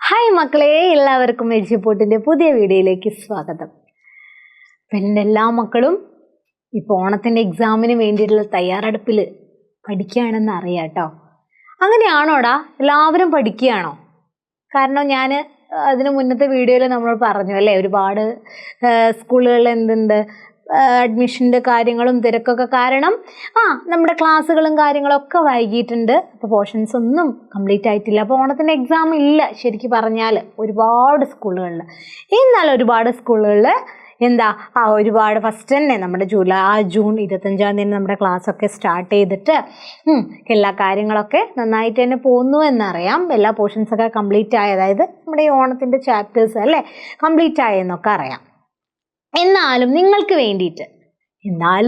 Hi മക്കളെ, എല്ലാവർക്കും എഡ്യൂപോർട്ടിൻ്റെ പുതിയ വീഡിയോയിലേക്ക് സ്വാഗതം. പിന്നെ എല്ലാ മക്കളും ഇപ്പോൾ ഓണത്തിൻ്റെ എക്സാമിന് വേണ്ടിയിട്ടുള്ള തയ്യാറെടുപ്പിൽ പഠിക്കുകയാണെന്ന് അറിയാം കേട്ടോ. അങ്ങനെയാണോടാ? എല്ലാവരും പഠിക്കുകയാണോ? കാരണം ഞാൻ അതിന് മുന്നത്തെ വീഡിയോയിൽ നമ്മൾ പറഞ്ഞു അല്ലേ, ഒരുപാട് സ്കൂളുകളിൽ എന്തുണ്ട് അഡ്മിഷൻ്റെ കാര്യങ്ങളും തിരക്കൊക്കെ കാരണം നമ്മുടെ ക്ലാസ്സുകളും കാര്യങ്ങളൊക്കെ വൈകിയിട്ടുണ്ട്. അപ്പോൾ പോർഷൻസ് ഒന്നും കംപ്ലീറ്റ് ആയിട്ടില്ല. അപ്പോൾ ഓണത്തിൻ്റെ എക്സാം ഇല്ല ശരിക്കും പറഞ്ഞാൽ ഒരുപാട് സ്കൂളുകളിൽ. എന്നാൽ ഒരുപാട് സ്കൂളുകളിൽ ഒരുപാട് ഫസ്റ്റ് തന്നെ നമ്മുടെ ജൂൺ 25 തീയതി നമ്മുടെ ക്ലാസ്സൊക്കെ സ്റ്റാർട്ട് ചെയ്തിട്ട് എല്ലാ കാര്യങ്ങളൊക്കെ നന്നായിട്ട് തന്നെ പോകുന്നു എന്നറിയാം. എല്ലാ പോർഷൻസൊക്കെ കംപ്ലീറ്റ് ആയി, അതായത് നമ്മുടെ ഈ ഓണത്തിൻ്റെ ചാപ്റ്റേഴ്സ് അല്ലേ കംപ്ലീറ്റ് ആയെന്നൊക്കെ അറിയാം. എന്നാലും നിങ്ങൾക്ക് വേണ്ടിയിട്ട്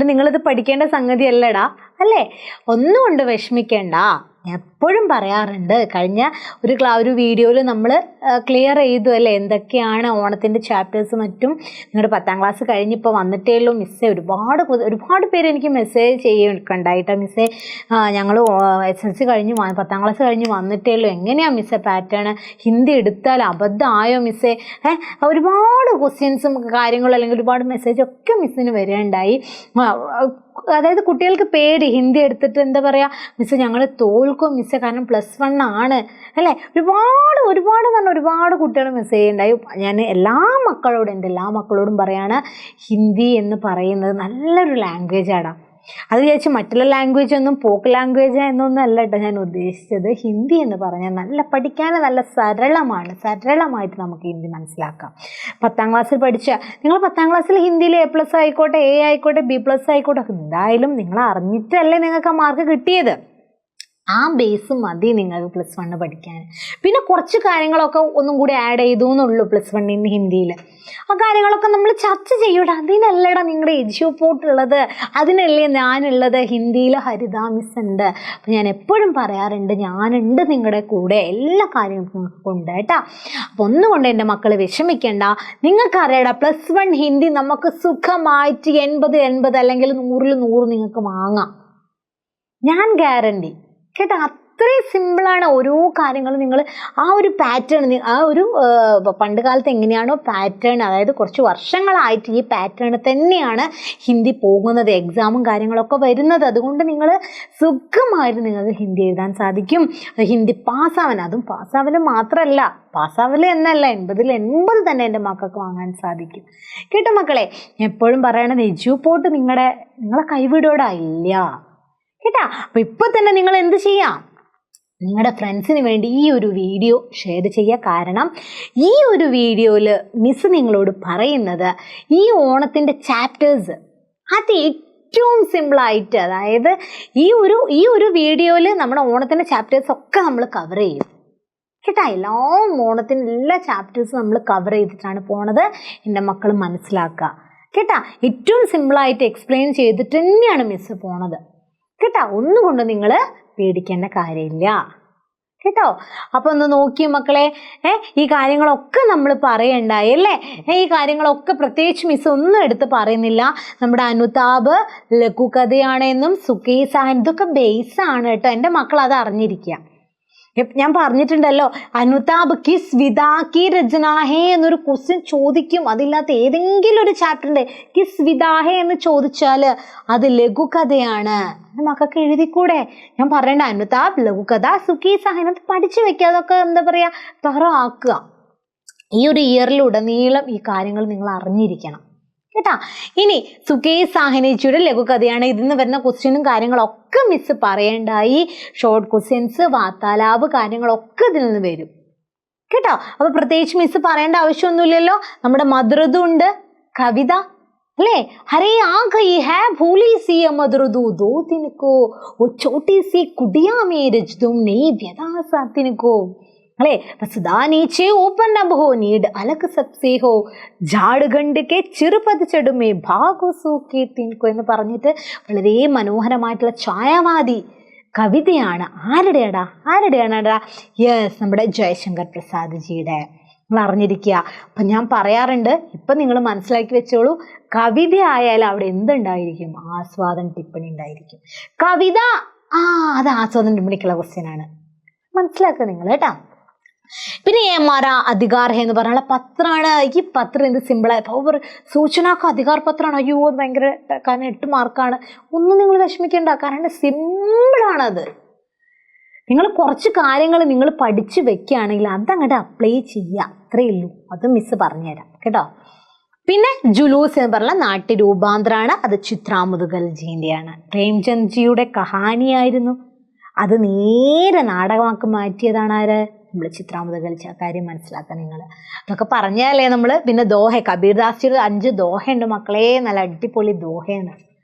നിങ്ങളിത് പഠിക്കേണ്ട സംഗതി അല്ലടാ അല്ലേ, ഒന്നും കൊണ്ട് വിഷമിക്കേണ്ട. എപ്പോഴും പറയാറുണ്ട്, കഴിഞ്ഞ ഒരു വീഡിയോയിൽ നമ്മൾ ക്ലിയർ ചെയ്തു അല്ലേ എന്തൊക്കെയാണ് ഓണത്തിൻ്റെ ചാപ്റ്റേഴ്സ് മറ്റും. നിങ്ങളുടെ 10ാം ക്ലാസ് കഴിഞ്ഞിപ്പോൾ വന്നിട്ടേ ഉള്ളൂ മിസ്സേ, ഒരുപാട് പേര് എനിക്ക് മെസ്സേജ് ചെയ്യുന്നുണ്ടായിട്ടോ. മിസ്സേ ഞങ്ങൾ SSLC കഴിഞ്ഞ് 10ാം ക്ലാസ് കഴിഞ്ഞ് വന്നിട്ടേ ഉള്ളൂ, എങ്ങനെയാണ് മിസ്സേ പാറ്റേൺ, ഹിന്ദി എടുത്താൽ അബദ്ധമായോ മിസ്സേ, ഒരുപാട് ക്വസ്റ്റ്യൻസും കാര്യങ്ങളും അല്ലെങ്കിൽ ഒരുപാട് മെസ്സേജൊക്കെ മിസ്സിന് വരികയുണ്ടായി. അതായത് കുട്ടികൾക്ക് പേടി, ഹിന്ദി എടുത്തിട്ട് എന്താ പറയുക മിസ്സേ ഞങ്ങൾ തോൽക്കും മിസ്സേ, കാരണം +1 ആണ് അല്ലേ. ഒരുപാട് കുട്ടികൾ മെസ്സേജ് ചെയ്യുന്നുണ്ടായി. ഞാൻ എൻ്റെ എല്ലാ മക്കളോടും പറയാണ്, ഹിന്ദി എന്ന് പറയുന്നത് നല്ലൊരു ലാംഗ്വേജാണ്. അത് വിചാരിച്ച് മറ്റുള്ള ലാംഗ്വേജ് ഒന്നും പോക്ക് ലാംഗ്വേജ് എന്നൊന്നും അല്ല കേട്ടോ ഞാൻ ഉദ്ദേശിച്ചത്. ഹിന്ദി എന്ന് പറഞ്ഞാൽ പഠിക്കാൻ നല്ല സരളമായിട്ട് നമുക്ക് ഹിന്ദി മനസ്സിലാക്കാം. 10ാം ക്ലാസ്സിൽ നിങ്ങൾ 10ാം ക്ലാസ്സിൽ ഹിന്ദിയിൽ A+ ആയിക്കോട്ടെ, A ആയിക്കോട്ടെ, B+ ആയിക്കോട്ടെ, എന്തായാലും നിങ്ങൾ അറിഞ്ഞിട്ടല്ലേ നിങ്ങൾക്ക് ആ മാർക്ക് കിട്ടിയത്. ആ ബേസ് മതി നിങ്ങൾക്ക് +1 പഠിക്കാൻ. പിന്നെ കുറച്ച് കാര്യങ്ങളൊക്കെ ഒന്നും കൂടി ആഡ് ചെയ്തു എന്നുള്ളൂ +1 ഹിന്ദിയിൽ. ആ കാര്യങ്ങളൊക്കെ നമ്മൾ ചർച്ച ചെയ്യൂടാ, അതിനല്ലടാ നിങ്ങളുടെ എഡ്യൂപോർട്ടുള്ളത്, അതിനല്ലേ ഞാനുള്ളത്. ഹിന്ദിയിൽ ഹരിത മിസ് ഉണ്ട്. അപ്പം ഞാൻ എപ്പോഴും പറയാറുണ്ട്, ഞാനുണ്ട് നിങ്ങളുടെ കൂടെ, എല്ലാ കാര്യങ്ങളും ഉണ്ട് കേട്ടോ. അപ്പോൾ ഒന്നുകൊണ്ട് എൻ്റെ മക്കൾ വിഷമിക്കേണ്ട. നിങ്ങൾക്കറിയാടാ +1 ഹിന്ദി നമുക്ക് സുഖമായിട്ട് 80 അല്ലെങ്കിൽ 100ൽ 100 നിങ്ങൾക്ക് വാങ്ങാം, ഞാൻ ഗ്യാരണ്ടി കേട്ടോ. അത്രയും സിമ്പിളാണ് ഓരോ കാര്യങ്ങളും. നിങ്ങൾ ആ ഒരു പാറ്റേൺ, പണ്ട് കാലത്ത് എങ്ങനെയാണോ പാറ്റേൺ, അതായത് കുറച്ച് വർഷങ്ങളായിട്ട് ഈ പാറ്റേൺ തന്നെയാണ് ഹിന്ദി പോകുന്നത്, എക്സാമും കാര്യങ്ങളൊക്കെ വരുന്നത്. അതുകൊണ്ട് നിങ്ങൾ സുഖമായിട്ട് നിങ്ങൾക്ക് ഹിന്ദി എഴുതാൻ സാധിക്കും. ഹിന്ദി പാസ്സാവാൻ, അതും പാസ്സാവൽ മാത്രമല്ല, പാസ്സാവൽ എന്നല്ല 80ൽ 80 തന്നെ എൻ്റെ മക്കൾക്ക് വാങ്ങാൻ സാധിക്കും കേട്ടോ. മക്കളെ എപ്പോഴും പറയണത് എഡ്യൂപോർട്ട് നിങ്ങളെ കൈവിടോടാ ഇല്ല കേട്ടാ. അപ്പോൾ ഇപ്പോൾ തന്നെ നിങ്ങൾ എന്ത് ചെയ്യാം, നിങ്ങളുടെ ഫ്രണ്ട്സിന് വേണ്ടി ഈ ഒരു വീഡിയോ ഷെയർ ചെയ്യുക. കാരണം ഈ ഒരു വീഡിയോയിൽ മിസ് നിങ്ങളോട് പറയുന്നത് ഈ ഓണത്തിൻ്റെ ചാപ്റ്റേഴ്സ് അത് ഏറ്റവും സിമ്പിളായിട്ട്, അതായത് ഈ ഒരു വീഡിയോയിൽ നമ്മുടെ ഓണത്തിൻ്റെ ചാപ്റ്റേഴ്സ് ഒക്കെ നമ്മൾ കവർ ചെയ്യും കേട്ടോ. ഓണത്തിൻ്റെ എല്ലാ ചാപ്റ്റേഴ്സും നമ്മൾ കവർ ചെയ്തിട്ടാണ് പോണത്. എൻ്റെ മക്കൾ മനസ്സിലാക്കുക കേട്ടോ. ഏറ്റവും സിമ്പിളായിട്ട് എക്സ്പ്ലെയിൻ ചെയ്തിട്ട് തന്നെയാണ് മിസ് പോണത് കേട്ടോ. ഒന്നുകൊണ്ട് നിങ്ങൾ പേടിക്കേണ്ട കാര്യമില്ല കേട്ടോ. അപ്പോൾ ഒന്ന് നോക്കിയ മക്കളെ, ഈ കാര്യങ്ങളൊക്കെ നമ്മൾ പറയണ്ടായി അല്ലേ. ഈ കാര്യങ്ങളൊക്കെ പ്രത്യേകിച്ച് മിസ് ഒന്നും എടുത്ത് പറയുന്നില്ല. നമ്മുടെ അനുതാപ് ലഘുകഥയാണെന്നും സുഖേസാഹൻ ഇതൊക്കെ ബേസാണ് കേട്ടോ. എൻ്റെ മക്കൾ അത് അറിഞ്ഞിരിക്കുക. ഞാൻ പറഞ്ഞിട്ടുണ്ടല്ലോ, അനുതാപ് കിസ് വിദാ കി രചനാഹേ എന്നൊരു ക്വസ്റ്റ്യൻ ചോദിക്കും. അതില്ലാത്ത ഏതെങ്കിലും ഒരു ചാപ്റ്ററിൻ്റെ കിസ് വിദാഹേ എന്ന് ചോദിച്ചാൽ അത് ലഘുകഥയാണ്. മക്കൾക്ക് എഴുതിക്കൂടെ? ഞാൻ പറയണ്ട, അനുതാപ് ലഘുകഥ സുഖി സഹനത്ത് പഠിച്ചു വെക്കുക. അതൊക്കെ എന്താ പറയുക, തറ ആക്കുക. ഈ ഒരു ഇയറിലുടനീളം ഈ കാര്യങ്ങൾ നിങ്ങൾ അറിഞ്ഞിരിക്കണം കേട്ടാ. ഇനി സുഖേ സാഹനേച്ചിയുടെ ലഘുകഥയാണ്. ഇതിന്ന് വരുന്ന ക്വസ്റ്റ്യനും കാര്യങ്ങളൊക്കെ മിസ് പറയേണ്ടായി. ഷോർട്ട് ക്വസ്റ്റ്യൻസ്, വാർത്താലാപ് കാര്യങ്ങളൊക്കെ ഇതിൽ നിന്ന് വരും കേട്ടോ. അപ്പോൾ പ്രത്യേകിച്ച് മിസ് പറയേണ്ട ആവശ്യമൊന്നുമില്ലല്ലോ. നമ്മുടെ മധുരതുണ്ട്, കവിത അല്ലേ, ഹരേ ആ ഗയി ഹേ ഭൂലി സി മധുരദു ദോ തിനക്കോ ഓ ചോട്ടി സി കുടിയാ മേ രജ്തും നെയ് വ്യഥാസാ തിനക്കോ അല്ലേ. സദാ നീച്ചെ ഓപ്പൺ അബ് ഹോ നീഡ് അലക് സബ്സേ ഹോ ജാട് ഗണ്ട് കെ ചിറുപത് ചെടുമേ ഭാഗോ സൂക്കേ തിൻകോ എന്ന് പറഞ്ഞിട്ട് വളരെ മനോഹരമായിട്ടുള്ള ഛായാവാദി കവിതയാണ്. ആരുടെയാണടാ? യെസ്, നമ്മുടെ ജയശങ്കർ പ്രസാദ് ജിയുടെ. നിങ്ങൾ അറിഞ്ഞിരിക്കുക. അപ്പം ഞാൻ പറയാറുണ്ട്, ഇപ്പം നിങ്ങൾ മനസ്സിലാക്കി വെച്ചോളൂ, കവിത ആയാലും അവിടെ എന്തുണ്ടായിരിക്കും, ആസ്വാദന ടിപ്പണി ഉണ്ടായിരിക്കും. കവിത അത് ആസ്വാദന ടിപ്പണിക്കുള്ള ക്വസ്റ്റ്യൻ ആണ്, മനസ്സിലാക്കുക നിങ്ങൾ കേട്ടോ. പിന്നെ ഹമാരാ അധികാർ ഹേ എന്ന് പറഞ്ഞാൽ പത്രമാണ്. ഈ പത്രം എന്ത് സിമ്പിളായി പവർ സൂചനാക്ക് അധികാർ പത്രമാണ്. അയ്യോ അത് ഭയങ്കര കാരണം 8 മാർക്കാണ്. ഒന്നും നിങ്ങൾ വിഷമിക്കേണ്ട, കാരണം സിമ്പിളാണത്. നിങ്ങൾ കുറച്ച് കാര്യങ്ങൾ നിങ്ങൾ പഠിച്ച് വെക്കുകയാണെങ്കിൽ അതങ്ങോട്ട് അപ്ലൈ ചെയ്യുക, അത്രയേ ഉള്ളൂ. അത് മിസ് പറഞ്ഞുതരാം കേട്ടോ. പിന്നെ ജുലൂസ് എന്ന് പറഞ്ഞാൽ നാട്യരൂപാന്തരമാണ്. അത് ചിത്രാമുതുകൽജിൻ്റെയാണ്. പ്രേംചന്ദ്ജിയുടെ കഹാനിയായിരുന്നു. അത് നേരെ നാടകമാക്കി മാറ്റിയതാണ് ആര്? നമ്മൾ ചിത്രാമുതുകൽജി. ആ കാര്യം മനസ്സിലാക്കുക നിങ്ങൾ. അതൊക്കെ പറഞ്ഞാലേ നമ്മൾ. പിന്നെ ദോഹ, കബീർദാസ്ജിയുടെ 5 ദോഹയുണ്ട് മക്കളെ, നല്ല അടിപൊളി ദോഹയാണ്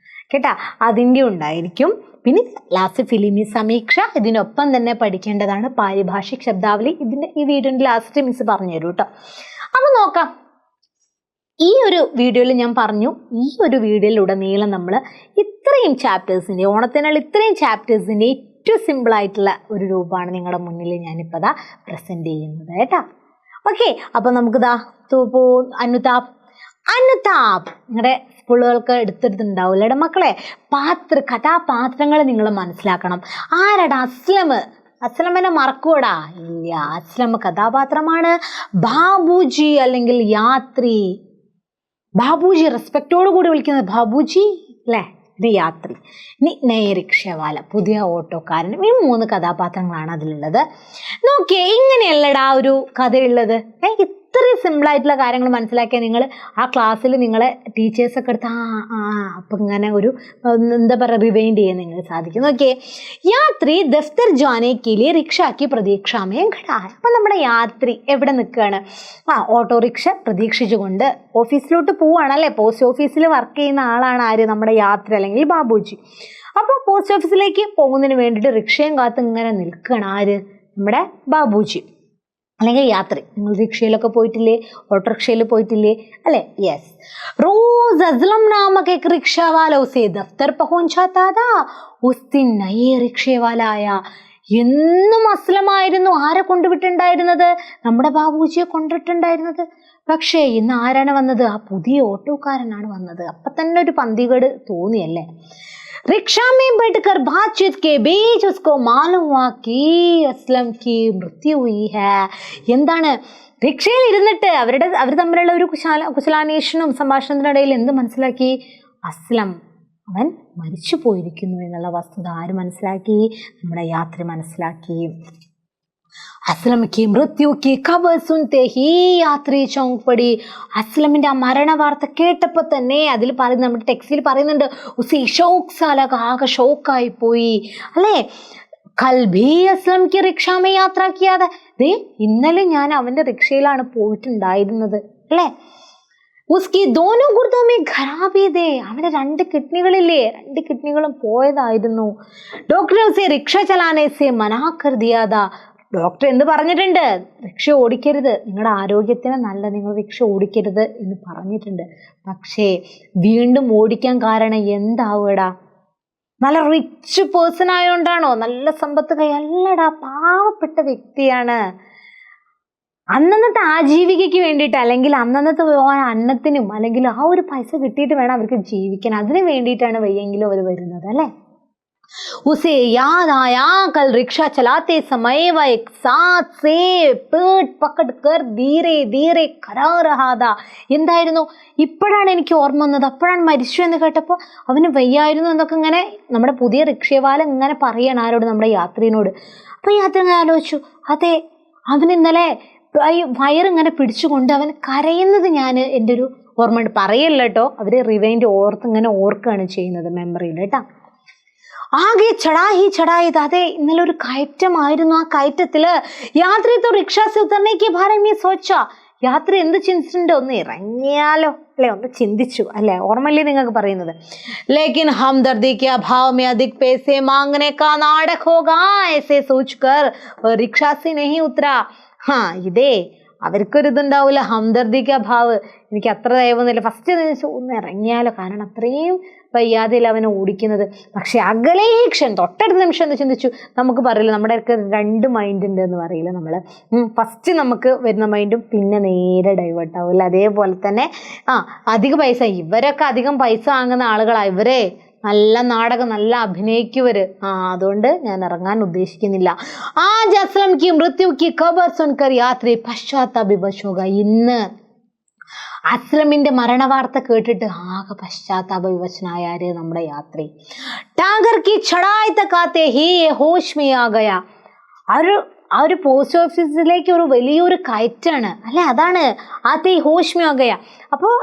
കേട്ടാ, അതിൻ്റെ ഉണ്ടായിരിക്കും. പിന്നെ ലാസ്റ്റ് ഫിലിമി സമീക്ഷ. ഇതിനൊപ്പം തന്നെ പഠിക്കേണ്ടതാണ് പാരിഭാഷിക് ശബ്ദാവലി. ഈ വീഡിയോൻ്റെ ലാസ്റ്റ് മിസ് പറഞ്ഞു തരൂ കേട്ടോ. അപ്പം നോക്കാം. ഈ ഒരു വീഡിയോയിൽ ഞാൻ പറഞ്ഞു, ഈ ഒരു വീഡിയോയിലുടനീളം നമ്മൾ ഇത്രയും ചാപ്റ്റേഴ്സിൻ്റെ, ഓണത്തിനുള്ള ഇത്രയും ചാപ്റ്റേഴ്സിൻ്റെ ഏറ്റവും സിമ്പിളായിട്ടുള്ള ഒരു രൂപമാണ് നിങ്ങളുടെ മുന്നിൽ ഞാനിപ്പോൾ ദാ പ്രസൻറ്റ് ചെയ്യുന്നത് കേട്ടോ. ഓക്കെ, അപ്പോൾ നമുക്കിതാ അനുതാപ് നിങ്ങളുടെ സ്കൂളുകൾക്ക് എടുത്തിട്ടുണ്ടാവില്ല മക്കളെ. കഥാപാത്രങ്ങൾ നിങ്ങൾ മനസ്സിലാക്കണം. ആരാടാ? അസ്ലമിനെ മറക്കൂടാ? ഇല്ല, അസ്ലം കഥാപാത്രമാണ്. ബാബുജി അല്ലെങ്കിൽ യാത്രി. ബാബുജി റെസ്പെക്റ്റോട് കൂടി വിളിക്കുന്നത് ബാബുജി അല്ലേ. ഇത് യാത്രി. ഇനി നയറിക്ഷവാല, പുതിയ ഓട്ടോക്കാരൻ. ഈ 3 കഥാപാത്രങ്ങളാണ് അതിലുള്ളത്. നോക്കിയേ, ഇങ്ങനെയല്ലടാ ഒരു കഥയുള്ളത്. ഇത്രയും സിമ്പിളായിട്ടുള്ള കാര്യങ്ങൾ മനസ്സിലാക്കിയാൽ നിങ്ങൾ ആ ക്ലാസ്സിൽ നിങ്ങളെ ടീച്ചേഴ്സൊക്കെ എടുത്ത് അപ്പം ഇങ്ങനെ ഒരു എന്താ പറയുക റിവൈൻഡ് ചെയ്യാൻ നിങ്ങൾക്ക് സാധിക്കും. നോക്കിയേ, യാത്രി ദഫ്തർ ജാനെ കിലി റിക്ഷാക്കി പ്രതീക്ഷാമയം ഘടാ. അപ്പം നമ്മുടെ യാത്രി എവിടെ നിൽക്കുകയാണ്? ഓട്ടോറിക്ഷ പ്രതീക്ഷിച്ചുകൊണ്ട് ഓഫീസിലോട്ട് പോവുകയാണ് അല്ലേ. പോസ്റ്റ് ഓഫീസിൽ വർക്ക് ചെയ്യുന്ന ആളാണ് ആര്? നമ്മുടെ യാത്രി അല്ലെങ്കിൽ ബാബുജി. അപ്പോൾ പോസ്റ്റ് ഓഫീസിലേക്ക് പോകുന്നതിന് വേണ്ടിയിട്ട് റിക്ഷയും കാത്ത് ഇങ്ങനെ നിൽക്കുകയാണ് ആര്? നമ്മുടെ ബാബുജി അല്ലെങ്കിൽ യാത്രി. നിങ്ങൾ റിക്ഷയിലൊക്കെ പോയിട്ടില്ലേ? ഓട്ടോറിക്ഷയിൽ പോയിട്ടില്ലേ അല്ലേ? യെസ്. റോസ് അസ്ലം നാമക एक रिक्शा वाला उसे दफ्तर पहुंचाता था. उस दिन नए रिक्शे वाला आया. എന്നും അസ്ലമായിരുന്നു ആരെ കൊണ്ടുവിട്ടുണ്ടായിരുന്നത്? നമ്മുടെ ബാബുജിയെ കൊണ്ടിട്ടുണ്ടായിരുന്നത്. പക്ഷേ ഇന്ന് ആരാണ് വന്നത്? ആ പുതിയ ഓട്ടോക്കാരനാണ് വന്നത്. അപ്പം തന്നെ ഒരു പന്തികേട് തോന്നിയല്ലേ. रिक्शा में बैठकर बातचीत के बीच उसको मालूम हुआ कि असलम की मृत्यु हुई है. എന്താണ്? റിക്ഷയിൽ ഇരുന്നിട്ട് അവർ തമ്മിലുള്ള ഒരു കുശലാന്വേഷണവും സംഭാഷണത്തിനിടയിൽ എന്ത് മനസ്സിലാക്കി? അസ്ലം അവൻ മരിച്ചു പോയിരിക്കുന്നു എന്നുള്ള വസ്തുത ആര് മനസ്സിലാക്കി? നമ്മുടെ യാത്രി മനസ്സിലാക്കി. അസ്ലം की मृत्यु की खबर सुनते ही यात्री चौंक पड़ी. അസ്ലമിന്റെ ആ മരണ വാർത്ത കേട്ടപ്പോൾ തന്നെ അതിൽ പറയുന്ന നമ്മുടെ ടെക്സ്റ്റിൽ പറയുന്നുണ്ട് ഉസി ഷോക്ക് സാലക, ആകെ ഷോക്കായി പോയി അല്ലേ. കൽ ഭീ അസ്ലം की रिक्शा में यात्रा किया था. ദേ ഇന്നലെ ഞാൻ അവന്റെ റിക്ഷയിലാണ് പോയിട്ടുണ്ടായിരുന്നത് അല്ലേ. ഉസ്കി ദോനോ ഗുർദോ മേ ഖരാബി ദേ. അവന്റെ 2 കിഡ്നികളില്ലേ, 2 കിഡ്നികളും പോയതായിരുന്നു. ഡോക്ടർ ഉസെ റിക്ഷ ചലാനെ സെ മനാ കർ ദിയാ താ. ഡോക്ടർ എന്ത് പറഞ്ഞിട്ടുണ്ട്? റിക്ഷ ഓടിക്കരുത്, നിങ്ങളുടെ ആരോഗ്യത്തിന് നല്ല, നിങ്ങൾ റിക്ഷ ഓടിക്കരുത് എന്ന് പറഞ്ഞിട്ടുണ്ട്. പക്ഷേ വീണ്ടും ഓടിക്കാൻ കാരണം എന്താവുകടാ? നല്ല റിച്ച് പേഴ്സൺ ആയതുകൊണ്ടാണോ? നല്ല സമ്പത്ത് കൈയല്ലടാ, പാവപ്പെട്ട വ്യക്തിയാണ്. അന്നന്നത്തെ ആജീവികയ്ക്ക് വേണ്ടിയിട്ട്, അല്ലെങ്കിൽ അന്നന്നത്തെ അന്നത്തിനും അല്ലെങ്കിൽ ആ ഒരു പൈസ കിട്ടിയിട്ട് വേണം അവർക്ക് ജീവിക്കാൻ. അതിന് വേണ്ടിയിട്ടാണ് വയ്യെങ്കിലും അവർ വരുന്നത് അല്ലേ. उसे याद आया कल रिक्शा चलाते समय वह एक साथ से पेट पकड़ कर धीरे धीरे करा रहा था. എന്തായിരുന്നു? ഇപ്പോഴാണ് എനിക്ക് ഓർമ്മ വന്നത്. അപ്പോഴാണ് മരിച്ചു എന്ന് കേട്ടപ്പോൾ അവന് വയ്യായിരുന്നു എന്നൊക്കെ ഇങ്ങനെ നമ്മുടെ പുതിയ റിക്ഷവാല ഇങ്ങനെ പറയണം ആരോട്? നമ്മുടെ യാത്രിനോട്. അപ്പോൾ യാത്ര ഇങ്ങനെ ആലോചിച്ചു, അതെ അവൻ ഇന്നലെ ഈ വയറിങ്ങനെ പിടിച്ചുകൊണ്ട് അവൻ കരയുന്നത് ഞാൻ എൻ്റെ ഒരു ഓർമ്മ ഉണ്ട്. പറയല്ല കേട്ടോ, അവർ റിവൈൻഡ് ഇങ്ങനെ ഓർക്കുകയാണ് ചെയ്യുന്നത് മെമ്മറിയിൽ കേട്ടോ. ആകെ ചടായി. അതെ ഇന്നലെ ഒരു കയറ്റമായിരുന്നു. ആ കയറ്റത്തില് യാത്രി തോ റിക്ഷാസെ ഉത്തർനേക്ക് ഭാരമേ സോച്ച. യാത്രി എന്ത് ചിന്തിച്ചിട്ടുണ്ട്? ഒന്ന് ഇറങ്ങിയാലോ അല്ലെ, ഒന്ന് ചിന്തിച്ചു അല്ലെ. ഓർമ്മല്ലേ നിങ്ങൾക്ക് പറയുന്നത്? ലേക്കിൻ ഹംദർദി കെ അഭാവ് മേ അധിക് പൈസെ മാംഗനെ കാ നാടക് ഹോഗാ ऐसे सोचकर रिक्शा से नहीं उतरा. ഇതേ അവർക്കൊരിതുണ്ടാവില്ല, ഹംദർദിക്ക് അഭാവ്. എനിക്ക് അത്ര ദയവൊന്നുമില്ല. ഫസ്റ്റ് ഒന്ന് ഇറങ്ങിയാലോ, കാരണം അത്രയും വയ്യാതെയിൽ അവനെ ഓടിക്കുന്നത്. പക്ഷെ അകലേക്ഷൻ തൊട്ടടുത്ത നിമിഷം എന്ന് ചിന്തിച്ചു. നമുക്ക് പറയില്ല, നമ്മുടെ ഒക്കെ 2 മൈൻഡ് ഉണ്ട് എന്ന് പറയില്ല നമ്മൾ. ഫസ്റ്റ് നമുക്ക് വരുന്ന മൈൻഡും പിന്നെ നേരെ ഡൈവേർട്ട് ആവില്ല. അതേപോലെ തന്നെ അധിക പൈസ, ഇവരൊക്കെ അധികം പൈസ വാങ്ങുന്ന ആളുകളാണ്. ഇവരെ നല്ല നാടകം നല്ല അഭിനയിക്കുവര്. അതുകൊണ്ട് ഞാൻ ഇറങ്ങാൻ ഉദ്ദേശിക്കുന്നില്ല. ആജ് അസ്ലം കി മൃത്യു കി ഖബർ സുൻകർ യാത്രി പശ്ചാത്താപ വിവശ ഹോ ഗയി. ഇന്ന് അസ്ലമിന്റെ മരണവാർത്ത കേട്ടിട്ട് ആകെ പശ്ചാത്താപ വിവശനായ നമ്മുടെ യാത്രി. ടാഗർ കി ചടായി തക്കാത്തെ ഹി ഹോഷ് മേ ആ ഗയ. ആ ഒരു പോസ്റ്റ് ഓഫീസിലേക്ക് ഒരു വലിയൊരു കയറ്റാണ് അല്ലെ, അതാണ് ആത്തെ ഹോഷ് മേ ആ ഗയ. അപ്പോൾ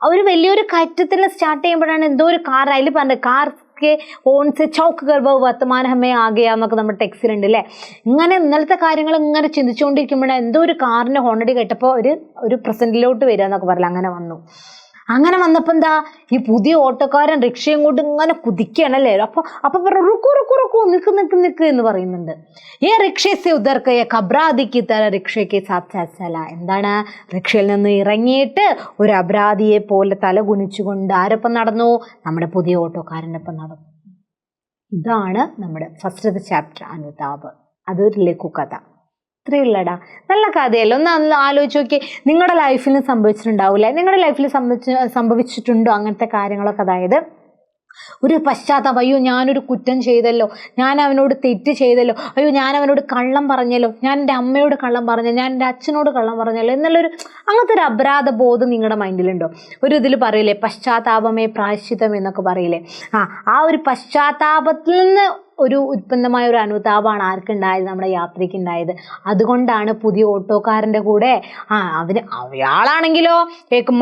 ഒരു വലിയൊരു കയറ്റത്തിൽ സ്റ്റാർട്ട് ചെയ്യുമ്പോഴാണ് എന്തോ ഒരു കാർ, അതിൽ പറഞ്ഞത് കാർ കെ ഓൺ സെ ചൗക്ക് ഗർഭ വർത്തമാന ഹമേ ആകെയാ എന്നൊക്കെ നമ്മുടെ ടെക്സ്റ്റിലുണ്ട് അല്ലേ. ഇങ്ങനെ ഇന്നലത്തെ കാര്യങ്ങൾ ഇങ്ങനെ ചിന്തിച്ചുകൊണ്ടിരിക്കുമ്പോഴാണ് എന്തോ ഒരു കാറിന്റെ ഹോണടി കേട്ടപ്പോൾ ഒരു പ്രസന്റിലോട്ട് വരിക എന്നൊക്കെ പറയില്ല, അങ്ങനെ വന്നു. അങ്ങനെ വന്നപ്പോൾ എന്താ, ഈ പുതിയ ഓട്ടോക്കാരൻ റിക്ഷയും കൊണ്ട് ഇങ്ങനെ കുതിക്കുകയാണല്ലേ. അപ്പൊ പറഞ്ഞു റുക്കു റുക്കു റുക്കു, നിൽക്ക് നിൽക്ക് നിൽക്ക് എന്ന് പറയുന്നുണ്ട്. ഈ റിക്ഷയെ ഉദർക്കയെ കബ്രാദിക്ക് തര റിക്ഷയ്ക്ക് സാക്ഷാല. എന്താണ്, റിക്ഷയിൽ നിന്ന് ഇറങ്ങിയിട്ട് ഒരു അപരാധിയെ പോലെ തല കുനിച്ചുകൊണ്ട് ആരൊപ്പം നടന്നു, നമ്മുടെ പുതിയ ഓട്ടോക്കാരൻ്റെ ഒപ്പം നടന്നു. ഇതാണ് നമ്മുടെ ഫസ്റ്റത്തെ ചാപ്റ്റർ അനുതാപ്. അതൊരു ലഘുകഥ. ഇത്രയുള്ളടാ, നല്ല കഥയല്ലോ. ഒന്ന് ആലോചിച്ച് നോക്കി, നിങ്ങളുടെ ലൈഫിൽ സംഭവിച്ചിട്ടുണ്ടാവില്ലേ, നിങ്ങളുടെ ലൈഫിൽ സംഭവിച്ചിട്ടുണ്ടോ അങ്ങനത്തെ കാര്യങ്ങളൊക്കെ? അതായത് ഒരു പശ്ചാത്താപം, അയ്യോ ഞാനൊരു കുറ്റം ചെയ്തല്ലോ, ഞാൻ അവനോട് തെറ്റ് ചെയ്തല്ലോ, അയ്യോ ഞാൻ അവനോട് കള്ളം പറഞ്ഞല്ലോ, ഞാൻ എൻ്റെ അമ്മയോട് കള്ളം പറഞ്ഞല്ലോ, ഞാൻ എൻ്റെ അച്ഛനോട് കള്ളം പറഞ്ഞല്ലോ എന്നുള്ളൊരു അങ്ങനത്തെ ഒരു അപരാധ ബോധം നിങ്ങളുടെ മൈൻഡിലുണ്ടോ? ഒരു ഇതിൽ പറയില്ലേ പശ്ചാത്താപമേ പ്രായശ്ചിത്തം എന്നൊക്കെ പറയില്ലേ. ആ ഒരു പശ്ചാത്താപത്തിൽ നിന്ന് ഒരു ഉത്പന്നമായ ഒരു അനുതാപമാണ് ആർക്കുണ്ടായത്, നമ്മുടെ യാത്രയ്ക്ക് ഉണ്ടായത്. അതുകൊണ്ടാണ് പുതിയ ഓട്ടോക്കാരൻ്റെ കൂടെ അയാളാണെങ്കിലോ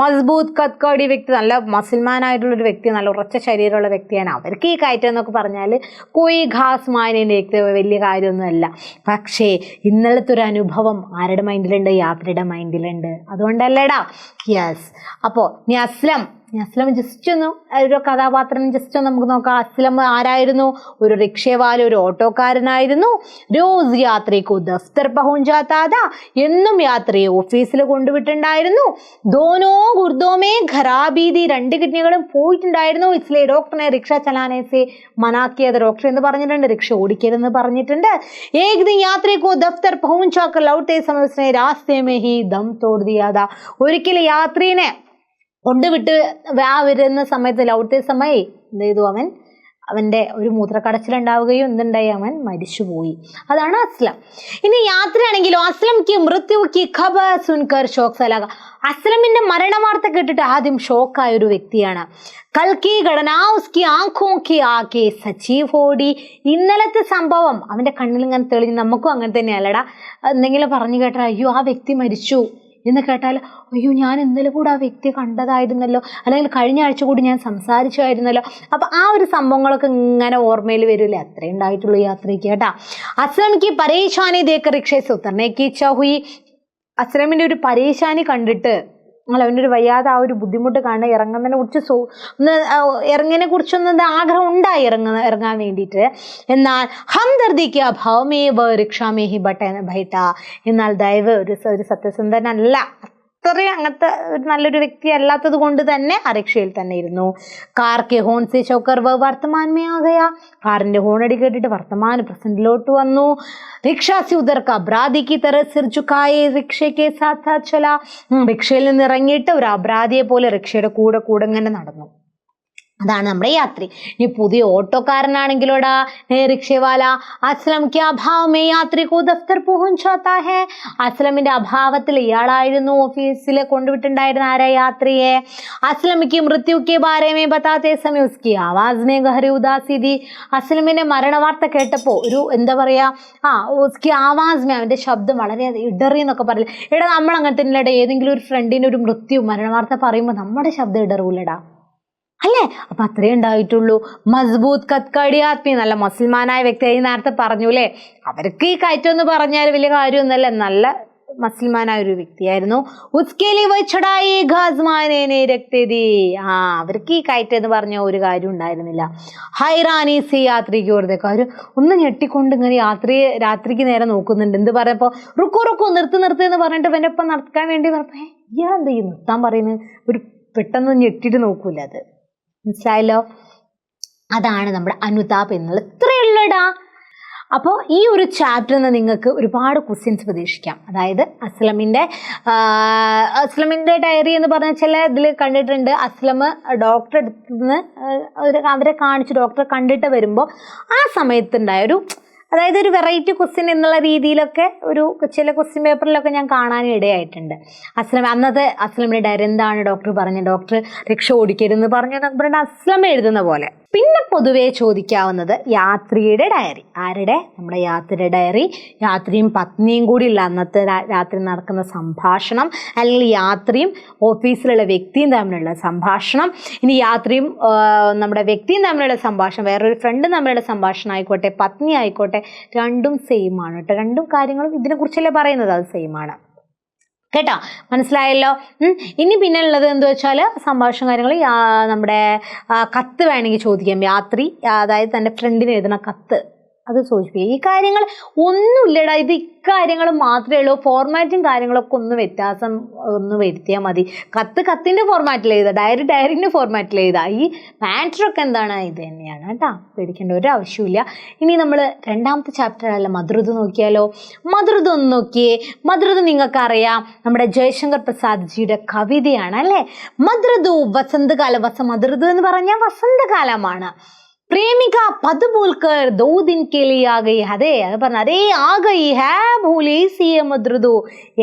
മസ്ബൂത്ത് കത്കടി വ്യക്തി, നല്ല മസിൽമാനായിട്ടുള്ളൊരു വ്യക്തി, നല്ല ഉറച്ച ശരീരമുള്ള വ്യക്തിയാണ്. അവർക്ക് ഈ കയറ്റം എന്നൊക്കെ പറഞ്ഞാൽ കോയി ഘാസ് മാനേൻ്റെ വ്യക്തി വലിയ കാര്യമൊന്നുമല്ല. പക്ഷേ ഇന്നലത്തെ ഒരു അനുഭവം ആരുടെ മൈൻഡിലുണ്ട്? യാത്രയുടെ മൈൻഡിലുണ്ട്. അതുകൊണ്ടല്ലേടാ. യെസ്. അപ്പോൾ നീ അസ്ലം ജസ്റ്റ് ഒന്ന് ഒരു കഥാപാത്രം ജസ്റ്റ് ഒന്ന് നമുക്ക് നോക്കാം. അസ്ലം ആരായിരുന്നു? ഒരു റിക്ഷവാല, ഒരു ഓട്ടോക്കാരനായിരുന്നു. റോസ് യാത്രയ്ക്കോ ദഫ്തർ പഹുഞ്ചാത്താ, എന്നും യാത്രയെ ഓഫീസിൽ കൊണ്ടുവിട്ടുണ്ടായിരുന്നു. ദോനോ ഗുർദോമേ ഖരാബീതി, 2 കിഡ്നികളും പോയിട്ടുണ്ടായിരുന്നു. ഇസ്ലേ ഡോക്ടറിനെ റിക്ഷ ചലാനേസെ മനാക്കിയത്, ഡോക്ടർ എന്ന് പറഞ്ഞിട്ടുണ്ട്, റിക്ഷ ഓടിക്കരുതെന്ന് പറഞ്ഞിട്ടുണ്ട്. ഏക് ദിൻ യാത്രയ്ക്കോ ദഫ്തർ പഹുഞ്ചാക്കർ ലൗട്ടേ സമയ ഉസ്നെ രാസ്തേ മേ ഹി ദം തോട് ദിയാ. ഒരിക്കൽ യാത്രീനെ കൊണ്ടുവിട്ട് വരുന്ന സമയത്ത് ലൗട്ടേ സമയം എന്ത് ചെയ്തു, അവൻ്റെ ഒരു മൂത്രക്കടച്ചിലുണ്ടാവുകയും എന്തുണ്ടായി, അവൻ മരിച്ചുപോയി. അതാണ് അസ്ലം. ഇനി യാത്രയാണെങ്കിലോ അസ്ലം കി മൃത്യു കി ഖബർ സുൻകർ ഷോക്ക് സലാഗ. അസ്ലമിന്റെ മരണവാർത്ത കേട്ടിട്ട് ആദ്യം ഷോക്കായ ഒരു വ്യക്തിയാണ്. കൽക്കി ഘടന ഉസ്കി ആംഖോ കി ആകെ സജീവ് ഹോടി. ഇന്നലത്തെ സംഭവം അവൻ്റെ കണ്ണിൽ ഇങ്ങനെ തെളിഞ്ഞ്, നമുക്കും അങ്ങനെ തന്നെയല്ലടാ. എന്തെങ്കിലും പറഞ്ഞു കേട്ടാൽ അയ്യോ ആ വ്യക്തി മരിച്ചു എന്ന് കേട്ടാൽ അയ്യോ ഞാൻ ഇന്നലെ കൂടെ ആ വ്യക്തിയെ കണ്ടതായിരുന്നല്ലോ, അല്ലെങ്കിൽ കഴിഞ്ഞ ആഴ്ച കൂടി ഞാൻ സംസാരിച്ചായിരുന്നല്ലോ. അപ്പം ആ ഒരു സംഭവങ്ങളൊക്കെ ഇങ്ങനെ ഓർമ്മയിൽ വരില്ലേ. അത്രേ ഉണ്ടായിട്ടുള്ളൂ യാത്രയ്ക്ക് കേട്ടാ. അസ്ലമിക്ക് പരേശാനി ദേക്കർ റിക്ഷ ഉത്തർനേക്ക് ഇച്ഛ ഹുയി. അസ്ലമിൻ്റെ ഒരു പരേശാനി കണ്ടിട്ട്, അവൻ്റെ ഒരു വയ്യാതെ ആ ഒരു ബുദ്ധിമുട്ട് കാണുക, ഇറങ്ങിനെ കുറിച്ചൊന്നും ആഗ്രഹം ഉണ്ടായി ഇറങ്ങാൻ വേണ്ടിയിട്ട്. എന്നാൽ ഹംദർദിക്ക് അഭാവമേ റിക്ഷാമേഹി ബൈട്ട. എന്നാൽ ദയവ് ഒരു സത്യസന്ധനല്ല, അത്രയും അങ്ങനത്തെ ഒരു നല്ലൊരു വ്യക്തി അല്ലാത്തത് കൊണ്ട് തന്നെ ആ റിക്ഷയിൽ തന്നെ ഇരുന്നു. കാർ കെ ഹോൺ സെ ചോക്കർ വർത്തമാനമേ ആകയ. കാറിന്റെ ഹോണടി കേട്ടിട്ട് വർത്തമാന പ്രസന്റിലോട്ട് വന്നു. റിക്ഷ സി ഉദർക്ക അപരാധിക്ക് തര സിർ ചുക്കായി റിക്ഷയ്ക്ക് സാത്ത് ചല. റിക്ഷയിൽ നിന്ന് ഇറങ്ങിയിട്ട് ഒരു അപരാധിയെ പോലെ റിക്ഷയുടെ കൂടെ ഇങ്ങനെ നടന്നു. അതാണ് നമ്മുടെ യാത്രി. ഇനി പുതിയ ഓട്ടോക്കാരനാണെങ്കിലോടാ റിക്ഷവാല അസ്ലം കെ അഭാവമേ യാത്രികോ ദഫ്തർ പहुंचाता है. അസ്ലമിന്റെ അഭാവത്തിൽ ഇയാളായിരുന്നു ഓഫീസിൽ കൊണ്ടുവിട്ടുണ്ടായിരുന്ന ആരാ? യാത്രിയെ. അസ്ലമിക്ക് മൃത്യു കെ ബാരെ മേ ബതാത്തെ സമയം ഉസ്കി ആവാസ് മേ ഗഹരി ഉദാസി ദി. അസ്ലമിന്റെ മരണവാർത്ത കേട്ടപ്പോൾ ഒരു എന്താ പറയാ, ഉസ്കി ആവാസ് മേ, അവന്റെ ശബ്ദം വളരെ ഇടറി എന്നൊക്കെ പറയില്ല. എടാ നമ്മൾ അങ്ങനെ തന്നെയല്ലടാ, ഏതെങ്കിലും ഒരു ഫ്രണ്ടിന് ഒരു മരണവാർത്ത പറയുമ്പോൾ നമ്മുടെ ശബ്ദം ഇടറൂലടാ അല്ലേ. അപ്പൊ അത്രേ ഉണ്ടായിട്ടുള്ളൂ. മസ്ബൂത്ത് കത്കടി ആത്മീ, നല്ല മുസൽമാനായ വ്യക്തി. നേരത്തെ പറഞ്ഞു അല്ലേ, അവർക്ക് ഈ കയറ്റം എന്ന് പറഞ്ഞാൽ വലിയ കാര്യമൊന്നുമല്ല, നല്ല മുസൽമാനായ ഒരു വ്യക്തിയായിരുന്നു. അവർക്ക് ഈ കയറ്റം എന്ന് പറഞ്ഞ ഒരു കാര്യം ഉണ്ടായിരുന്നില്ല. ഹൈറാനി സി യാത്രിക്ക് വെറുതെ കാര്യം ഒന്ന് ഞെട്ടിക്കൊണ്ട് ഇങ്ങനെ രാത്രിക്ക് നേരെ നോക്കുന്നുണ്ട്. എന്ത് പറയപ്പോ റുക്കു നിർത്ത് എന്ന് പറഞ്ഞിട്ട് ഇവൻ്റെ ഒപ്പം നടക്കാൻ വേണ്ടി പറഞ്ഞപ്പോ ഇയാളെന്താ ഈ നിർത്താൻ പറയുന്നത്, ഒരു പെട്ടെന്ന് ഞെട്ടിട്ട് നോക്കൂല. അത് മനസ്സിലായല്ലോ. അതാണ് നമ്മുടെ അനുതാപ് എന്നുള്ളത്. ഇത്രയുള്ളടാ. അപ്പോൾ ഈ ഒരു ചാപ്റ്ററിൽ നിന്ന് നിങ്ങൾക്ക് ഒരുപാട് ക്വസ്റ്റ്യൻസ് പ്രതീക്ഷിക്കാം. അതായത് അസ്ലമിൻ്റെ ഡയറി എന്ന് പറഞ്ഞ ചില ഇതിൽ കണ്ടിട്ടുണ്ട്. അസ്ലം ഡോക്ടറെ അടുത്ത് നിന്ന് അവരെ കാണിച്ച് ഡോക്ടറെ കണ്ടിട്ട് വരുമ്പോൾ ആ സമയത്തുണ്ടായൊരു, അതായത് ഒരു വെറൈറ്റി ക്വസ്റ്റ്യൻ എന്നുള്ള രീതിയിലൊക്കെ ചില ക്വസ്റ്റ്യൻ പേപ്പറിലൊക്കെ ഞാൻ കാണാനും ഇടയായിട്ടുണ്ട്. അന്നത്തെ അസ്ലമിൻ്റെ ഡയറി എന്താണ് ഡോക്ടർ പറഞ്ഞു, ഡോക്ടർ റിക്ഷ ഓടിക്കരുതെന്ന് പറഞ്ഞു എന്നൊക്കെ പറഞ്ഞിട്ട് അസ്ലം എഴുതുന്ന പോലെ. പിന്നെ പൊതുവേ ചോദിക്കാവുന്നത് യാത്രിയുടെ ഡയറി. ആരുടെ? നമ്മുടെ യാത്രിയുടെ ഡയറി. യാത്രിയും പത്നിയും കൂടി ഉള്ള അന്നത്തെ രാത്രി നടക്കുന്ന സംഭാഷണം, അല്ലെങ്കിൽ യാത്രിയും ഓഫീസിലുള്ള വ്യക്തിയും തമ്മിലുള്ള സംഭാഷണം. ഇനി യാത്രിയും നമ്മുടെ വ്യക്തിയും തമ്മിലുള്ള സംഭാഷണം, വേറൊരു ഫ്രണ്ടും തമ്മിലുള്ള സംഭാഷണം ആയിക്കോട്ടെ, പത്നി ആയിക്കോട്ടെ, രണ്ടും സെയിം ആണ് കേട്ടോ. രണ്ടും കാര്യങ്ങളും ഇതിനെക്കുറിച്ചല്ലേ പറയുന്നത്, അത് സെയിം ആണ് കേട്ടോ. മനസ്സിലായല്ലോ. ഇനി പിന്നെ ഉള്ളത് എന്താ വെച്ചാൽ സംഭാഷണ കാര്യങ്ങൾ. നമ്മുടെ കത്ത് വേണമെങ്കിൽ ചോദിക്കാം. യാത്രി അതായത് തൻ്റെ ഫ്രണ്ടിന് എഴുതുന്ന കത്ത്, അത് സൂചിപ്പിക്കുക. ഈ കാര്യങ്ങൾ ഒന്നുമില്ലടാ, ഇത് ഇക്കാര്യങ്ങൾ മാത്രമേ ഉള്ളൂ. ഫോർമാറ്റും കാര്യങ്ങളൊക്കെ ഒന്ന് വ്യത്യാസം ഒന്ന് വരുത്തിയാൽ മതി. കത്തിൻ്റെ ഫോർമാറ്റിൽ എഴുതുക, ഡയറിൻ്റെ ഫോർമാറ്റിൽ എഴുതുക. ഈ മാറ്ററൊക്കെ എന്താണ്, ഇത് തന്നെയാണ് കേട്ടോ. പേടിക്കേണ്ട ഒരു ആവശ്യമില്ല. ഇനി നമ്മൾ രണ്ടാമത്തെ ചാപ്റ്ററല്ല മദ്രുദ് നോക്കിയാലോ. മദ്രുദ് ഒന്ന് നോക്കിയേ. മദ്രുദ് നിങ്ങൾക്കറിയാം, നമ്മുടെ ജയശങ്കർ പ്രസാദ് ജിയുടെ കവിതയാണ് അല്ലേ. മദ്രുദു വസന്തകാലം. മദ്രുദ് എന്ന് പറഞ്ഞാൽ വസന്തകാലമാണ്. പ്രേമിക പത് ബോൽക്കർ ദോ ദിൻ കെ ലിയെ ആ ഗയി. അതെ, അത് പറഞ്ഞ അതേ ആ ഗയി ഹേ ഭൂലി സിയെ മദ്രുദു.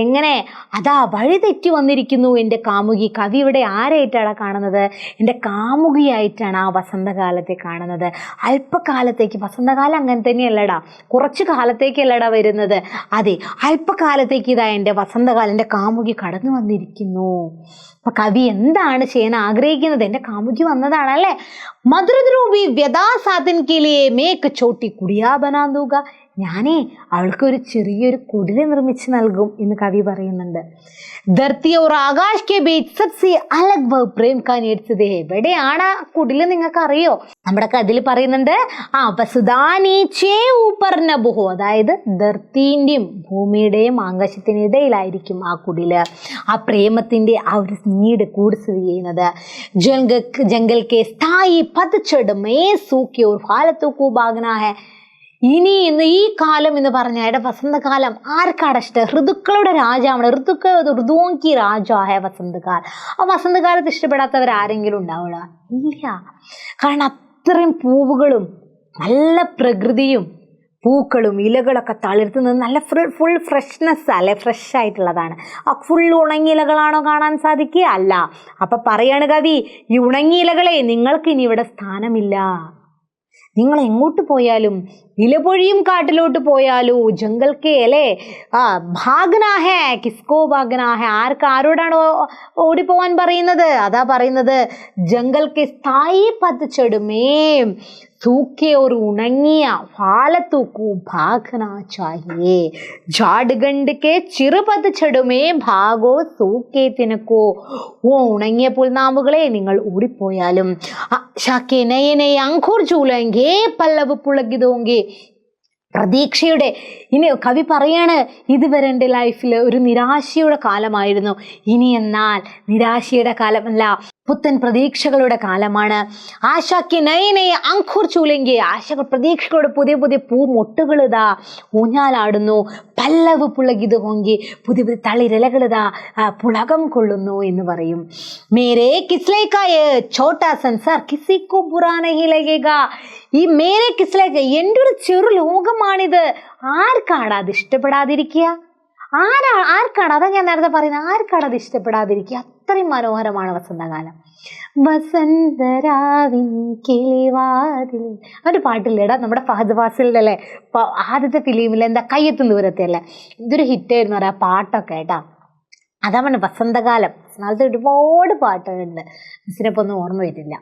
എങ്ങനെ അതാ വഴി തെറ്റി വന്നിരിക്കുന്നു എൻ്റെ കാമുകി. കവി ഇവിടെ ആരായിട്ടാണ് കാണുന്നത്? എൻ്റെ കാമുകിയായിട്ടാണ് ആ വസന്തകാലത്തെ കാണുന്നത്. അല്പകാലത്തേക്ക്, വസന്തകാലം അങ്ങനെ തന്നെയല്ലടാ, കുറച്ച് കാലത്തേക്കല്ലടാ വരുന്നത്. അതെ, അല്പകാലത്തേക്ക് ഇതാ എൻ്റെ വസന്തകാലം, എൻ്റെ കാമുകി കടന്നു വന്നിരിക്കുന്നു. അപ്പൊ കവി എന്താണ് ചെയ്യാൻ ആഗ്രഹിക്കുന്നത്? എൻ്റെ കാമുകി വന്നതാണല്ലേ. മദ്രുദ് രൂപി വ്യഥാ സാധൻ കെ ലിയെ മേക്ക് ചോട്ടി കുടിയാ ബനാ ദൂംഗാ. ഞാനേ അവൾക്ക് ഒരു ചെറിയൊരു കുടില് നിർമ്മിച്ച് നൽകും എന്ന് കവി പറയുന്നുണ്ട്. Dharti or Akash K beach Sabse അലഗ് വ പ്രേം കാ നേട്സദേ. എവിടെയാണ് ആ കുടില് നിങ്ങൾക്ക് അറിയോ? നമ്മുടെ കഥയിൽ പറയുന്നുണ്ട്, വസുധാ നീച്ചേ ഊപ്പർ നബുഹു. അതായത് ധർത്തിൻ്റെയും ഭൂമിയുടെയും ആകാശത്തിനിടയിലായിരിക്കും ആ കുടില്. ആ പ്രേമത്തിൻ്റെ ആ ഒരു നീട് കൂട് സ്ഥിതി ചെയ്യുന്നത്. ജംഗൽ കെ സ്ഥായി പതച്ചട് മേ സൂക്കി ഓർ ഫാലത്തു കൂ ഭാഗ്നാ ഹെ. ഇന്ന് ഈ കാലം എന്ന് പറഞ്ഞാൽ വസന്തകാലം ആർക്കാണ് ഇഷ്ടം? ഋതുക്കളുടെ രാജാവാണ്. ഋതുവും കി രാജായ വസന്തകാലം. ആ വസന്തകാലത്ത് ഇഷ്ടപ്പെടാത്തവർ ആരെങ്കിലും ഉണ്ടാവുക? ഇല്ല. കാരണം അത്രയും പൂവുകളും നല്ല പ്രകൃതിയും പൂക്കളും ഇലകളൊക്കെ തളിർത്തുന്നത് നല്ല ഫുൾ ഫ്രഷ്നെസ് അല്ലേ, ഫ്രഷ് ആയിട്ടുള്ളതാണ്. ആ ഫുൾ ഉണങ്ങിയ ഇലകളാണോ കാണാൻ സാധിക്കുക? അല്ല. അപ്പം പറയാണ് കവി, ഈ ഉണങ്ങിയ ഇലകളെ നിങ്ങൾക്ക് ഇനി ഇവിടെ സ്ഥാനമില്ല. നിങ്ങൾ എങ്ങോട്ട് പോയാലും, ഇലപൊഴിയും കാട്ടിലോട്ട് പോയാലോ, ജംഗൽക്കെ അല്ലേ, ഭാഗ്നാഹേ കിസ്കോ ഭാഗ്നാഹേ. ആരോടാണ് ഓടിപ്പോവാൻ പറയുന്നത്? അതാ പറയുന്നത്, ജംഗൽക്കെ സ്ഥായി പതച്ചടുമേ सूखे और उणंगिया फालतू को भागना चाहिए. झाड़गंड के चिरपद छड़ुमे भागो सूखे तिनको. ഓ ഉണങ്ങിയ പുൽനാമ്പുകളെ നിങ്ങൾ ഓടിപ്പോയാലും ശാക്കെ നയെ നയെ അങ്കൂർ ചൂലെങ്കേ പല്ലവ് പുളകിതോങ്കേ. പ്രതീക്ഷയുടെ, ഇനി കവി പറയാണ്, ഇതുവരെ എൻ്റെ ലൈഫിൽ ഒരു നിരാശയുടെ കാലമായിരുന്നു. ഇനി എന്നാൽ നിരാശയുടെ കാലമല്ല, പുത്തൻ പ്രതീക്ഷകളുടെ കാലമാണ്. ആശാക്ക് നയനയെ അങ്കൂർ ചൂലെങ്കി. ആശകൾ, പ്രതീക്ഷകളുടെ പുതിയ പുതിയ പൂമൊട്ടുകൾ ഇതാ ഊഞ്ഞാലാടുന്നു. പല്ലവ് പുളകിത് ഹോങ്കി. പുതിയ പുതിയ തളിരിലകൾ ഇതാ പുളകം കൊള്ളുന്നു എന്ന് പറയും. മേരെ കിസ്ലേക്കായ ഛോട്ടാ സംസാർ കിസിക്കോ ബുറാ നഹി ലഗേഗാ. ഈ മേരെ കിസ്ലേക്ക, എൻ്റെ ഒരു ചെറു ലോകമാണിത്. ആർക്കാണ് അത് ഇഷ്ടപ്പെടാതിരിക്കുക? ആർക്കാണ്? അതാ ഞാൻ നേരത്തെ പറയുന്നത്, ആർക്കാണ് അത് ഇഷ്ടപ്പെടാതിരിക്കുക? അത്രയും മനോഹരമാണ് വസന്തകാലം. വസന്തരാവിൻ കിളിവാതിൽ. ഒരു പാട്ടില്ലേടാ, നമ്മുടെ ഫഹദ് ഫാസിലിൻ്റെ അല്ലേ ആദ്യത്തെ ഫിലിമിൽ, എന്താ കയ്യെത്തും ദൂരത്തെ അല്ലേ, ഇതൊരു ഹിറ്റായിരുന്നു പറയാം പാട്ടൊക്കെ കേട്ടാ. അതാ പറഞ്ഞ വസന്തകാലം. നാളത്തെ ഒരുപാട് പാട്ടുകളുണ്ട്, മിസ്സിനിപ്പോൾ ഒന്നും ഓർമ്മ വരില്ല.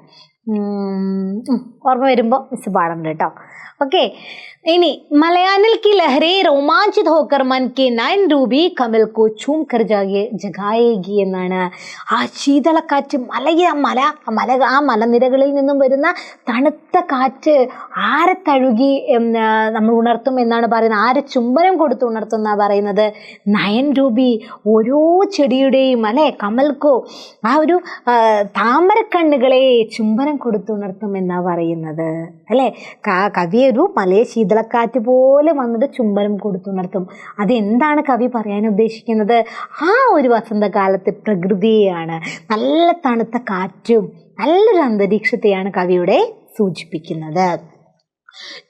ഓർമ്മ വരുമ്പോൾ മിസ് പാടുന്നുണ്ട് കേട്ടോ. ഓക്കെ, ഇനി മലയാനിൽ की लहरें रोमांचित होकर मन के नयन रूबी कमल को चूम कर ജഗായേഗി എന്നാണ്. ആ ശീതളക്കാറ്റ്, ആ മലനിരകളിൽ നിന്നും വരുന്ന തണുത്ത കാറ്റ് ആരെ തഴുകി നമ്മൾ ഉണർത്തും എന്നാണ് പറയുന്നത്. ആരെ ചുംബനം കൊടുത്ത് ഉണർത്തും എന്നാണ് പറയുന്നത്. നയൻ രൂപി, ഓരോ ചെടിയുടെയും അല്ലെ കമൽക്കോ, ആ ഒരു താമരക്കണ്ണുകളെ ചുംബനം കൊടുത്തുണർത്തും എന്നാ പറയുന്നത് അല്ലേ. കവി ഒരു മലയെ ശീതളക്കാറ്റ് പോലെ വന്നിട്ട് ചുംബനം കൊടുത്തുണർത്തും. അതെന്താണ് കവി പറയാൻ ഉദ്ദേശിക്കുന്നത്? ആ ഒരു വസന്തകാലത്ത് പ്രകൃതിയെയാണ്, നല്ല തണുത്ത കാറ്റും നല്ലൊരു അന്തരീക്ഷത്തെയാണ് കവിയുടെ സൂചിപ്പിക്കുന്നത്.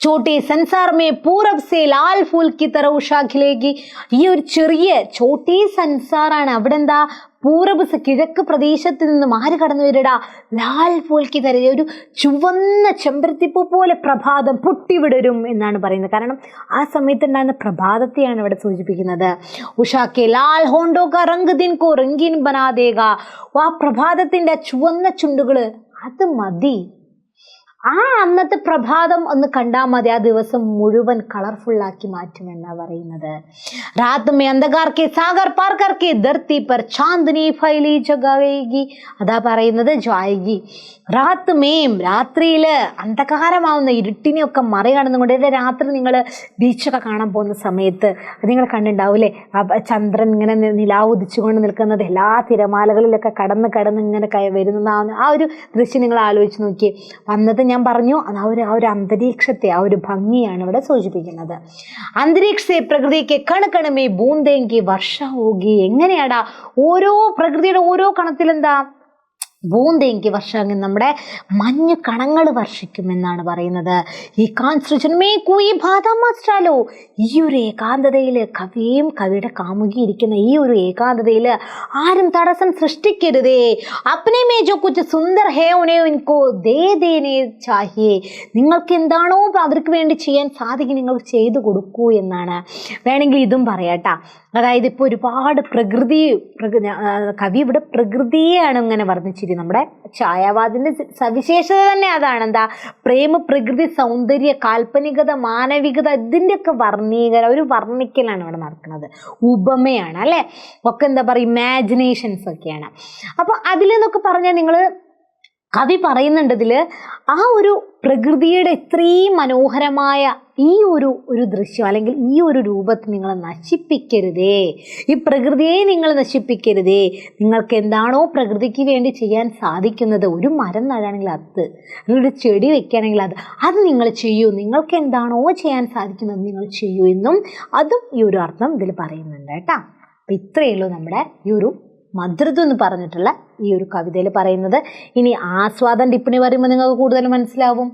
ചോട്ടി സൻസാർ മേ പൂരബ് സേ ലാൽ ഫൂൽ കി തറ ഉഷ ഖിലേഗി. ഈ ഒരു ചെറിയ ചോട്ടി സൻസാറാണ്. അവിടെ എന്താ? പൂരബ് കിഴക്ക് പ്രദേശത്ത് നിന്നും ആര് കടന്നു വരിടാ? ലാൽ ഫൂൽ കി തറ, ഒരു ചുവന്ന ചെമ്പരത്തിപ്പൂ പോലെ പ്രഭാതം പൊട്ടിവിടരും എന്നാണ് പറയുന്നത്. കാരണം ആ സമയത്ത് ഉണ്ടാകുന്ന പ്രഭാതത്തെയാണ് ഇവിടെ സൂചിപ്പിക്കുന്നത്. ഉഷാക്കെ ലാൽ ഹോണ്ടോ കാ റംഗ് ദിൻ കോ റംഗീൻ ബനാ ദേഗ. ആ പ്രഭാതത്തിന്റെ ചുവന്ന ചുണ്ടുകള് അത് മതി, ആ അന്നത്തെ പ്രഭാതം ഒന്ന് കണ്ടാൽ മതി, ആ ദിവസം മുഴുവൻ കളർഫുള്ളാക്കി മാറ്റുമെന്നാണ് പറയുന്നത്. രാത് മേ അന്ധകാർ കെ സാഗർ പാർ കർക്കെ ധർത്തി പർ ചാന്ദനി ഫൈലി ജഗാവേഗി. അതാ പറയുന്നത് ജായകി. രാത് മേം, രാത്രിയില് അന്ധകാരമാവുന്ന ഇരുട്ടിനെയൊക്കെ മറികടന്നുകൊണ്ട്, രാത്രി നിങ്ങൾ ബീച്ചൊക്കെ കാണാൻ പോകുന്ന സമയത്ത് അത് നിങ്ങൾ കണ്ടിട്ടുണ്ടാവൂലേ, ചന്ദ്രൻ ഇങ്ങനെ നിലാവ് ഉദിച്ചുകൊണ്ട് നിൽക്കുന്നത്, എല്ലാ തിരമാലകളിലൊക്കെ കടന്ന് ഇങ്ങനെ വരുന്നതാണ് ആ ഒരു ദൃശ്യം നിങ്ങൾ ആലോചിച്ച് നോക്കി. അന്നത്തെ ഞാൻ പറഞ്ഞു ആ ഒരു അന്തരീക്ഷത്തെ, ആ ഒരു ഭംഗിയാണ് ഇവിടെ സൂചിപ്പിക്കുന്നത്. അന്തരീക്ഷത്തെ പ്രകൃതിക്ക് കണക്കണമേ ബൂന്തെങ്കി വർഷ ഹോഗി. എങ്ങനെയാടാ? ഓരോ പ്രകൃതിയുടെ ഓരോ കണത്തിലെന്താ? ബൂന്തെങ്കി വർഷ, നമ്മുടെ മഞ്ഞു കണങ്ങൾ വർഷിക്കുമെന്നാണ് പറയുന്നത്. ഈ കാൻസൃജന്മേ കൂയി ബാധാമാസ്റ്റാലോ. ഈ ഒരു ഏകാന്തതയിൽ കവിയും കവിയുടെ കാമുകി ഇരിക്കുന്ന ഈ ഒരു ഏകാന്തതയിൽ ആരും തടസ്സം സൃഷ്ടിക്കരുതേ. അപ്നെ മേ ജോ കുച്ച് സുന്ദർ ഹേ ഉനേ ഉൻകോ ദേ ദേനേ ചാഹിയേ. നിങ്ങൾക്ക് എന്താണോ അവർക്ക് വേണ്ടി ചെയ്യാൻ സാധിക്കും നിങ്ങൾ ചെയ്തു കൊടുക്കൂ എന്നാണ്. വേണമെങ്കിൽ ഇതും പറയാട്ടാ. അതായത് ഇപ്പോൾ ഒരുപാട് കവി ഇവിടെ പ്രകൃതിയെയാണ് ഇങ്ങനെ വർണ്ണിച്ചിരിക്കുന്നത്. നമ്മുടെ ഛായാവാദിന്റെ സവിശേഷത തന്നെ അതാണ്. എന്താ? പ്രേമ, പ്രകൃതി, സൗന്ദര്യ, കാൽപ്പനികത, മാനവികത, ഇതിൻ്റെയൊക്കെ ഒരു വർണ്ണിക്കലാണ് ഇവിടെ നടക്കുന്നത്. ഉപമയാണ് അല്ലേ, ഒക്കെ എന്താ പറയുക, ഇമാജിനേഷൻസ് ഒക്കെയാണ്. അപ്പോൾ അതിൽ നിന്നൊക്കെ പറഞ്ഞാൽ നിങ്ങൾ കവി പറയുന്നുണ്ട് ഇതിൽ ആ ഒരു പ്രകൃതിയുടെ ഇത്രയും മനോഹരമായ ഈ ഒരു ദൃശ്യം അല്ലെങ്കിൽ ഈ ഒരു രൂപത്തെ നിങ്ങൾ നശിപ്പിക്കരുതേ, ഈ പ്രകൃതിയെ നിങ്ങൾ നശിപ്പിക്കരുതേ. നിങ്ങൾക്ക് എന്താണോ പ്രകൃതിക്ക് വേണ്ടി ചെയ്യാൻ സാധിക്കുന്നത്, ഒരു മരം നടാണെങ്കിൽ അത്, ഒരു ചെടി വെക്കുകയാണെങ്കിൽ അത് നിങ്ങൾ ചെയ്യൂ. നിങ്ങൾക്ക് എന്താണോ ചെയ്യാൻ സാധിക്കുന്നത് നിങ്ങൾ ചെയ്യൂ എന്നും അതും ഈ ഒരു അർത്ഥം ഇതിൽ പറയുന്നുണ്ട് കേട്ടോ. അപ്പം ഇത്രയേ ഉള്ളൂ നമ്മുടെ ഈ ഒരു മധുരത്വം എന്ന് പറഞ്ഞിട്ടുള്ള ഈ ഒരു കവിതയിൽ പറയുന്നത്. ഇനി ആസ്വാദന ടിപ്പണി പറയുമ്പോൾ നിങ്ങൾക്ക് കൂടുതൽ മനസ്സിലാവും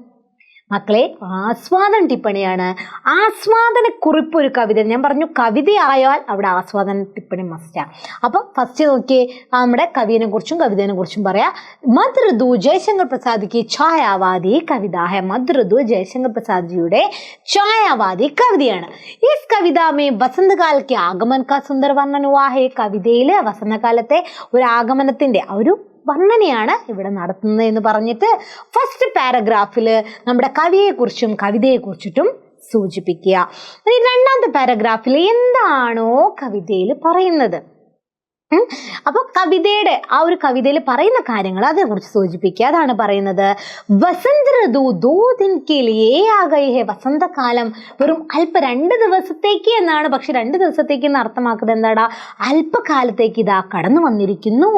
മക്കളെ. ആസ്വാദന ടിപ്പണിയാണ്. ആസ്വാദന കുറിപ്പ് ഒരു കവിത. ഞാൻ പറഞ്ഞു കവിതയായാൽ അവിടെ ആസ്വാദന ടിപ്പണി മസ്റ്റാണ്. അപ്പം ഫസ്റ്റ് നോക്കിയേ, നമ്മുടെ കവിയെ കുറിച്ചും കവിതയെ കുറിച്ചും പറയാം. മധുരദു ജയശങ്കർ പ്രസാദ് की ഛായാവാദി കവിത है. മധുരദു ജയശങ്കർ പ്രസാദ്ജിയുടെ ഛായാവാദി കവിതയാണ്. ഈ കവിത മേ വസന്തകാല के आगमन का सुंदर वर्णन हुआ है. കവിതയിൽ വസന്തകാലത്തെ ഒരു ആഗമനത്തിന്റെ ഒരു വർണ്ണനയാണ് ഇവിടെ നടത്തുന്നത് എന്ന് പറഞ്ഞിട്ട് ഫസ്റ്റ് പാരഗ്രാഫിൽ നമ്മുടെ കവിയെക്കുറിച്ചും കവിതയെക്കുറിച്ചിട്ടും സൂചിപ്പിക്കുക. ഇനി രണ്ടാമത്തെ പാരഗ്രാഫിൽ എന്താണോ കവിതയിൽ പറയുന്നത്, അപ്പൊ കവിതയുടെ ആ ഒരു കവിതയിൽ പറയുന്ന കാര്യങ്ങൾ അതേക്കുറിച്ച് സൂചിപ്പിക്കുക. അതാണ് പറയുന്നത്. വസന്ത ഋതു ദോ ദിൻ കെ ലിയേ ആ ഗയി ഹെ. വസന്തകാലം വെറും 2 ദിവസത്തേക്ക് എന്നാണ്. പക്ഷെ 2 ദിവസത്തേക്ക് എന്ന് അർത്ഥമാക്കുന്നത് എന്താടാ? അല്പകാലത്തേക്ക് ഇതാ കടന്നു വന്നിരിക്കുന്നു.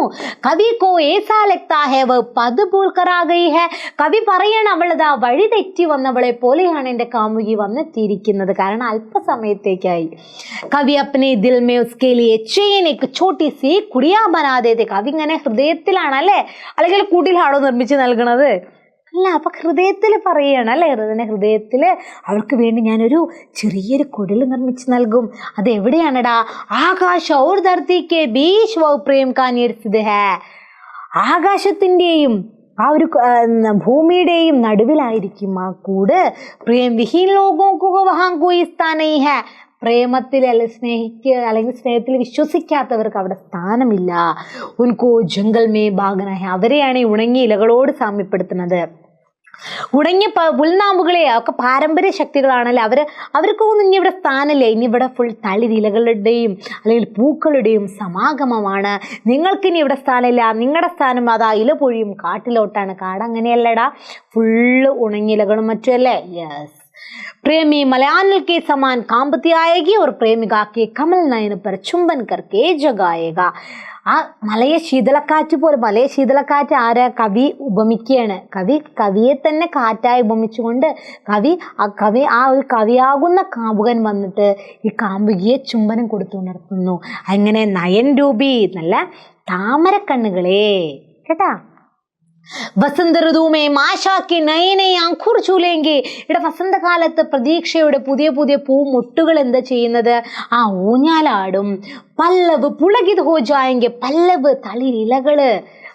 കവി കോ ഏസാ ലഗ്താ ഹെ വ പദ് ഭൂൽ കർ ആ ഗയി ഹെ. കവി പറയണം അവളിതാ വഴി തെറ്റി വന്നവളെ പോലെയാണ് എൻ്റെ കാമുകി വന്നെത്തിയിരിക്കുന്നത്. കാരണം അല്പസമയത്തേക്കായി. കവി അപ്നെ ദിൽ മേ ഉസ്കെ ലിയേ ചെയിൻ ഏക് ഛോട്ടി സി കുടിയാ ബനാദേ ഥേ. കവി ഇങ്ങനെ ഹൃദയത്തിലാണ് അല്ലേ, അല്ലെങ്കിൽ കൂട്ടിലാണോ നിർമ്മിച്ച് നൽകണത്? അല്ല, അപ്പൊ ഹൃദയത്തിൽ പറയുകയാണ് അല്ലേ. ഹൃദയത്തിൽ അവൾക്ക് വേണ്ടി ഞാനൊരു ചെറിയൊരു കുടിൽ നിർമ്മിച്ച് നൽകും. അത് എവിടെയാണടാ? ആകാശ ഔർ ധർത്തി കെ ബീച്ച് വ പ്രേം കാ നിർസ്ഥിത് ഹേ. ആകാശത്തിൻ്റെയും ആ ഒരു ഭൂമിയുടെയും നടുവിലായിരിക്കും ആ കൂട്. പ്രേം വിഹീൻ ലോഗോ കോ വഹാ കോയി സ്ഥാൻ നഹീ ഹേ. പ്രേമത്തിൽ അല്ലെങ്കിൽ സ്നേഹത്തിൽ വിശ്വസിക്കാത്തവർക്ക് അവിടെ സ്ഥാനമില്ല. ഉൻകോ ജംഗൽ മേ ഭാഗന ഹെ. അവരെയാണ് ഈ ഉണങ്ങിയ ഇലകളോട് സാമ്യപ്പെടുത്തുന്നത്. ഉണങ്ങിയ പുൽനാമ്പുകളെ ഒക്കെ പാരമ്പര്യ ശക്തികളാണല്ലേ. അവർക്കൊന്നും ഇനി ഇവിടെ സ്ഥാനമില്ല. ഇനി ഇവിടെ ഫുൾ തളിരിലകളുടെയും അല്ലെങ്കിൽ പൂക്കളുടെയും സമാഗമമാണ്. നിങ്ങൾക്കിനി ഇവിടെ സ്ഥാനമില്ല. നിങ്ങളുടെ സ്ഥാനം അതാ ഇലപൊഴിയും കാട്ടിലോട്ടാണ്. കാട് അങ്ങനെയല്ലടാ, ഫുള്ള് ഉണങ്ങിയ ഇലകളും മറ്റുമല്ലേ. യെസ്. प्रेमी मलयानिल के समान कांपती आएगी और प्रेमिका के कमल नयन पर चुंबन करके जगाएगा. ആ മലയ ശീതളക്കാറ്റ് പോലെ, മലയ ശീതളക്കാറ്റ് ആരാ? കവി ഉപമിക്കുകയാണ്. കവിയെ തന്നെ കാറ്റായി ഉപമിച്ചുകൊണ്ട് ആ ഒരു കവിയാകുന്ന കാമുകൻ വന്നിട്ട് ഈ കാമുകിയെ ചുംബനം കൊടുത്തു ഉണർത്തുന്നു. അങ്ങനെ നയൻ രൂപി, നല്ല താമരക്കണ്ണുകളെ കേട്ടാ. വസന്ത ഋതുമേ മാഷാക്കി നയനെ അങ്കുർ ചൂലേങ്കി. ഇവിടെ വസന്തകാലത്ത് പ്രതീക്ഷയുടെ പുതിയ പുതിയ പൂമുട്ടുകൾ എന്താ ചെയ്യുന്നത്? ആ ഊഞ്ഞാലാടും. പല്ലവ് പുളകിത് ഹോ ജായെങ്കി. പല്ലവ് തളിരിലകള്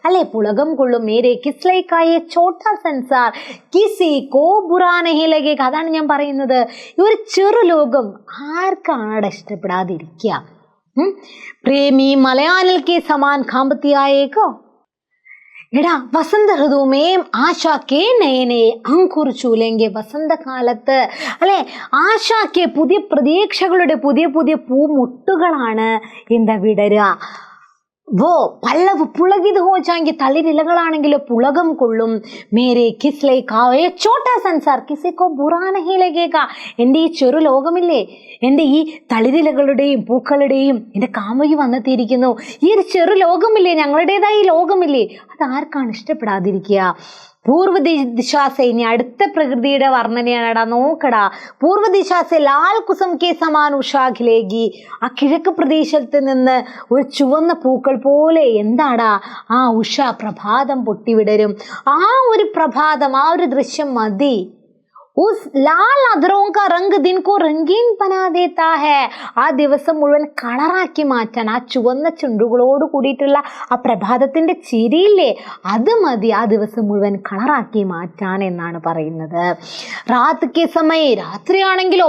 അല്ലെ പുളകം കൊള്ളും. മേരെ കിസ്ലൈക്കായ ചോട്ടാ സെൻസാർ കിസി കോ ബുറാ നഹി ലഗേഗ. അതാണ് ഞാൻ പറയുന്നത്, ഈ ഒരു ചെറു ലോകം ആർക്കാണ് ഇഷ്ടപ്പെടാതിരിക്കുക? പ്രേമി മലയാനിൽ കെ സമാൻ കാമ്പത്തിയായേക്കോ. എടാ വസന്ത ഋതുമേ ആശാക്കെ നയനെ അങ്കുർ ചൂലെങ്കെ. വസന്തകാലത്ത് അല്ലെ ആശാക്കെ പുതിയ പ്രതീക്ഷകളുടെ പുതിയ പുതിയ പൂമുട്ടുകളാണ് എന്താ വിടരുക. വോ പല്ലവ് പുളകിത് ഹോജാങ്കി. തളിരിലകളാണെങ്കിലോ പുളകം കൊള്ളും. മേരെ കിസ്ലൈ കാവേ ചോട്ടാ സൻസാർ കിസേക്കോ ബുറാനഹി ലഗേഗ. എൻ്റെ ഈ ചെറു ലോകമില്ലേ, എൻ്റെ ഈ തളിരിലകളുടെയും പൂക്കളുടെയും എൻ്റെ കാമുകി വന്നെത്തിയിരിക്കുന്നു. ഈ ഒരു ചെറു ലോകമില്ലേ, ഞങ്ങളുടേതായ ഈ ലോകമില്ലേ, അതാർക്കാണ് ഇഷ്ടപ്പെടാതിരിക്കുക? പൂർവ്വ ദിശാസെ. ഇനി അടുത്ത പ്രകൃതിയുടെ വർണ്ണനയാണടാ, നോക്കടാ. പൂർവ്വ ദിശാസെ ലാൽ കുസം കെ സമാൻ ഉഷാഖിലേകി. ആ കിഴക്ക് പ്രദേശത്ത് നിന്ന് ഒരു ചുവന്ന പൂക്കൾ പോലെ എന്താടാ ആ ഉഷ, പ്രഭാതം പൊട്ടിവിടരും. ആ ഒരു പ്രഭാതം, ആ ഒരു ദൃശ്യം മതി. ഉസ് ലാൽ അധറോं का रंग दिन को रंगीन बना देता है. ആ ദിവസം മുഴുവൻ കളറാക്കി മാറ്റാൻ ആ ചുവന്ന ചുണ്ടുകളോട് കൂടിയിട്ടുള്ള ആ പ്രഭാതത്തിന്റെ ചിരിയില്ലേ, അത് മതി ആ ദിവസം മുഴുവൻ കളറാക്കി മാറ്റാൻ എന്നാണ് പറയുന്നത്. രാത് കെ സമയ. രാത്രിയാണെങ്കിലോ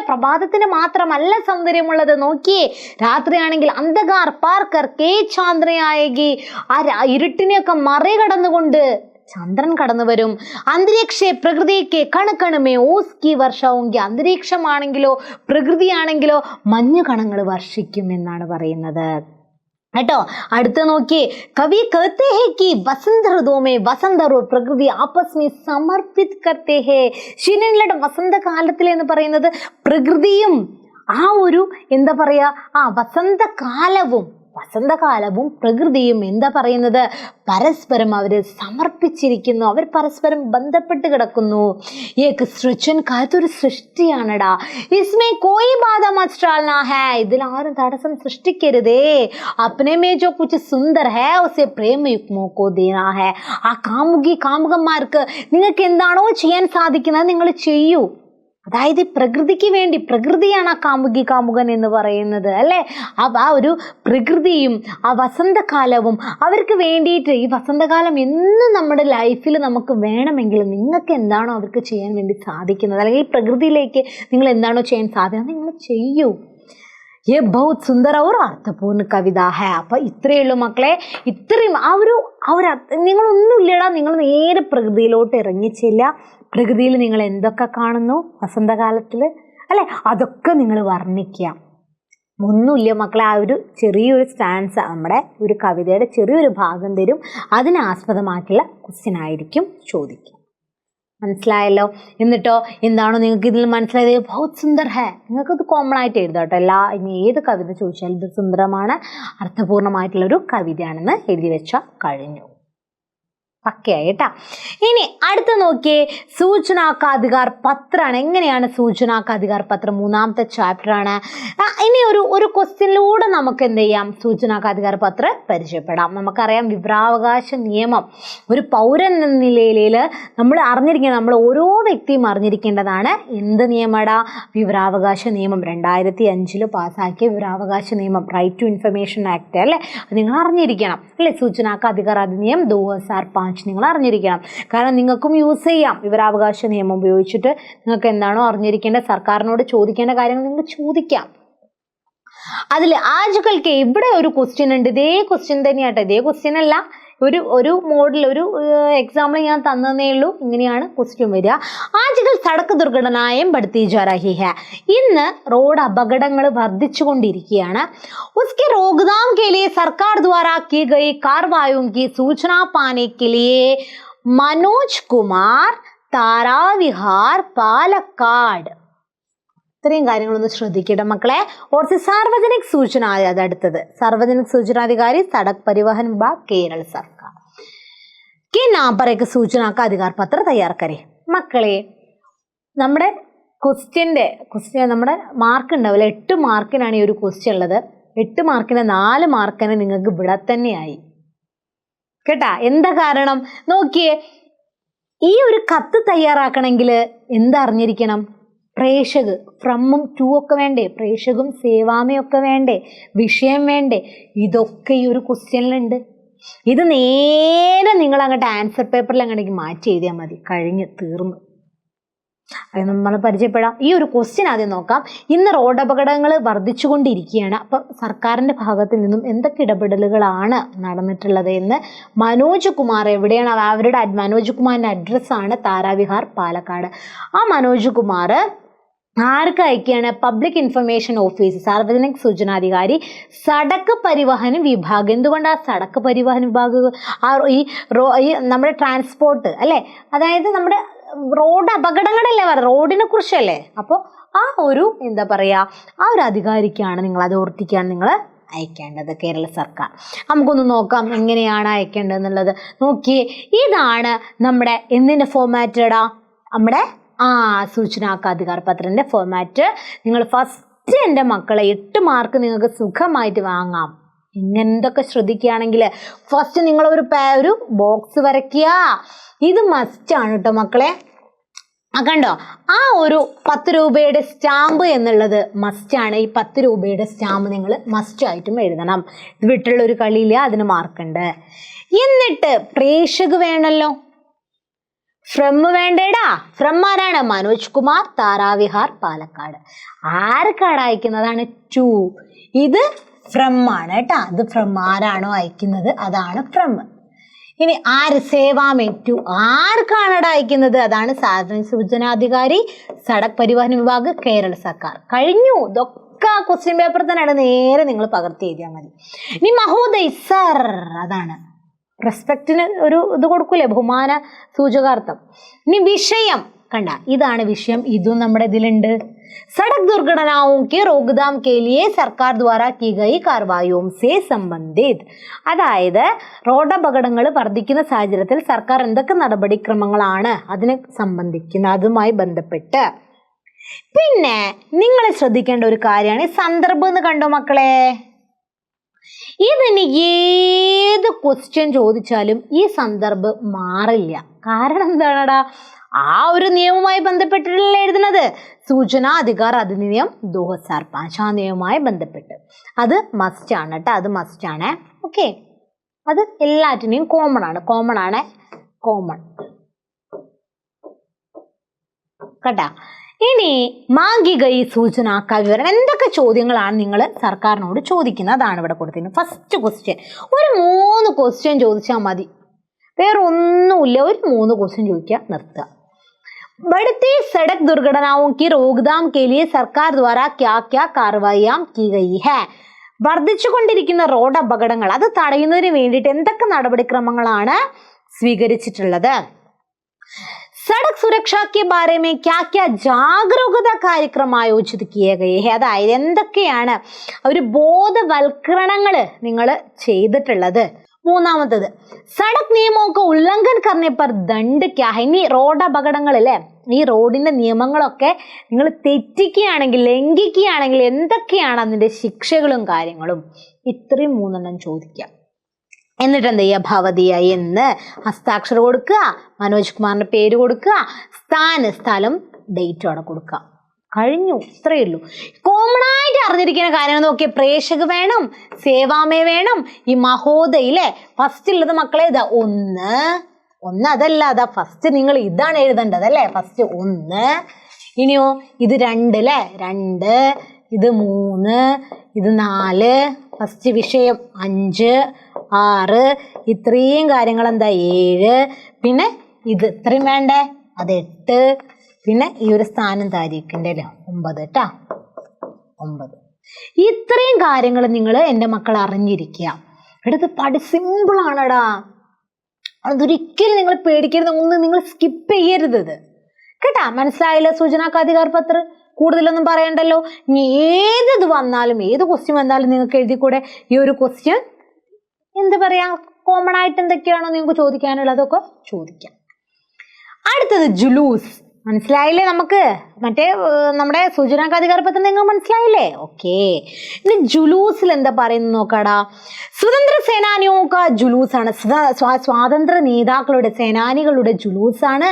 പ്രഭാതത്തിന് മാത്രമല്ല സൗന്ദര്യമുള്ളത്. നോക്കിയേ, രാത്രിയാണെങ്കിൽ അന്ധകാർ പാർ കർക്കേ ചാന്ദ്രയായേഗി. ആ ഇരുട്ടിനെയൊക്കെ മറികടന്നുകൊണ്ട് ചന്ദ്രൻ കടന്നു വരും. അന്തരീക്ഷ പ്രകൃതിക്ക് കണക്കണമേ ഓസ്കി വർഷാവുങ്കി. അന്തരീക്ഷമാണെങ്കിലോ പ്രകൃതിയാണെങ്കിലോ മഞ്ഞുകണങ്ങൾ വർഷിക്കും എന്നാണ് പറയുന്നത് കേട്ടോ. അടുത്ത നോക്കിയേ, കവി कहते हैं कि वसंत ऋतु में वसंत और प्रकृति आपस में समर्पित करते हैं. ശീലങ്ങളുടെ വസന്തകാലത്തിൽ എന്ന് പറയുന്നത് പ്രകൃതിയും ആ ഒരു എന്താ പറയാ വസന്തകാലവും പ്രകൃതിയും എന്താ പറയുന്നത്, പരസ്പരം അവർ സമർപ്പിച്ചിരിക്കുന്നു, അവർ പരസ്പരം ബന്ധപ്പെട്ട് കിടക്കുന്നു. ഏക് സൃജൻ കാലത്തൊരു സൃഷ്ടിയാണടാ. ഇസ്മേ കോയി ബാധ മത് ഡാൽനാ ഹൈ. ഇതിൽ ആരും തടസ്സം സൃഷ്ടിക്കരുതേ. അപ്നെ മേ ജോ കുച്ച് സുന്ദർ ഹൈ ഉസേ പ്രേമയുഗ്മോ കോ ദേനാ ഹൈ. ആ കാമുകന്മാർക്ക് നിങ്ങൾക്ക് എന്താണോ ചെയ്യാൻ സാധിക്കുന്നത് നിങ്ങൾ ചെയ്യൂ. അതായത് പ്രകൃതിക്ക് വേണ്ടി, പ്രകൃതിയാണ് ആ കാമുകൻ എന്ന് പറയുന്നത് അല്ലേ. ആ ഒരു പ്രകൃതിയും ആ വസന്തകാലവും അവർക്ക് വേണ്ടിയിട്ട്, ഈ വസന്തകാലം എന്നും നമ്മുടെ ലൈഫിൽ നമുക്ക് വേണമെങ്കിൽ നിങ്ങൾക്ക് എന്താണോ അവർക്ക് ചെയ്യാൻ വേണ്ടി സാധിക്കുന്നത്, അല്ലെങ്കിൽ പ്രകൃതിയിലേക്ക് നിങ്ങൾ എന്താണോ ചെയ്യാൻ സാധിക്കുന്നത് നിങ്ങൾ ചെയ്യൂ. ये बहुत സുന്ദര और അർത്ഥപൂർണ്ണ കവിത ഹേ. അപ്പം ഇത്രയേ ഉള്ളൂ മക്കളെ. ഇത്രയും ആ ഒരു നിങ്ങളൊന്നുമില്ലടാ, നിങ്ങൾ നേരെ പ്രകൃതിയിലോട്ട് ഇറങ്ങിച്ചില്ല. പ്രകൃതിയിൽ നിങ്ങൾ എന്തൊക്കെ കാണുന്നു വസന്തകാലത്തിൽ അല്ലെ, അതൊക്കെ നിങ്ങൾ വർണ്ണിക്കുക. ഒന്നുമില്ല മക്കളെ, ആ ഒരു ചെറിയൊരു സ്റ്റാൻസ, നമ്മുടെ ഒരു കവിതയുടെ ചെറിയൊരു ഭാഗം തരും, അതിനെ ആസ്പദമാക്കിയുള്ള ക്വസ്റ്റ്യൻ ആയിരിക്കും ചോദിക്കുക. മനസ്സിലായല്ലോ? എന്നിട്ടോ എന്താണോ നിങ്ങൾക്ക് ഇതിൽ മനസ്സിലായത്? ബഹുത് സുന്ദർ ഹേ. നിങ്ങൾക്കത് കോമൺ ആയിട്ട് എഴുതാം കേട്ടോ. ഇനി ഏത് കവിത ചോദിച്ചാലും ഇത് സുന്ദരമാണ്, അർത്ഥപൂർണമായിട്ടുള്ളൊരു കവിതയാണെന്ന് എഴുതി വെച്ചാൽ കഴിഞ്ഞു. പക്കയായി കേട്ടാ. ഇനി അടുത്ത് നോക്കിയേ, സൂചനാക്കാധികാർ പത്രാണ്. എങ്ങനെയാണ് സൂചനാക്കാധികാർ പത്രം? മൂന്നാമത്തെ ചാപ്റ്ററാണ്. ഇനി ഒരു ക്വസ്റ്റ്യനിലൂടെ നമുക്ക് എന്ത് ചെയ്യാം, സൂചനാക്കാധികാർ പത്രം പരിചയപ്പെടാം. നമുക്കറിയാം വിവരാവകാശ നിയമം ഒരു പൗരൻ എന്ന നിലയിൽ നമ്മൾ അറിഞ്ഞിരിക്കണം, നമ്മൾ ഓരോ വ്യക്തിയും അറിഞ്ഞിരിക്കേണ്ടതാണ്. എന്ത് നിയമടാ? വിവരാവകാശ നിയമം. 2005 പാസ്സാക്കിയ വിവരാവകാശ നിയമം, റൈറ്റ് ടു ഇൻഫർമേഷൻ ആക്ട് അല്ലേ, അത് നിങ്ങൾ അറിഞ്ഞിരിക്കണം അല്ലേ. സൂചനാക്കാധികാർ അധിനിയം 2005 നിങ്ങൾ അറിഞ്ഞിരിക്കണം. കാരണം നിങ്ങൾക്കും യൂസ് ചെയ്യാം വിവരാവകാശ നിയമം ഉപയോഗിച്ചിട്ട്. നിങ്ങൾക്ക് എന്താണോ അറിഞ്ഞിരിക്കേണ്ട, സർക്കാരിനോട് ചോദിക്കേണ്ട കാര്യങ്ങൾ നിങ്ങൾക്ക് ചോദിക്കാം. അതിൽ ആജുകൾക്ക് ഇവിടെ ഒരു ക്വസ്റ്റ്യൻ ഉണ്ട്. ഇതേ ക്വസ്റ്റ്യൻ തന്നെയാട്ടോ, ഇതേ ക്വസ്റ്റ്യൻ അല്ല, ഒരു മോഡൽ, ഒരു എക്സാമ്പിൾ ഞാൻ തന്നേ ഉള്ളൂ. ഇങ്ങനെയാണ് ക്വസ്റ്റ്യൻ വരിക. ആജുകൽ സടക്ക് ദുർഘടനായും ബഡ്ത്തി ജാ രഹി ഹൈ. ഇന്ന് റോഡ് അപകടങ്ങൾ വർദ്ധിച്ചുകൊണ്ടിരിക്കുകയാണ്. उसके रोकथाम के लिए सरकार द्वारा की गई कार्रवाइयों की सूचना पाने के लिए मनोज कुमार താരാവിഹാർ പാലക്കാട്. ഇത്രയും കാര്യങ്ങളൊന്ന് ശ്രദ്ധിക്കട്ടെ മക്കളെ. ഓർത്ത് സാർവജനിക് സൂചന, അത് അടുത്തത് സാർവജനിക് സൂചനാധികാരി സड़क परिवहन विभाग केरल सरकार के नाम पर एक सूचना का अधिकार पत्र तैयार करे. മക്കളെ, നമ്മുടെ ക്വസ്റ്റ്യൻ നമ്മുടെ മാർക്ക് ഉണ്ടാവില്ല. 8 മാർക്കിനാണ് ഈ ഒരു ക്വസ്റ്റ്യൻ ഉള്ളത്. 8 മാർക്കിന് 4 മാർക്കിന് നിങ്ങൾക്ക് ഇവിടെ തന്നെയായി കേട്ടാ. എന്താ കാരണം നോക്കിയേ, ഈ ഒരു കത്ത് തയ്യാറാക്കണമെങ്കിൽ എന്തറിഞ്ഞിരിക്കണം? പ്രേഷക്, ഫ്രമും ടു ഒക്കെ വേണ്ടേ, പ്രേഷകും സേവാമയൊക്കെ വേണ്ടേ, വിഷയം വേണ്ടേ, ഇതൊക്കെ ഈ ഒരു ക്വസ്റ്റ്യനിലുണ്ട്. ഇത് നേരെ നിങ്ങൾ അങ്ങോട്ട് ആൻസർ പേപ്പറിൽ അങ്ങോട്ടേക്ക് മാറ്റി എഴുതിയാൽ മതി. കഴിഞ്ഞ് തീർന്നു. അത് നമ്മൾ പരിചയപ്പെടാം. ഈ ഒരു ക്വസ്റ്റ്യൻ ആദ്യം നോക്കാം. ഇന്ന് റോഡ് അപകടങ്ങൾ വർദ്ധിച്ചുകൊണ്ടിരിക്കുകയാണ്. അപ്പം സർക്കാരിൻ്റെ ഭാഗത്തിൽ നിന്നും എന്തൊക്കെ ഇടപെടലുകളാണ് നടന്നിട്ടുള്ളത് എന്ന് മനോജ് കുമാർ, എവിടെയാണ് അവരുടെ മനോജ് കുമാറിൻ്റെ അഡ്രസ്സാണ് താരാവിഹാർ പാലക്കാട്. ആ മനോജ് കുമാർ ആർക്ക് അയക്കുകയാണ്? Public information office, Sarvajanik സൂചനാധികാരി Sadak Parivahan വിഭാഗ്. എന്തുകൊണ്ടാണ് സടക്ക് പരിവഹൻ വിഭാഗ്? ഈ നമ്മുടെ ട്രാൻസ്പോർട്ട് അല്ലേ, അതായത് നമ്മുടെ റോഡ് അപകടങ്ങളല്ലേ, റോഡിനെ കുറിച്ചല്ലേ. അപ്പോൾ ആ ഒരു എന്താ പറയുക, ആ ഒരു അധികാരിക്കാണ് നിങ്ങൾ, അത് ഓർത്തിക്കാണ് നിങ്ങൾ അയക്കേണ്ടത്, കേരള സർക്കാർ. നമുക്കൊന്ന് നോക്കാം എങ്ങനെയാണ് അയക്കേണ്ടതെന്നുള്ളത്. നോക്കിയേ, ഇതാണ് നമ്മുടെ എന്തിൻ്റെ ഫോമാറ്റടാ? നമ്മുടെ സൂചനാക്ക അധികാർ പത്രത്തിൻ്റെ ഫോമാറ്റ്. നിങ്ങൾ ഫസ്റ്റ് എൻ്റെ മക്കളെ 8 മാർക്ക് നിങ്ങൾക്ക് സുഖമായിട്ട് വാങ്ങാം. ഇങ്ങനെന്തൊക്കെ ശ്രദ്ധിക്കുകയാണെങ്കിൽ ഫസ്റ്റ് നിങ്ങളൊരു ബോക്സ് വരയ്ക്കുക. ഇത് മസ്റ്റാണ് കേട്ടോ മക്കളെ. കണ്ടോ, ആ ഒരു 10 രൂപയുടെ സ്റ്റാമ്പ് എന്നുള്ളത് മസ്റ്റാണ്. ഈ 10 രൂപയുടെ സ്റ്റാമ്പ് നിങ്ങൾ മസ്റ്റായിട്ടും എഴുതണം. ഇത് വിട്ടുള്ളൊരു കളിയില്ല, അതിന് മാർക്കുണ്ട്. എന്നിട്ട് പ്രേഷക് വേണമല്ലോ, ഫ്രം വേണ്ടേടാ. ഫ്രം ആരാണ്? മനോജ് കുമാർ, താരാവിഹാർ പാലക്കാട്. ആർക്കാണ് അയക്കുന്നതാണ്? ടു. ഇത് ഫ്രം ആണ് കേട്ടാ. ഇത് ഫ്രം ആരാണോ അയക്കുന്നത് അതാണ് ഫ്രം. ഇനി ആര്? സേവാമേ ടു. ആർക്കാണ് അയക്കുന്നത്? അതാണ് സാർവജനിക സൂചനാധികാരി സड़क परिवहन വിഭാഗ് കേരള സർക്കാർ. കഴിഞ്ഞു. ഇതൊക്കെ ആ ക്വസ്റ്റ്യൻ പേപ്പർ തന്നെയാണ്, നേരെ നിങ്ങൾ പകർത്തി എഴുതിയാൽ മതി. ഇനി മഹോദയ് സർ, അതാണ് റെസ്പെക്റ്റിന് ഒരു ഇത് കൊടുക്കൂലേ, ബഹുമാന സൂചകാർത്ഥം. ഇനി വിഷയം കണ്ട, ഇതാണ് വിഷയം. ഇതും നമ്മുടെ ഇതിലുണ്ട്. सड़क दुर्घटनाओं के रोकथाम के लिए സർക്കാർ द्वारा की गई कार्रवाइयों से संबंधित. അതായത് റോഡ് അപകടങ്ങൾ വർദ്ധിക്കുന്ന സാഹചര്യത്തിൽ സർക്കാർ എന്തൊക്കെ നടപടിക്രമങ്ങളാണ് അതിനെ സംബന്ധിക്കുന്ന, അതുമായി ബന്ധപ്പെട്ട്. പിന്നെ നിങ്ങൾ ശ്രദ്ധിക്കേണ്ട ഒരു കാര്യമാണ് ഈ സന്ദർഭം എന്ന്. കണ്ടോ മക്കളെ, ഇതിന് ഏത് ക്വസ്റ്റ്യൻ ചോദിച്ചാലും ഈ സന്ദർഭം മാറില്ല. കാരണം എന്താണടാ? ആ ഒരു നിയമവുമായി ബന്ധപ്പെട്ടിട്ടല്ലേ എഴുതുന്നത്. സൂചനാ അധികാർ അധിനിയം 2005 ആ നിയമവുമായി ബന്ധപ്പെട്ട്. അത് മസ്റ്റ് ആണ് കേട്ടോ, അത് മസ്റ്റ് ആണ്. ഓക്കെ, അത് എല്ലാറ്റിനെയും കോമൺ ആണ് കേട്ടാ. ഇനി മാഗികൈ സൂചനാക്ക വിവരണം. എന്തൊക്കെ ചോദ്യങ്ങളാണ് നിങ്ങൾ സർക്കാരിനോട് ചോദിക്കുന്നത് അതാണ് ഇവിടെ കൊടുത്തിരുന്നത്. ഫസ്റ്റ് ക്വസ്റ്റ്യൻ ഒരു 3 ക്വസ്റ്റ്യൻ ചോദിച്ചാൽ മതി, വേറെ ഒന്നുമില്ല. ഒരു 3 ക്വസ്റ്റ്യൻ ചോദിക്കുക, നിർത്തുക. बढ़ती सड़क दुर्घटनाओं की रोकथाम के लिए सरकार द्वारा क्या क्या कार्रवाइयां की गई है. വർദ്ധിച്ചുകൊണ്ടിരിക്കുന്ന റോഡ് അപകടങ്ങൾ അത് തടയുന്നതിന് വേണ്ടിയിട്ട് എന്തൊക്കെ നടപടിക്രമങ്ങളാണ് സ്വീകരിച്ചിട്ടുള്ളത്? सड़क सुरक्षा के बारे में क्या क्या जागरूकता कार्यक्रम आयोजित किए गए हैं. അതായത് എന്തൊക്കെയാണ് ഒരു ബോധവൽക്കരണങ്ങൾ നിങ്ങൾ ചെയ്തിട്ടുള്ളത്? മൂന്നാമത്തത് സഡക് നിയമമൊക്കെ ഉല്ലംഘൻ കർണേ പർ ദണ്ഡ് ക്യാ ഹൈ. ഇനി റോഡ് അപകടങ്ങൾ അല്ലേ, ഈ റോഡിന്റെ നിയമങ്ങളൊക്കെ നിങ്ങൾ തെറ്റിക്കുകയാണെങ്കിൽ, ലംഘിക്കുകയാണെങ്കിൽ എന്തൊക്കെയാണ് അതിന്റെ ശിക്ഷകളും കാര്യങ്ങളും? ഇത്രയും 3 ചോദിക്കാം. എന്നിട്ട് എന്ത് ചെയ്യുക? ഭവതിയ എന്ന് ഹസ്താക്ഷരം കൊടുക്കുക, മനോജ് കുമാറിന്റെ പേര് കൊടുക്കുക, സ്ഥലം ഡേറ്റും അവിടെ കൊടുക്കുക. കഴിഞ്ഞു. ഇത്രയേ ഉള്ളൂ. കോമൺ ആയിട്ട് അറിഞ്ഞിരിക്കുന്ന കാര്യങ്ങൾ നോക്കിയ പ്രേഷക് വേണം, സേവാമേ വേണം, ഈ മഹോദയിലെ ഫസ്റ്റ് ഉള്ളത് മക്കളെ ഇതാ 1 അതല്ല, അതാ ഫസ്റ്റ് നിങ്ങൾ ഇതാണ് എഴുതേണ്ടത് അല്ലേ. ഫസ്റ്റ് 1. ഇനിയോ ഇത് 2 അല്ലേ, 2. ഇത് 3, ഇത് 4. ഫസ്റ്റ് വിഷയം 5, 6. ഇത്രയും കാര്യങ്ങൾ എന്താ 7. പിന്നെ ഇത് ഇത്രയും വേണ്ടേ, അത് 8. പിന്നെ ഈ ഒരു സ്ഥാനം താരീഖിൻ്റെ അല്ലേ 9 കേട്ടാ, 9. ഇത്രയും കാര്യങ്ങൾ നിങ്ങൾ എൻ്റെ മക്കൾ അറിഞ്ഞിരിക്കുക. എടുത്ത് സിമ്പിളാണടാ. അതൊരിക്കലും നിങ്ങൾ പേടിക്കരുത്, ഒന്ന് നിങ്ങൾ സ്കിപ്പ് ചെയ്യരുത് ഇത് കേട്ടാ. മനസ്സിലായല്ലോ? സൂചനാ का अधिकार പത്ര കൂടുതലൊന്നും പറയണ്ടല്ലോ. ഇനി ഏത് വന്നാലും, ഏത് ക്വസ്റ്റ്യൻ വന്നാലും നിങ്ങൾക്ക് എഴുതിക്കൂടെ ഈ ഒരു ക്വസ്റ്റ്യൻ എന്താ പറയാ, കോമൺ ആയിട്ട് എന്തൊക്കെയാണോ നിങ്ങൾക്ക് ചോദിക്കാനുള്ളതൊക്കെ ചോദിക്കാം. അടുത്തത് ജുലൂസ്. മനസ്സിലായില്ലേ? നമുക്ക് മറ്റേ നമ്മുടെ സൂചനാ का अधिकार പത്രം നിങ്ങൾ മനസ്സിലായില്ലേ? ഓക്കെ. ഇനി ജുലൂസിൽ എന്താ പറയുന്നത് നോക്കാടാ. സ്വതന്ത്ര സേനാനിയോക്ക ജുലൂസാണ്, സ്വാതന്ത്ര്യ നേതാക്കളുടെ സേനാനികളുടെ ജുലൂസാണ്.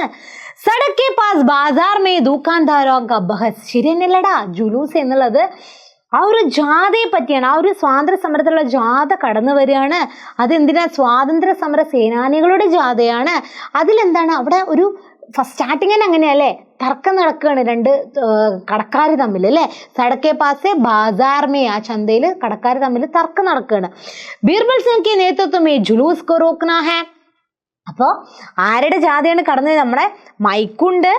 സടക്കെ പാസ് ബാസാർ മേ ദുക്കാൻദാരോ കാ ബഹസ്. ശരിയെന്നല്ലടാ, ജുലൂസ് എന്നുള്ളത് ആ ഒരു ജാഥയെ പറ്റിയാണ്. ആ ഒരു സ്വാതന്ത്ര്യ സമരത്തിലുള്ള ജാഥ കടന്നു വരികയാണ്. അതെന്തിനാ? സ്വാതന്ത്ര്യ സമര സേനാനികളുടെ ജാഥയാണ്. അതിലെന്താണ് അവിടെ ഒരു സ്റ്റാർട്ടിങ് തന്നെ അങ്ങനെയല്ലേ, തർക്കം നടക്കുകയാണ് രണ്ട് കടക്കാർ തമ്മിൽ അല്ലേ. സടക്കെ പാസെ ബാസാർമേ, ആ ചന്തയിൽ കടക്കാർ തമ്മിൽ തർക്കം നടക്കുകയാണ്. ബീർബൽ സിംഗ് കെ നേതൃത്വം ഈ ജുലൂസ് കോ റോക്നാ ഹെ. അപ്പോൾ ആരുടെ ജാഥയാണ് കടന്നത്? നമ്മുടെ മൈക്കുണ്ട്,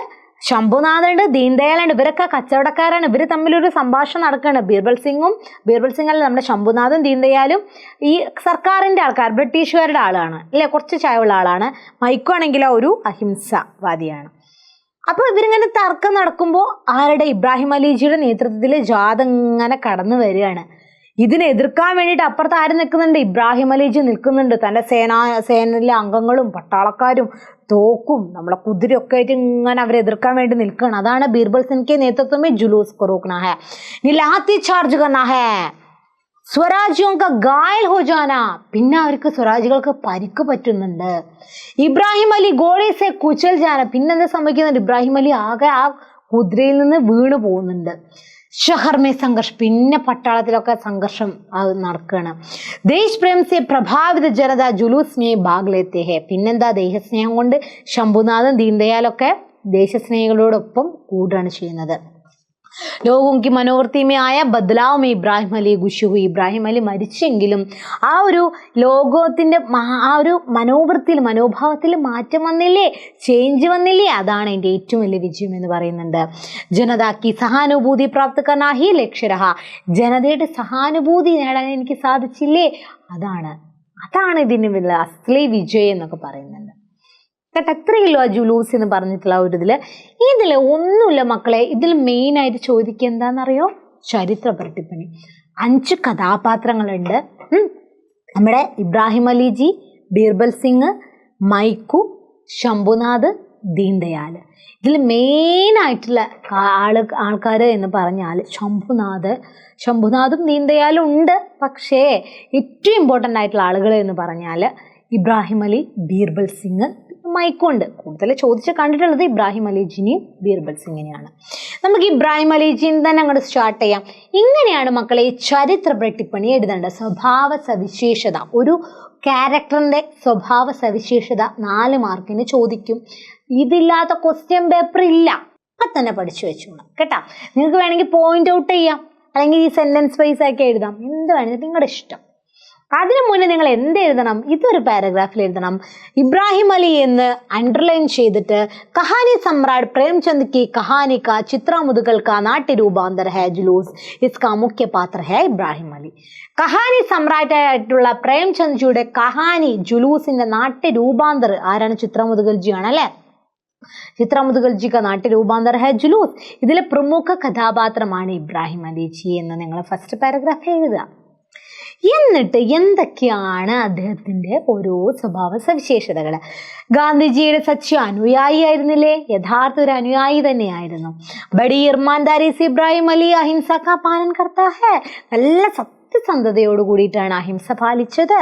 ശംഭുനാഥുണ്ട്, ദീൻദയാലുണ്ട്. ഇവരൊക്കെ കച്ചവടക്കാരാണ്. ഇവർ തമ്മിലൊരു സംഭാഷണം നടക്കുകയാണ്. ബീർബൽ സിംഗ് അല്ല, നമ്മുടെ ശംഭുനാഥും ദീൻദയാലും ഈ സർക്കാരിൻ്റെ ആൾക്കാർ, ബ്രിട്ടീഷുകാരുടെ ആളാണ് അല്ലേ, കുറച്ച് ചായവുള്ള ആളാണ്. മൈക്കു ആണെങ്കിലോ ഒരു അഹിംസവാദിയാണ്. അപ്പോൾ ഇവരിങ്ങനെ തർക്കം നടക്കുമ്പോൾ ആരുടെ? ഇബ്രാഹിം അലിജിയുടെ നേതൃത്വത്തിൽ ജാഥ ഇങ്ങനെ കടന്നു വരികയാണ്. ഇതിനെ എതിർക്കാൻ വേണ്ടിയിട്ട് അപ്പുറത്ത് ആര് നിൽക്കുന്നുണ്ട്? ഇബ്രാഹിം അലിജി നിൽക്കുന്നുണ്ട്. തൻ്റെ സേനയിലെ അംഗങ്ങളും പട്ടാളക്കാരും തോക്കും നമ്മളെ കുതിരയൊക്കെ ആയിട്ട് ഇങ്ങനെ അവരെ എതിർക്കാൻ വേണ്ടി നിൽക്കുകയാണ്. അതാണ് ബീർബൽ സിംഗ് കെ നേതൃത്വമേ ജുലൂസ് കോ റോക്നാ ഹെ, ലാത്തി ചാർജ് കർനാ ഹെ, സ്വരാജ്യോം കാ ഗായൽ ഹോ ജാന. പിന്നെ അവർക്ക് സ്വരാജികൾക്ക് പരിക്ക് പറ്റുന്നുണ്ട്. ഇബ്രാഹിം അലി ഗോളി സെ കുചൽ ജാന. പിന്നെന്താ സംഭവിക്കുന്നുണ്ട്? ഇബ്രാഹിം അലി ആകെ ആ കുതിരയിൽ നിന്ന് വീണ് പോകുന്നുണ്ട്. ഷഹർമേ സംഘർഷം, പിന്നെ പട്ടാളത്തിലൊക്കെ സംഘർഷം നടക്കുകയാണ്. ദേശ് പ്രേം സെ പ്രഭാവിത ജനത ജുലൂസ് മേ ഭാഗ് ലേത്തെ ഹെ. പിന്നെന്താ? ദേശസ്നേഹം കൊണ്ട് ശംഭുനാഥും ദീൻദയാലൊക്കെ ദേശസ്നേഹികളോടൊപ്പം കൂടുകയാണ് ചെയ്യുന്നത്. ലോകോं की मनोवृत्ति में आया बदलाव में ഇബ്രാഹിം അലി ഖുശി ഹുയി. ഇബ്രാഹിം അലി മരിച്ചെങ്കിലും ആ ഒരു ലോകത്തിന്റെ ആ ഒരു മനോഭാവത്തിൽ മാറ്റം വന്നില്ലേ, ചേഞ്ച് വന്നില്ലേ? അതാണ് എൻ്റെ ഏറ്റവും വലിയ വിജയം എന്ന് പറയുന്നുണ്ട്. ജനതാക്കി സഹാനുഭൂതി പ്രാപ്ത കർനാ ഹി ലക്ഷ്യ രഹാ. ജനതയുടെ സഹാനുഭൂതി നേടാൻ എനിക്ക് സാധിച്ചില്ലേ, അതാണ് ഇതിന് വലിയ അസ്ലി വിജയം എന്നൊക്കെ പറയുന്നുണ്ട്. എത്രയില്ലോ ആ ജുലൂസ് എന്ന് പറഞ്ഞിട്ടുള്ള ഒരു ഇതിൽ ഒന്നുമില്ല മക്കളെ. ഇതിൽ മെയിനായിട്ട് ചോദിക്കുക എന്താണെന്നറിയോ? ചരിത്ര പ്രതിപ്പണി. 5 കഥാപാത്രങ്ങളുണ്ട്. നമ്മുടെ ഇബ്രാഹിം അലിജി, ബീർബൽ സിംഗ്, മൈക്കു, ശംഭുനാഥ്, ദീൻദയാൽ. ഇതിൽ മെയിനായിട്ടുള്ള ആൾക്കാർ എന്ന് പറഞ്ഞാൽ ശംഭുനാഥും ദീൻദയാലും ഉണ്ട്. പക്ഷേ ഏറ്റവും ഇമ്പോർട്ടൻ്റ് ആയിട്ടുള്ള ആളുകൾ എന്ന് പറഞ്ഞാൽ ഇബ്രാഹിം അലി, ബീർബൽ സിംഗ്, മൈക്കുണ്ട്. കൂടുതൽ ചോദിച്ച് കണ്ടിട്ടുള്ളത് ഇബ്രാഹിം അലിജിനെയും ബീർബൽ സിംഗിനെയാണ്. നമുക്ക് ഇബ്രാഹിം അലിജിന്ന് തന്നെ അങ്ങോട്ട് സ്റ്റാർട്ട് ചെയ്യാം. ഇങ്ങനെയാണ് മക്കളെ ചരിത്ര പ്രതിപ്പണി എഴുതേണ്ടത്. സ്വഭാവ സവിശേഷത, ഒരു ക്യാരക്ടറിൻ്റെ സ്വഭാവ സവിശേഷത 4 മാർക്കിന് ചോദിക്കും. ഇതില്ലാത്ത ക്വസ്റ്റ്യൻ പേപ്പർ ഇല്ല. അപ്പം തന്നെ പഠിച്ചു വെച്ചോളാം കേട്ടോ. നിങ്ങൾക്ക് വേണമെങ്കിൽ പോയിന്റ് ഔട്ട് ചെയ്യാം, അല്ലെങ്കിൽ ഈ സെൻറ്റൻസ് വൈസ് ആക്കി എഴുതാം, എന്ത് വേണമെങ്കിൽ നിങ്ങളുടെ ഇഷ്ടം. അതിനു മുന്നേ നിങ്ങൾ എന്ത് എഴുതണം? ഇതൊരു പാരഗ്രാഫിൽ എഴുതണം. ഇബ്രാഹിം അലി എന്ന് അണ്ടർലൈൻ ചെയ്തിട്ട് കഹാനി സമ്രാട്ട് പ്രേംചന്ദ് की कहानी का चित्रा मुदगल का नाट्य रूपांतर है जुलूस, इसका मुख्य पात्र है ഇബ്രാഹിം അലി. കഹാനി സമ്രാട്ടായിട്ടുള്ള പ്രേംചന്ദ്ജിയുടെ കഹാനി ജുലൂസിന്റെ നാട്യ രൂപാന്തർ ആരാണ്? ചിത്ര മുദഗൽജി ആണ് അല്ലേ. ചിത്ര മുദഗൽജി का नाट्य रूपांतर है जुलूस. ഇതിലെ പ്രമുഖ കഥാപാത്രമാണ് ഇബ്രാഹിം അലിജി എന്ന് നിങ്ങൾ ഫസ്റ്റ് പാരഗ്രാഫ് എഴുതുക. എന്നിട്ട് എന്തൊക്കെയാണ് അദ്ദേഹത്തിൻ്റെ ഓരോ സ്വഭാവ സവിശേഷതകൾ? ഗാന്ധിജിയുടെ സच्चा അനുയായി ആയിരുന്നില്ലേ? യഥാർത്ഥ ഒരു അനുയായി തന്നെയായിരുന്നു. ബഡി ഇർമാൻദാരി സെ ഇബ്രാഹിം അലി അഹിംസ കാ പാലൻ കർത്താ ഹെ. നല്ല സത്യസന്ധതയോട് കൂടിയിട്ടാണ് അഹിംസ പാലിച്ചത്.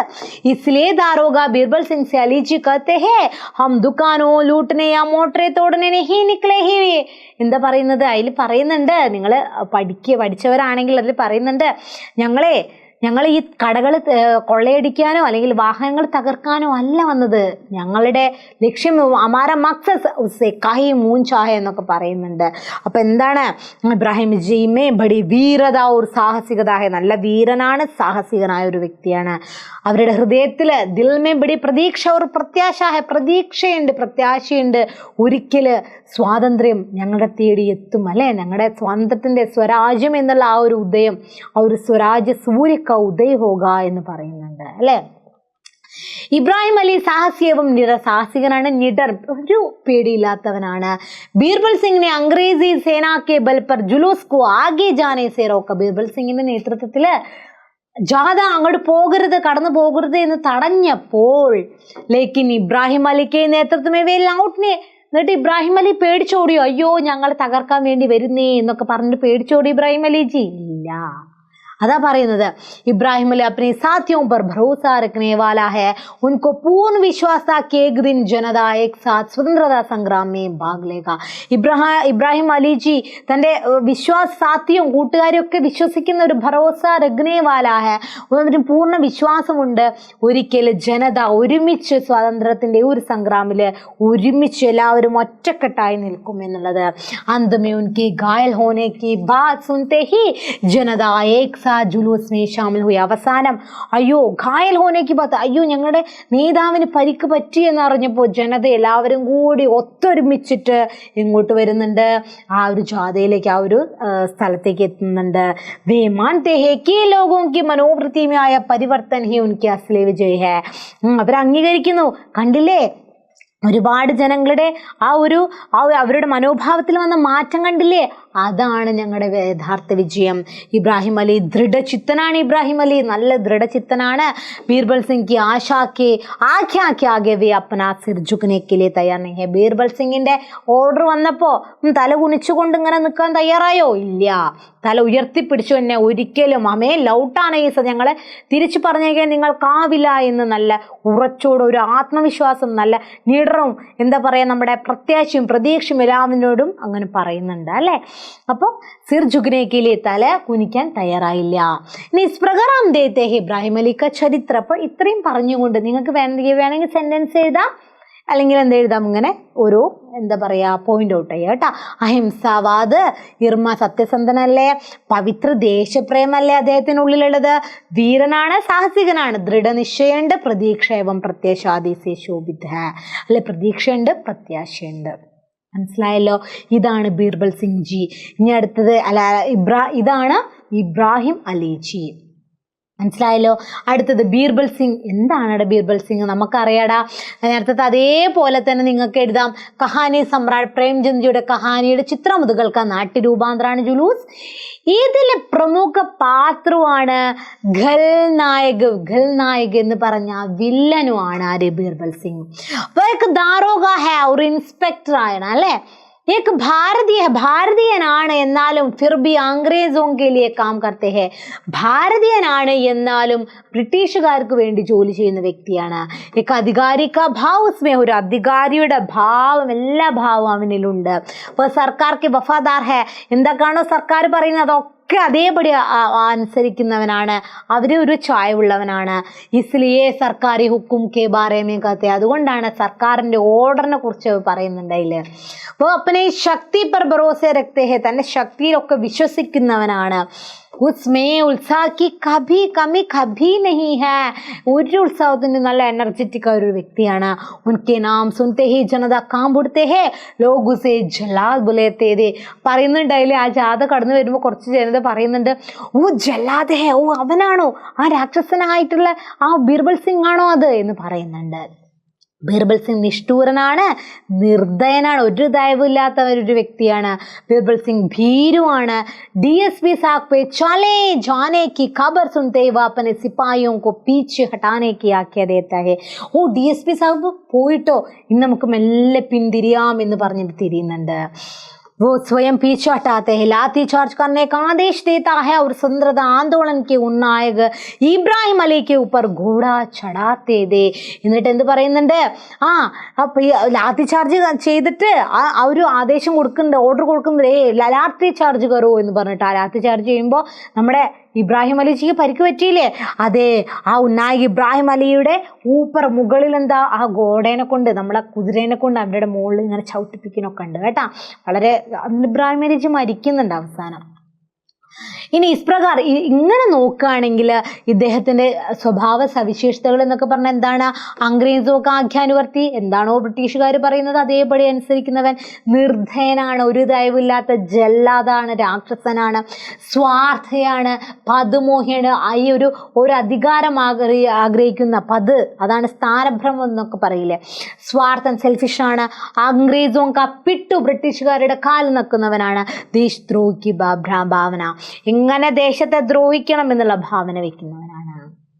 ഇസ്ലേ ദാരോഗ ബീർബൽ സിംഗ് സെ അലിജി कहते हैं हम दुकानों लूटने या मोटरे तोड़ने नहीं निकले ही. എന്താ പറയുന്നത്? അതിൽ പറയുന്നുണ്ട്, നിങ്ങൾ പഠിച്ചവരാണെങ്കിൽ അതിൽ പറയുന്നുണ്ട്, ഞങ്ങൾ ഈ കടകൾ കൊള്ളയടിക്കാനോ അല്ലെങ്കിൽ വാഹനങ്ങൾ തകർക്കാനോ അല്ല വന്നത്. ഞങ്ങളുടെ ലക്ഷ്യം അമാര മക്സസ് കായി മൂൻ ചാഹ എന്നൊക്കെ പറയുന്നുണ്ട്. അപ്പം എന്താണ്? ഇബ്രാഹിം ജിമേ ബഡി വീരത ഒരു സാഹസികത. നല്ല വീരനാണ്, സാഹസികനായ ഒരു വ്യക്തിയാണ്. അവരുടെ ഹൃദയത്തിൽ ദിൽമേ ബഡി പ്രതീക്ഷ ഒരു പ്രത്യാശ, പ്രതീക്ഷയുണ്ട്, പ്രത്യാശയുണ്ട്. ഒരിക്കൽ സ്വാതന്ത്ര്യം ഞങ്ങളുടെ തേടി എത്തും അല്ലേ. ഞങ്ങളുടെ സ്വാതന്ത്ര്യത്തിൻ്റെ സ്വരാജ്യം എന്നുള്ള ആ ഒരു ഉദയം, ആ ഒരു സ്വരാജ്യ സൂര്യക്ക ഉദയ ഹോഗ എന്ന് പറയുന്നുണ്ട് അല്ലേ. ഇബ്രാഹിം അലി സാഹസികവും സാഹസികനാണ്, നിഡർ ഒരു പേടിയില്ലാത്തവനാണ്. ബീർബൽ സിംഗിനെ അംഗ്രേസി സേനാക്കെ ബൽ പർ ജുലൂസ് കോ ആകെ ജാനെ സേ റോക്ക. ബീർബൽ സിംഗിന്റെ നേതൃത്വത്തില് ജാഥ അങ്ങോട്ട് പോകരുത്, കടന്നു പോകരുത് എന്ന് തടഞ്ഞപ്പോൾ ലേക്കിൻ ഇബ്രാഹിം അലിക്ക് നേതൃത്വമേ വേ ലൗട്ട്നെ. എന്നിട്ട് ഇബ്രാഹിം അലി പേടിച്ചോടിയോ? അയ്യോ ഞങ്ങൾ തകർക്കാൻ വേണ്ടി വരുന്നേ എന്നൊക്കെ പറഞ്ഞിട്ട് പേടിച്ചോടി ഇബ്രാഹിം അലിജി? ഇല്ല. अदा പറയുന്നത് इब्राहिम अली अपने साथियों पर भरोसा रखने वाला है, उनको पूर्ण विश्वास था कि एक दिन जनता एक साथ स्वतंत्रता संग्राम में भाग लेगा. ഇബ്രാഹിം അലിജി തൻ്റെ വിശ്വാസ സാധ്യവും കൂട്ടുകാരും ഒക്കെ വിശ്വസിക്കുന്ന ഒരു ഭരോസ രഖ്നെ വാലാ ഹെ, ഒരു പൂർണ്ണ വിശ്വാസമുണ്ട് ഒരിക്കൽ ജനത ഒരുമിച്ച് സ്വാതന്ത്ര്യത്തിൻ്റെ ഒരു സംഗ്രാമിൽ ഒരുമിച്ച് എല്ലാവരും ഒറ്റക്കെട്ടായി നിൽക്കും എന്നുള്ളത്. അന്തമേ ഉൻകി ഘായൽ ഹോനെ Ki Baat സുനത്തെ he Janata Ek ജുലൂസ് may Shamil ഹുയി. അവസാനം അയ്യോ ഘായൽ ഹോനേക്ക് പത്ത്, അയ്യോ ഞങ്ങളുടെ നേതാവിന് പരിക്ക് പറ്റി എന്നറിഞ്ഞപ്പോൾ ജനത എല്ലാവരും കൂടി ഒത്തൊരുമിച്ചിട്ട് ഇങ്ങോട്ട് വരുന്നുണ്ട്, ആ ഒരു ജാഥയിലേക്ക്, ആ ഒരു സ്ഥലത്തേക്ക് എത്തുന്നുണ്ട്. വേ മാൻതേ ഹേ കി ലോഗോं की മനോവൃത്തി में आया परिवर्तन ही उनके असली विजय है. അവർ അംഗീകരിക്കുന്നു. കണ്ടില്ലേ ഒരുപാട് ജനങ്ങളുടെ അവരുടെ മനോഭാവത്തിൽ വന്ന മാറ്റം കണ്ടില്ലേ? അതാണ് ഞങ്ങളുടെ യഥാർത്ഥ വിജയം. ഇബ്രാഹിം അലി ദൃഢചിത്തനാണ്. ഇബ്രാഹിം അലി നല്ല ദൃഢചിത്തനാണ്. ബീർബൽ സിംഗ് ആഖ്യാകെ വേ അപ്പനാ സിർ ജുഗ്നെ കെ ലിയെ തയ്യാർ നഹീ ഹൈ. ബീർബൽ സിംഗിന്റെ ഓർഡർ വന്നപ്പോൾ തല കുനിച്ചുകൊണ്ട് ഇങ്ങനെ നിൽക്കാൻ തയ്യാറായോ? ഇല്ല. തല ഉയർത്തിപ്പിടിച്ചു തന്നെ ഒരിക്കലും അമേ ലൗട്ടാണ് ഈ ഞങ്ങളെ തിരിച്ചു പറഞ്ഞേക്കാൻ നിങ്ങൾക്കാവില്ല എന്ന് നല്ല ഉറച്ചോട് ഒരു ആത്മവിശ്വാസം, നല്ല നിടറും എന്താ പറയുക, നമ്മുടെ പ്രത്യാശയും പ്രതീക്ഷയും എല്ലാവരോടും അങ്ങനെ പറയുന്നുണ്ട് അല്ലേ. അപ്പോൾ സിർ ജുഗ്നേക്കിലെ തല കുനിക്കാൻ തയ്യാറായില്ല. ഇനി ഇസ് പ്രകാരം ദേത്തെ ഹെ ഇബ്രാഹിം അലിക്ക ചരിത്രം. അപ്പോൾ ഇത്രയും പറഞ്ഞുകൊണ്ട് നിങ്ങൾക്ക് വേണമെങ്കിൽ സെന്റൻസ് എഴുതാം, അല്ലെങ്കിൽ എന്ത് എഴുതാം, ഇങ്ങനെ ഓരോ എന്താ പറയുക പോയിന്റ് ഔട്ട് ചെയ്യുക കേട്ടോ. അഹിംസാവാദ്, ഇർമ സത്യസന്ധനല്ലേ, പവിത്ര ദേശപ്രേമല്ലേ അദ്ദേഹത്തിനുള്ളിലുള്ളത്, വീരനാണ്, സാഹസികനാണ്, ദൃഢനിശ്ചയുണ്ട്, പ്രതീക്ഷ ഏവം പ്രത്യാശാദിസേ ശോഭിത അല്ലെ, പ്രതീക്ഷയുണ്ട്, പ്രത്യാശയുണ്ട്. മനസ്സിലായല്ലോ? ഇതാണ് ബീർബൽ സിംഗ് ജി. ഇനി അടുത്തത് ഇതാണ് ഇബ്രാഹിം അലിജി. മനസ്സിലായല്ലോ? അടുത്തത് ബീർബൽ സിംഗ്. എന്താണ് ബീർബൽ സിംഗ്? നമുക്കറിയാടാ. നേരത്തെ അതേപോലെ തന്നെ നിങ്ങൾക്ക് എഴുതാം. കഹാനി സമ്രാട്ട് പ്രേംചന്ദ്ജിയുടെ കഹാനിയുടെ ചിത്രമുതുകൾക്ക് നാട്യരൂപാന്തരാണ് ജുലൂസ്. ഇതിലെ പ്രമുഖ പാത്രമാണ് ഖൽനായക് എന്ന് പറഞ്ഞ വില്ലനുമാണ് ആര്? ബീർബൽ സിംഗ്. അപ്പോൾ ദാരോഗ ഹേ ഒരു ഇൻസ്പെക്ടർ ആണ് അല്ലേ. एक ഭാരതീയനാണ് എന്നാലും ഫിർ ബി അംഗ്രേസോं के लिए काम करते हैं. ഭാരതീയനാണ് എന്നാലും ബ്രിട്ടീഷുകാർക്ക് വേണ്ടി ജോലി ചെയ്യുന്ന വ്യക്തിയാണ്. एक अधिकारी का भाव उसमें, ഒരു അധികാരിയുടെ ഭാവം, എല്ലാ ഭാവവും അവനിലുണ്ട്. അപ്പോൾ സർക്കാർക്ക് വഫാദാർ ഹേ, എന്തൊക്കെയാണോ സർക്കാർ പറയുന്നത് അതൊക്കെ അതേപടി അനുസരിക്കുന്നവനാണ്, അവര് ഒരു ചായവുള്ളവനാണ്. ഇസ്ലിയെ സർക്കാരി ഹുക്കും കെ ബാരേമേ കത്തെ, അതുകൊണ്ടാണ് സർക്കാരിൻ്റെ ഓർഡറിനെ കുറിച്ച് പറയുന്നുണ്ടായില്ലേ. അപ്പോൾ അപ്പനെ ശക്തി പർ ഭരോസ രഖ്തേ ഹെ, തൻ്റെ ശക്തിയിലൊക്കെ വിശ്വസിക്കുന്നവനാണ്. ഉസ്മേ ഉത്സാഹി കഭി കമി കഭി നഹി ഹേ, ഒരു ഉത്സാഹത്തിന് നല്ല എനർജറ്റിക് ആയ ഒരു വ്യക്തിയാണ്. ഉൻകെ നാം സുനത്തെ ഹി ജനത കാമ്പുടുത്തെ ഹേ ലോഗ് ഉസേ ജലാദ് ബുലേത്തെ ദേ പറയുന്നുണ്ടായില്ലേ. ആ ജാഥ കടന്നു വരുമ്പോൾ കുറച്ച് ജനത പറയുന്നുണ്ട്, ഓ ജല്ലാദ് ഹേ, ഓ അവനാണോ ആ രാക്ഷസനായിട്ടുള്ള ആ ബീർബൽ സിംഗ് ആണോ അത് എന്ന് പറയുന്നുണ്ട്. ബീർബൽ സിംഗ് നിഷ്ഠൂരനാണ്, നിർദ്ദയനാണ്, ഒരു ദയവില്ലാത്ത ഒരു വ്യക്തിയാണ്. ബീർബൽ സിംഗ് ഭീരുവാണ്. DSP साहब पे चले जाने की खबर सुनते ही वह अपने सिपाहियों को पीछे हटाने की आज्ञा देता है. ഓ DSP साहब പോയിട്ടോ, ഇന്ന് നമുക്ക് മെല്ലെ പിന്തിരിയാം എന്ന് പറഞ്ഞിട്ട് തിരിയുന്നുണ്ട്. वो स्वयं पीछे हटाते हैं, लाठी चार्ज करने का आदेश देता है और स्वतंत्रता आंदोलन के उन नायक ഇബ്രാഹിം അലി के ऊपर घोड़ा चढ़ाते दे. എന്നിട്ട് എന്ത് പറയുന്നുണ്ട്? അപ്പോൾ ലാത്തി ചാർജ് ചെയ്തിട്ട് ആ ഒരു ആദേശം കൊടുക്കുന്നുണ്ട്, ഓർഡർ കൊടുക്കുന്നുണ്ട്, ലാത്തി ചാർജ് കറോ എന്ന് പറഞ്ഞിട്ട്. ആ ലാത്തി ചാർജ് ചെയ്യുമ്പോൾ നമ്മുടെ ഇബ്രാഹിം അലിജിക്ക് പരിക്ക് പറ്റിയില്ലേ? അതെ, ആ ഉന്നായിക് ഇബ്രാഹിം അലിയുടെ മുകളിൽ എന്താ ആ ഗോഡേനെ കൊണ്ട്, നമ്മളെ കുതിരേനെ കൊണ്ട് അവരുടെ മുകളിൽ ഇങ്ങനെ ചവിട്ടിപ്പിക്കുന്നൊക്കെ ഉണ്ട് കേട്ടാ. വളരെ ഇബ്രാഹിം അലിജി മരിക്കുന്നുണ്ട് അവസാനം. ഇനി ഇസ്പ്രകാരം ഇങ്ങനെ നോക്കുകയാണെങ്കിൽ ഇദ്ദേഹത്തിൻ്റെ സ്വഭാവ സവിശേഷതകൾ എന്നൊക്കെ പറഞ്ഞാൽ എന്താണ്? അംഗ്രേസോക്ക് ആഖ്യാനുവർത്തി, എന്താണോ ബ്രിട്ടീഷുകാർ പറയുന്നത് അതേപടി അനുസരിക്കുന്നവൻ, നിർദ്ധയനാണ്, ഒരു ദയവില്ലാത്ത ജല്ലാതാണ്, രാക്ഷസനാണ്, സ്വാർത്ഥയാണ്, പദമോഹിയാണ്, ഈ ഒരു അധികാരം ആഗ്രഹിക്കുന്ന അതാണ് സ്ഥാനഭ്രമം എന്നൊക്കെ പറയില്ലേ, സ്വാർത്ഥൻ, സെൽഫിഷാണ്. അംഗ്രേസോക്ക് പിട്ടു, ബ്രിട്ടീഷുകാരുടെ കാൽ നക്കുന്നവനാണ്. ദേശദ്രോഹിക്ക് ഭാവന, ഇങ്ങനെ ദേശത്തെ ദ്രോഹിക്കണം എന്നുള്ള ഭാവന വെക്കുന്നവനാണ്.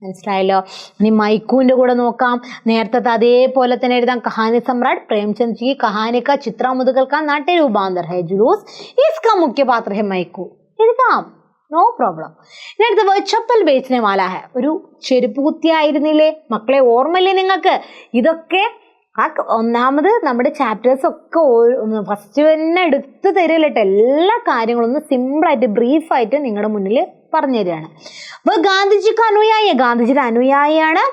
മനസ്സിലായല്ലോ. ഇനി മൈക്കൂന്റെ കൂടെ നോക്കാം. നേരത്തെ അതേപോലെ തന്നെ എഴുതാം. കഹാനി സമ്രാട്ട് പ്രേംചന്ദ് ജി കഹാനി കാ ചിത്രാമുദ്ഗൽ കാ നാട്യ രൂപാന്തർ ഹൈ ജുലൂസ്, ഇസ്കാ മുഖ്യ പാത്ര ഹൈ മൈക്കൂ. എഴുതാം, നോ പ്രോബ്ലം. ഇനി അടുത്ത ചപ്പൽ ബേച്ചനെ വാല ഹൈ, ഒരു ചെരുപ്പ് കുത്തിയായിരുന്നില്ലേ മക്കളെ, ഓർമ്മയില്ലേ നിങ്ങൾക്ക്? ഇതൊക്കെ ഒന്നാമത് നമ്മുടെ ചാപ്റ്റേഴ്സ് ഒക്കെ ഫസ്റ്റ് തന്നെ എടുത്ത് തരില്ലട്ടോ, എല്ലാ കാര്യങ്ങളും ഒന്ന് സിമ്പിളായിട്ട് ബ്രീഫായിട്ട് നിങ്ങളുടെ മുന്നിൽ പറഞ്ഞു തരികയാണ്. അപ്പോൾ ഗാന്ധിജിക്ക് അനുയായി, ഗാന്ധിജിയുടെ അനുയായിയാണ്.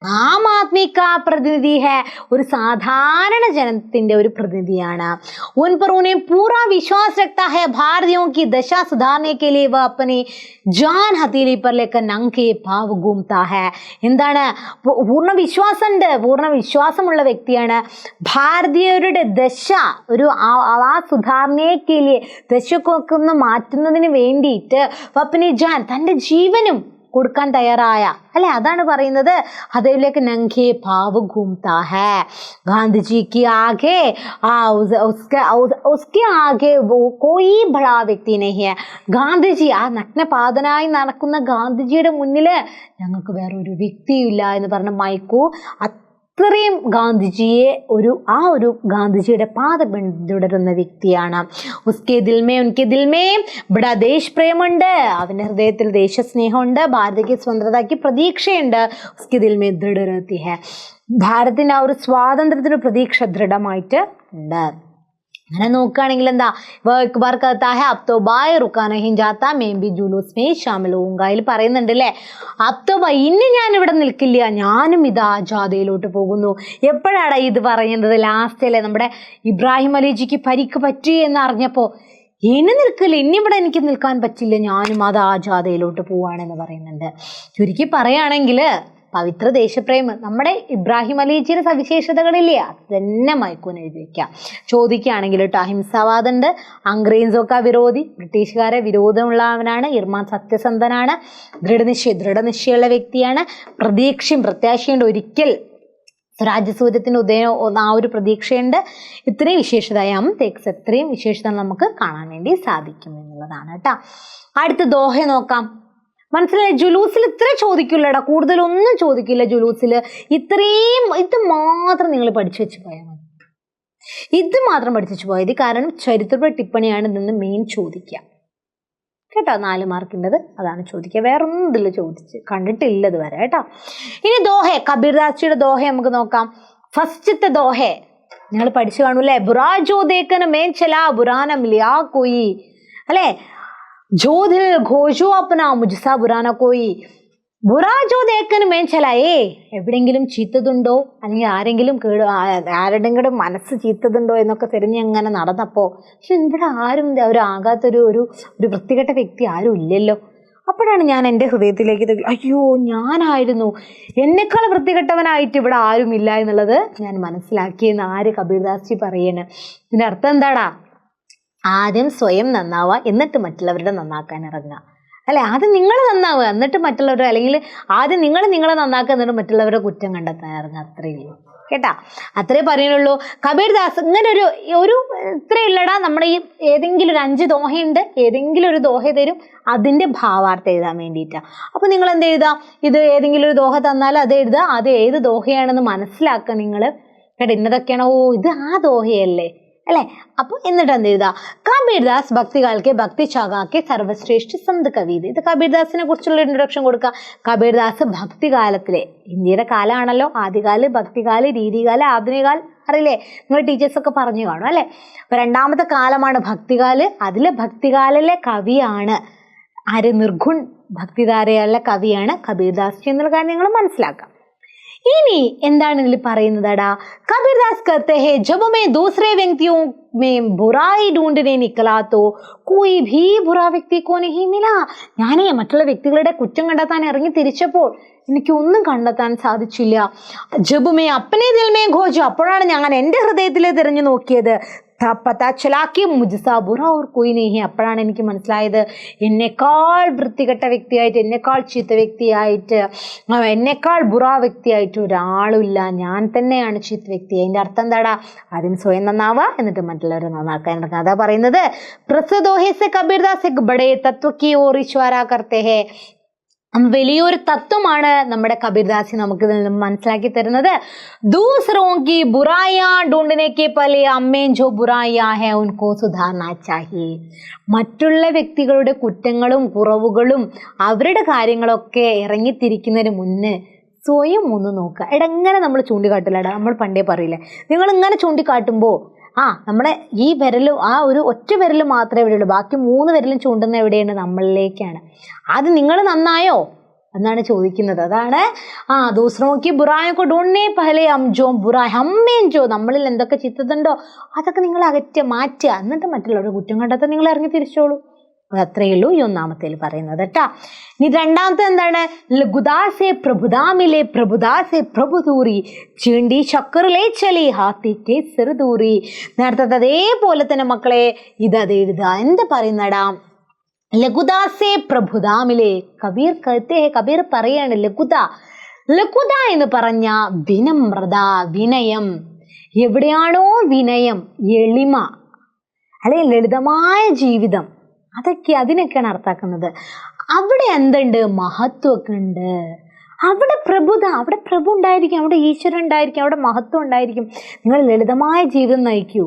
ആം ആദ്മി കാ പ്രതിനിധി ഹെ, ഒരു സാധാരണ ജനത്തിന്റെ ഒരു പ്രതിനിധിയാണ്. ഉൻ पर उन्हें पूरा विश्वास रखता है. भारतीयों की दशा सुधारने के लिए वह अपनी जान हथेली पर लेकर नंगे पाव घूमता है. എന്താണ്? പൂർണ്ണ വിശ്വാസമുണ്ട്, പൂർണ്ണ വിശ്വാസമുള്ള വ്യക്തിയാണ്. ഭാരതീയരുടെ ദശ ആ സുധാരണയ്ക്ക് ദശക്കൊക്കെ ഒന്ന് മാറ്റുന്നതിന് വേണ്ടിയിട്ട് വപ്പനി ജാൻ, തൻ്റെ ജീവനും കൊടുക്കാൻ തയ്യാറായ, അല്ലെ, അതാണ് പറയുന്നത്. ഹൃദയിലേക്ക് നംഗേ ഭാവ് ഘൂംതാ ഹേ. ഗാന്ധിജിക്ക് ആകെ ഉസ്കെ ആകെ കോയി ബടാ വ്യക്തി നഹീ ഹൈ. ഗാന്ധിജി, ആ നഗ്നപാതനായി നടക്കുന്ന ഗാന്ധിജിയുടെ മുന്നിൽ ഞങ്ങൾക്ക് വേറെ ഒരു വ്യക്തിയില്ല എന്ന് പറഞ്ഞ മൈക്കൂ അത്രയും ഗാന്ധിജിയെ ആ ഒരു ഗാന്ധിജിയുടെ പാത പിന്തുടരുന്ന വ്യക്തിയാണ്. ഉസ്കെ ദിൽമേ ബടാ ദേശ് പ്രേമുണ്ട്, അവൻ്റെ ഹൃദയത്തിൽ ദേശസ്നേഹമുണ്ട്, ഭാരതയ്ക്ക് സ്വതന്ത്രതയ്ക്ക് പ്രതീക്ഷയുണ്ട്. ഉസ്കെ ദിൽമേ ദൃഢ രഹത്തി ഹൈ, ഭാരതത്തിൻ്റെ ആ ഒരു സ്വാതന്ത്ര്യത്തിന് പ്രതീക്ഷ ദൃഢമായിട്ട് ഉണ്ട്. അങ്ങനെ നോക്കുകയാണെങ്കിൽ എന്താ, ബാർ കഹത്താ ഹൈ അബ് തോ ബായ് റുക്കാ നഹീ ജാത്താ മേം ഭി ജുലൂസ് മേ ശാമിൽ ഹൂംഗാ. അതിൽ പറയുന്നുണ്ട് അല്ലേ, അബ് തോ ബായ്, ഇനി ഞാൻ ഇവിടെ നിൽക്കില്ല, ഞാനും ഇതാ ജാഥയിലോട്ട് പോകുന്നു. എപ്പോഴാണ് ഇത് പറയുന്നത്? ലാസ്റ്റ് അല്ലേ, നമ്മുടെ ഇബ്രാഹിം അലിജിക്ക് പരിക്ക് പറ്റി എന്നറിഞ്ഞപ്പോൾ ഇനി നിൽക്കില്ല, ഇനി ഇവിടെ എനിക്ക് നിൽക്കാൻ പറ്റില്ല, ഞാനും അത് ആ ജാഥയിലോട്ട് പോവാണെന്ന് പറയുന്നുണ്ട്. ചുരുക്കി പറയുകയാണെങ്കിൽ പവിത്ര ദേശപ്രേമം, നമ്മുടെ ഇബ്രാഹിം അലിജിയുടെ സവിശേഷതകളില്ലേ, അത് തന്നെ മൈക്കൂന് എഴുതി വയ്ക്കാം. ചോദിക്കുകയാണെങ്കിൽ കേട്ടോ, അഹിംസാവാദമുണ്ട്, അംഗ്രേസോക്ക വിരോധി, ബ്രിട്ടീഷുകാരെ വിരോധമുള്ളവനാണ്, ഇർമാൻ സത്യസന്ധനാണ്, ദൃഢനിശ്ചയമുള്ള വ്യക്തിയാണ്, പ്രത്യാശയുണ്ട്, ഒരിക്കൽ രാജ്യസൂര്യത്തിൻ്റെ ഉദയം ആ ഒരു പ്രതീക്ഷയുണ്ട്. ഇത്രയും വിശേഷതയാം തേക്സ്, എത്രയും വിശേഷത നമുക്ക് കാണാൻ വേണ്ടി സാധിക്കും എന്നുള്ളതാണ് കേട്ടോ. അടുത്ത ദോഹ നോക്കാം. മനസ്സിലായി, ജുലൂസിൽ ഇത്ര ചോദിക്കില്ലടാ, കൂടുതലൊന്നും ചോദിക്കില്ല ജുലൂസിൽ. ഇത് മാത്രം നിങ്ങൾ പഠിച്ചു വെച്ച് പോയാൽ മതി, ഇത് മാത്രം പഠിച്ചു പോയത്. കാരണം ചരിത്ര ടിപ്പണിയാണ് ഇതിന്ന് മെയിൻ ചോദിക്കുക കേട്ടോ. 4 മാർക്കിൻ്റെത് അതാണ് ചോദിക്കുക, വേറെ ഒന്നും ഇതിൽ കണ്ടിട്ടില്ല ഇതുവരെ കേട്ടോ. ഇനി ദോഹെ, കബീർദാസിയുടെ ദോഹ നമുക്ക് നോക്കാം. ഫസ്റ്റത്തെ ദോഹെ നിങ്ങൾ പഠിച്ചു കാണൂല്ലേ, ബുറാ ജോ ദേക്കന മേൻ ചലാ ബുറാന മിലിയാ കോയി, അല്ലേ, जो दिल घोषോ अपना मुझसा बुराना कोई, ബുറാ ജോ ദേക്കന് മേൻ ചലായേ. എവിടെയെങ്കിലും ചീത്തതുണ്ടോ, അല്ലെങ്കിൽ ആരുടെങ്കിലും മനസ്സ് ചീത്തതുണ്ടോ എന്നൊക്കെ തിരഞ്ഞ് അങ്ങനെ നടന്നപ്പോൾ, പക്ഷെ ഇവിടെ ആരും ഒരു വൃത്തികെട്ട വ്യക്തി ആരും ഇല്ലല്ലോ. അപ്പോഴാണ് ഞാൻ എൻ്റെ ഹൃദയത്തിലേക്ക് അയ്യോ ഞാനായിരുന്നു, എന്നെക്കാൾ വൃത്തികെട്ടവനായിട്ട് ഇവിടെ ആരുമില്ല എന്നുള്ളത് ഞാൻ മനസ്സിലാക്കിയെന്ന് കബീർദാസ് പറയണ്. ഇതിൻ്റെ അർത്ഥം എന്താടാ? ആദ്യം സ്വയം നന്നാവുക, എന്നിട്ട് മറ്റുള്ളവരുടെ നന്നാക്കാൻ ഇറങ്ങുക, അല്ലെ? ആദ്യം നിങ്ങൾ നന്നാവുക, എന്നിട്ട് മറ്റുള്ളവരുടെ, അല്ലെങ്കിൽ ആദ്യം നിങ്ങളെ നന്നാക്കുക, എന്നിട്ട് മറ്റുള്ളവരുടെ കുറ്റം കണ്ടെത്താൻ ഇറങ്ങുക. അത്രയേ ഉള്ളൂ കേട്ടാ, അത്രേ പറയുള്ളൂ. കബീർദാസ് ഇങ്ങനെ ഒരു ഇത്രയുള്ളടാ. നമ്മുടെ ഈ ഏതെങ്കിലും ഒരു 5 ദോഹയുണ്ട്, ഏതെങ്കിലും ഒരു ദോഹ തരും, അതിൻ്റെ ഭാവാർത്ഥം എഴുതാൻ വേണ്ടിയിട്ടാണ്. അപ്പോൾ നിങ്ങൾ എന്ത് എഴുതാം? ഇത് ഏതെങ്കിലും ഒരു ദോഹ തന്നാൽ അത് എഴുതുക, അത് ഏത് ദോഹയാണെന്ന് മനസ്സിലാക്കുക നിങ്ങൾ കേട്ടോ. ഇന്നതൊക്കെയാണോ, ഇത് ആ ദോഹയല്ലേ, അല്ലേ? അപ്പോൾ എന്നിട്ട് എന്ത് എഴുതാ? കബീർദാസ് ഭക്തികാലക്കെ ഭക്തി ചാകാക്കെ സർവശ്രേഷ്ഠ സന്ത് കവീത്. ഇത് കബീർദാസിനെ കുറിച്ചുള്ള ഇൻട്രൊഡക്ഷൻ കൊടുക്കുക. കബീർദാസ് ഭക്തികാലത്തിലെ, ഇന്ത്യയുടെ കാലമാണല്ലോ, ആദ്യകാല്, ഭക്തികാല്, രീതികാല്, ആധുനികാല്, അറിയില്ലേ? നിങ്ങൾ ടീച്ചേഴ്സൊക്കെ പറഞ്ഞു കാണും അല്ലേ? അപ്പോൾ 2ാമത്തെ കാലമാണ് ഭക്തികാല്. അതിൽ ഭക്തികാലിലെ കവിയാണ് നിർഗുൺ ഭക്തിധാരയുള്ള കവിയാണ് കബീർദാസ് എന്നുള്ള കാര്യം നിങ്ങൾ മനസ്സിലാക്കാം. ഇനി എന്താണ് ഇതിൽ പറയുന്നതടാ? കബീർദാസ് कहते हैं जब मैं दूसरे व्यक्तियों में बुराई ढूंढने निकला तो कोई भी बुरा व्यक्ति को नहीं मिला. ഞാനേ മറ്റുള്ള വ്യക്തികളുടെ കുറ്റം കണ്ടെത്താൻ ഇറങ്ങി തിരിച്ചപ്പോൾ എനിക്ക് ഒന്നും കണ്ടെത്താൻ സാധിച്ചില്ല. जब मैं अपने दिल में खोजा, അപ്പോഴാണ് ഞാൻ എൻ്റെ ഹൃദയത്തിൽ തിരഞ്ഞു നോക്കിയത്. പത്താ ചലാക്കി മുജ്സാ ബുറാ ഓർ കോയി നെഹി, അപ്പോഴാണ് എനിക്ക് മനസ്സിലായത് എന്നെക്കാൾ വൃത്തികെട്ട വ്യക്തിയായിട്ട്, എന്നെക്കാൾ ചീത്ത വ്യക്തിയായിട്ട്, എന്നെക്കാൾ ബുറാ വ്യക്തിയായിട്ട് ഒരാളുമില്ല, ഞാൻ തന്നെയാണ് ചീത്ത വ്യക്തി. അതിൻ്റെ അർത്ഥം എന്താടാ? ആദ്യം സ്വയം നന്നാവുക, എന്നിട്ട് മറ്റുള്ളവരെ നന്നാക്കാൻ ഇറങ്ങുക. അതാ പറയുന്നത്. പ്രസദോഹെ സെ കബീർദാസ് എക് ബഡേ തത്വ കി ഓർ ഇശ്വാര കർത്തെ ഹെ. വലിയൊരു തത്വമാണ് നമ്മുടെ കബീർദാസി നമുക്ക് ഇതിൽ നിന്ന് മനസ്സിലാക്കി തരുന്നത്. ദൂസറോं की बुराइयां ढूंढने के पहले हमें जो बुराइयां है उनको सुधारना चाहिए. മറ്റുള്ള വ്യക്തികളുടെ കുറ്റങ്ങളും കുറവുകളും അവരുടെ കാര്യങ്ങളൊക്കെ ഇറങ്ങിത്തിരിക്കുന്നതിന് മുന്നേ സ്വയം ഒന്ന് നോക്കുക. എങ്ങനെ നമ്മൾ ചൂണ്ടിക്കാട്ടില്ലടാ, നമ്മൾ പണ്ടേ പറയില്ലേ, നിങ്ങൾ ഇങ്ങനെ ചൂണ്ടിക്കാട്ടുമ്പോൾ നമ്മുടെ ഈ വിരലും ഒരു ഒറ്റ വിരൽ മാത്രമേ എവിടെയുള്ളൂ, ബാക്കി 3 വിരലും ചൂണ്ടുന്ന എവിടെയാണ്? നമ്മളിലേക്കാണ്. അത് നിങ്ങൾ നന്നായോ എന്നാണ് ചോദിക്കുന്നത്. അതാണ് ദൂസറോക്കി ബുറായൊക്കെ ഡോണ്ണേ പഹലെ അംജോ ബുറാ ഹമ്മേഞ്ചോ, നമ്മളിൽ എന്തൊക്കെ ചിത്തതുണ്ടോ അതൊക്കെ നിങ്ങൾ മാറ്റുക, എന്നിട്ട് മറ്റുള്ളവരുടെ കുറ്റം കണ്ടെത്താൻ നിങ്ങൾ ഇറങ്ങി തിരിച്ചോളൂ. അതത്രയേ ഉള്ളൂ ഈ ഒന്നാമത്തേൽ പറയുന്നത് കേട്ടാ. ഇനി രണ്ടാമത്തെ എന്താണ്? ലഘുദാസെ പ്രഭുദാമിലെ പ്രഭുദാസെ പ്രഭുദൂരി ചീണ്ടി ശക്കറിലെ ചലി ഹാത്തിക്ക് ചെറുദൂരി. നേരത്തെ അതേപോലെ തന്നെ മക്കളെ ഇതത് എഴുതുക. എന്താ പറയുന്നടാ? ലഘുദാസെ പ്രഭുദാമിലെ കബീർ കത്തെ, കബീർ പറയാണ് ലഘുദ. ലഘുദ എന്ന് പറഞ്ഞ വിനമ്രത, വിനയം. എവിടെയാണോ വിനയം, എളിമ, അല്ലെങ്കിൽ ലളിതമായ ജീവിതം, അതിനൊക്കെയാണ് അർത്ഥാക്കുന്നത്. അവിടെ എന്തുണ്ട്? മഹത്വമൊക്കെ ഉണ്ട്. അവിടെ അവിടെ പ്രഭു ഉണ്ടായിരിക്കും, അവിടെ ഈശ്വരൻ ഉണ്ടായിരിക്കും, അവിടെ മഹത്വം ഉണ്ടായിരിക്കും. നിങ്ങൾ ലളിതമായ ജീവിതം നയിക്കൂ,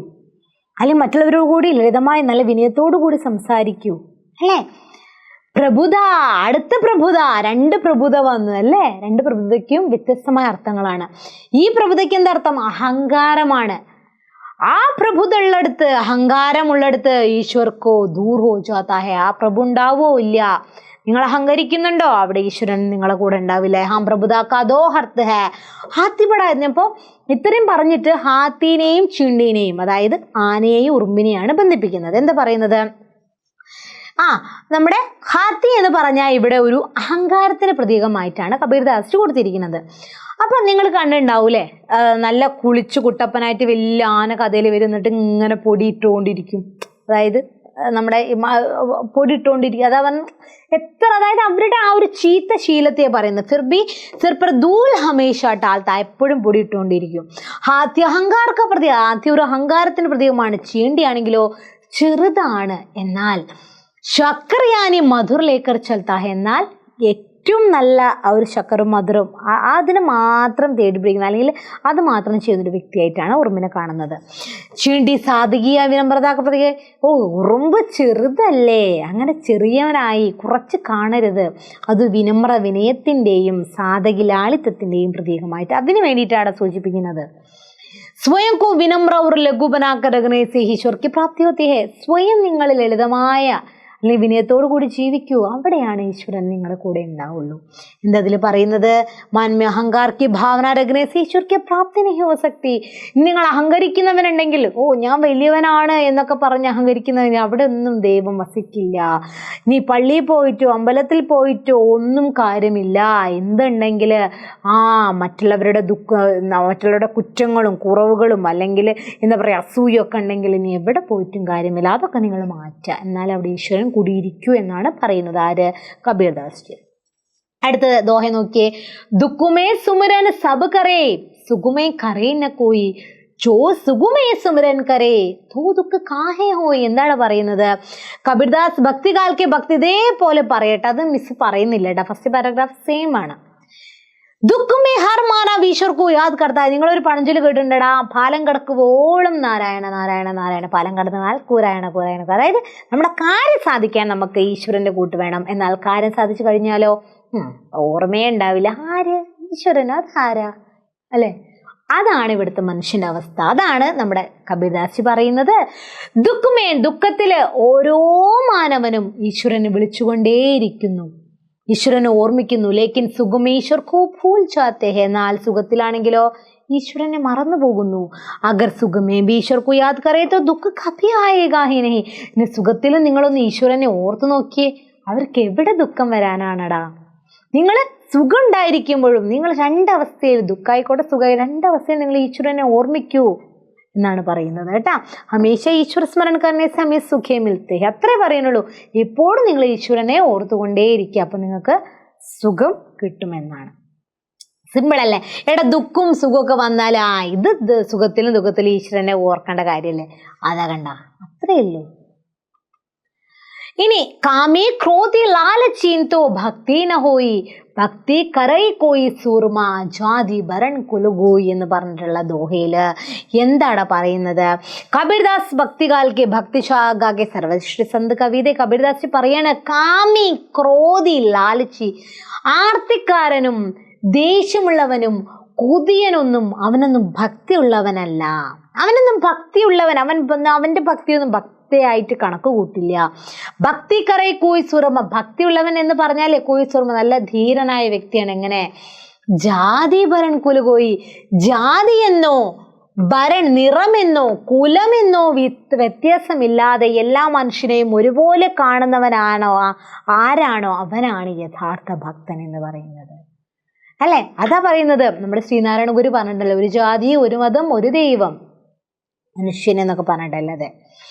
അല്ലെങ്കിൽ മറ്റുള്ളവരോട് കൂടി ലളിതമായ നല്ല വിനയത്തോടു കൂടി സംസാരിക്കൂ, അല്ലേ? പ്രഭുത, അടുത്ത പ്രഭുത, 2 പ്രഭുത വന്നു അല്ലേ? 2 പ്രഭുതയ്ക്കും വ്യത്യസ്തമായ അർത്ഥങ്ങളാണ്. ഈ പ്രഭുതയ്ക്ക് എന്താ അർത്ഥം? അഹങ്കാരമാണ്. ആ പ്രഭുതയുള്ളടുത്ത്, അഹങ്കാരമുള്ളടുത്ത് ഈശ്വർക്കോ ദൂർ ഹോ ജാതാ ഹെ, ആ പ്രഭു ഉണ്ടാവോ ഇല്ല. നിങ്ങൾ അഹങ്കരിക്കുന്നുണ്ടോ, അവിടെ ഈശ്വരൻ നിങ്ങളെ കൂടെ ഉണ്ടാവില്ല. ഹാം പ്രഭുതാക്കാ ദോ ഹർത്ത് ഹെ ഹാത്തിപടായിരുന്നപ്പോൾ ഇത്രയും പറഞ്ഞിട്ട് ഹാത്തിനെയും ചീണ്ടീനെയും, അതായത് ആനയെയും ഉറുമ്പിനെയാണ് ബന്ധിപ്പിക്കുന്നത്. എന്താ പറയുന്നത്? നമ്മുടെ ഹാത്തി എന്ന് പറഞ്ഞാൽ ഇവിടെ ഒരു അഹങ്കാരത്തിന് പ്രതീകമായിട്ടാണ് കബീർദാസ് കൊടുത്തിരിക്കുന്നത്. അപ്പം നിങ്ങൾ കണ്ടിട്ടുണ്ടാവൂലേ, നല്ല കുളിച്ചു കുട്ടപ്പനായിട്ട് വലിയ ആന കഥയിൽ വരുന്നിട്ട് ഇങ്ങനെ പൊടിയിട്ടുകൊണ്ടിരിക്കും. അതായത് നമ്മുടെ പൊടിയിട്ടുകൊണ്ടിരിക്കും. അതായത് അവരുടെ ആ ഒരു ചീത്ത ശീലത്തെ പറയുന്നത്. ഫിർ ദൂൽ ഹമേഷ ടാൽത്ത, എപ്പോഴും പൊടിയിട്ടുകൊണ്ടിരിക്കും. ഹാത്തി അഹങ്കാർക്ക് പ്രതീകം, ഹാത്തി ഒരു അഹങ്കാരത്തിന് പ്രതീകമാണ്. ചീണ്ടിയാണെങ്കിലോ ചെറുതാണ്. എന്നാൽ ശക്കറിയാനി മധുർ ലേക്കർ ചൽത്താ, എന്നാൽ ഏറ്റവും നല്ല ആ ഒരു ശക്കറും മധുരം അതിന് മാത്രം തേടി പിടിക്കുന്ന, അല്ലെങ്കിൽ അത് മാത്രം ചെയ്യുന്നൊരു വ്യക്തിയായിട്ടാണ് ഉറുമ്പിനെ കാണുന്നത്. ചീണ്ടി സാധകീയ വിനമ്രതാക്കപ്പെടുക. ഉറുമ്പ് ചെറുതല്ലേ, അങ്ങനെ ചെറിയവനായി കുറച്ച് കാണരുത്. അത് വിനയത്തിൻ്റെയും സാധകി ലാളിത്യത്തിൻ്റെയും പ്രതീകമായിട്ട് അതിന് വേണ്ടിയിട്ടാണ് സൂചിപ്പിക്കുന്നത്. സ്വയം കോ വിനമ്ര ഒരു ലഘു ബനാക്കർ രഖനെ സേ ഈശ്വർ കി പ്രാപ്തി ഹോത്തി ഹെ. സ്വയം നിങ്ങൾ ലളിതമായ അല്ലെങ്കിൽ വിനയത്തോടു കൂടി ജീവിക്കൂ, അവിടെയാണ് ഈശ്വരൻ നിങ്ങളുടെ കൂടെ ഉണ്ടാവുള്ളൂ. എന്താ അതിൽ പറയുന്നത്? മാന്യ അഹങ്കാർക്കി ഭാവന രഖനേസ് ഈശ്വർക്ക് പ്രാപ്തി നഹി ഹോ സക്തി. നിങ്ങൾ അഹങ്കരിക്കുന്നവനുണ്ടെങ്കിൽ, ഞാൻ വലിയവനാണ് എന്നൊക്കെ പറഞ്ഞ് അഹങ്കരിക്കുന്നവന് അവിടെ ഒന്നും ദൈവം വസിക്കില്ല. നീ പള്ളിയിൽ പോയിട്ടോ അമ്പലത്തിൽ പോയിട്ടോ ഒന്നും കാര്യമില്ല. എന്തുണ്ടെങ്കിൽ മറ്റുള്ളവരുടെ മറ്റുള്ളവരുടെ കുറ്റങ്ങളും കുറവുകളും അല്ലെങ്കിൽ എന്താ പറയുക അസൂയൊക്കെ ഉണ്ടെങ്കിൽ നീ എവിടെ പോയിട്ടും കാര്യമില്ല, അതൊക്കെ നിങ്ങൾ മാറ്റുക, എന്നാൽ അവിടെ ഈശ്വരൻ കുടിയിരിക്കൂ എന്നാണ് പറയുന്നത്. ആര്? കബീർദാസ്. അടുത്തത് ദോഹ നോക്കിയേ. ദുഃഖുമേ സുമിരൻ സബ് കരേ സുഗുമേ കരേ ന കോയി ജോ സുഗുമേ സുമിരൻ കരേ തോ ദുഃഖ കാഹേ ഹോയ്. എന്താണ് പറയുന്നത്? കബീർദാസ് ഭക്തികാൽക്കെ ഭക്തി ഇതേപോലെ പറയട്ടെ. അത് മിസ് പറയുന്നില്ല കേട്ടോ, ഫസ്റ്റ് പാരഗ്രാഫ് സെയിം ആണ്. ദുഃഖമേ ഹർ മാനവ് ഈശ്വർക്ക് യാദ് കർത്താ. നിങ്ങളൊരു പഴഞ്ചൊല്ല് കേട്ടിട്ടുണ്ടടാ, പാലം കടക്കുവോളം നാരായണ നാരായണ നാരായണ, പാലം കടന്നാൽ കൂരായണ കൂരായണ. അതായത് നമ്മുടെ കാര്യം സാധിക്കാൻ നമുക്ക് ഈശ്വരന്റെ കൂട്ട് വേണം. എന്നാൽ കാര്യം സാധിച്ചു കഴിഞ്ഞാലോ ഓർമ്മയെ ഉണ്ടാവില്ല. ആര്? ഈശ്വരൻ. അതാരാ അല്ലേ? അതാണ് ഇവിടുത്തെ മനുഷ്യന്റെ അവസ്ഥ. അതാണ് നമ്മുടെ കബീർദാസ് പറയുന്നത്. ദുഃഖമേ, ദുഃഖത്തില് ഓരോ മാനവനും ഈശ്വരനെ വിളിച്ചുകൊണ്ടേയിരിക്കുന്നു. ഈശ്വരനെ ഓർമ്മിക്കുന്നു. ലേക്കിൻ സുഖമേശ്വർ കോ ഭൂൽ ജാത്തെ ഹെ. എന്നാൽ സുഖത്തിലാണെങ്കിലോ ഈശ്വരനെ മറന്നു പോകുന്നു. അഗർ സുഖമേ ഈശ്വർ കോ യാദ് കരേ തോ ദുഃഖ കഭി ആയേഗാ ഹി നഹി. ഇനി സുഖത്തിലും നിങ്ങളൊന്ന് ഈശ്വരനെ ഓർത്തു നോക്കിയേ, അവർക്ക് എവിടെ ദുഃഖം വരാനാണടാ. നിങ്ങൾ സുഖം ഉണ്ടായിരിക്കുമ്പോഴും നിങ്ങൾ രണ്ടവസ്ഥയിൽ, ദുഃഖമായിക്കോട്ടെ സുഖമായി, രണ്ടവസ്ഥയിൽ നിങ്ങൾ ഈശ്വരനെ ഓർമ്മിക്കൂ എന്നാണ് പറയുന്നത് കേട്ടാ. ഹമേശ ഈശ്വര സ്മരൺ കർണേ സമയ സുഖേ മിൽത്തേ. അത്രേ പറയുന്നുള്ളൂ. എപ്പോഴും നിങ്ങൾ ഈശ്വരനെ ഓർത്തുകൊണ്ടേയിരിക്കുക, അപ്പം നിങ്ങൾക്ക് സുഖം കിട്ടുമെന്നാണ്. സിമ്പിൾ അല്ലേ? എടാ ദുഃഖവും സുഖമൊക്കെ വന്നാൽ ഇത് സുഖത്തിലും ദുഃഖത്തിലും ഈശ്വരനെ ഓർക്കേണ്ട കാര്യമല്ലേ, അതാ കണ്ട, അത്രേ ഉള്ളൂ. ഇനി കാമേ ക്രോധി ലാലച്ചീൻ തോ ഭക്തി ന ഹോയി, ഭക്തി കരൈ കോയി സൂർമ ജാതി ഭരൺ കുലുഗോയി എന്ന് പറഞ്ഞിട്ടുള്ള ദോഹയില് എന്താണ് പറയുന്നത്? കബീർദാസ് ഭക്തികാൽക്ക് ഭക്തിശാഖാകെ സർവശ്രേഷ്ഠ സന്ത് കവിത കബീർദാസ് പറയാണ്, കാമി ക്രോധി ലാലച്ചി, ആർത്തിക്കാരനും ദേഷ്യമുള്ളവനും കൊതിയനൊന്നും അവനൊന്നും ഭക്തിയുള്ളവനല്ല. അവനൊന്നും ഭക്തിയുള്ളവൻ, അവൻ്റെ ഭക്തിയൊന്നും ഭക്തിയായിട്ട് കണക്ക് കൂട്ടില്ല. ഭക്തി കറേ കോയി സുറമ, ഭക്തിയുള്ളവൻ എന്ന് പറഞ്ഞാലേ കോയി സുറമ നല്ല ധീരനായ വ്യക്തിയാണ്. എങ്ങനെ? ജാതി ഭരൺ കുലുകോയി, ജാതി എന്നോ ഭരൺ നിറമെന്നോ കുലമെന്നോ വ്യത്യാസമില്ലാതെ എല്ലാ മനുഷ്യനെയും ഒരുപോലെ കാണുന്നവനാണോ ആരാണോ അവനാണ് യഥാർത്ഥ ഭക്തൻ എന്ന് പറയുന്നത് അല്ലേ. അതാ പറയുന്നത്. നമ്മുടെ ശ്രീനാരായണ ഗുരു പറഞ്ഞിട്ടല്ലോ, ഒരു ജാതി, ഒരു മതം, ഒരു ദൈവം, മനുഷ്യൻ എന്നൊക്കെ പറഞ്ഞിട്ടല്ലേ. അതെ.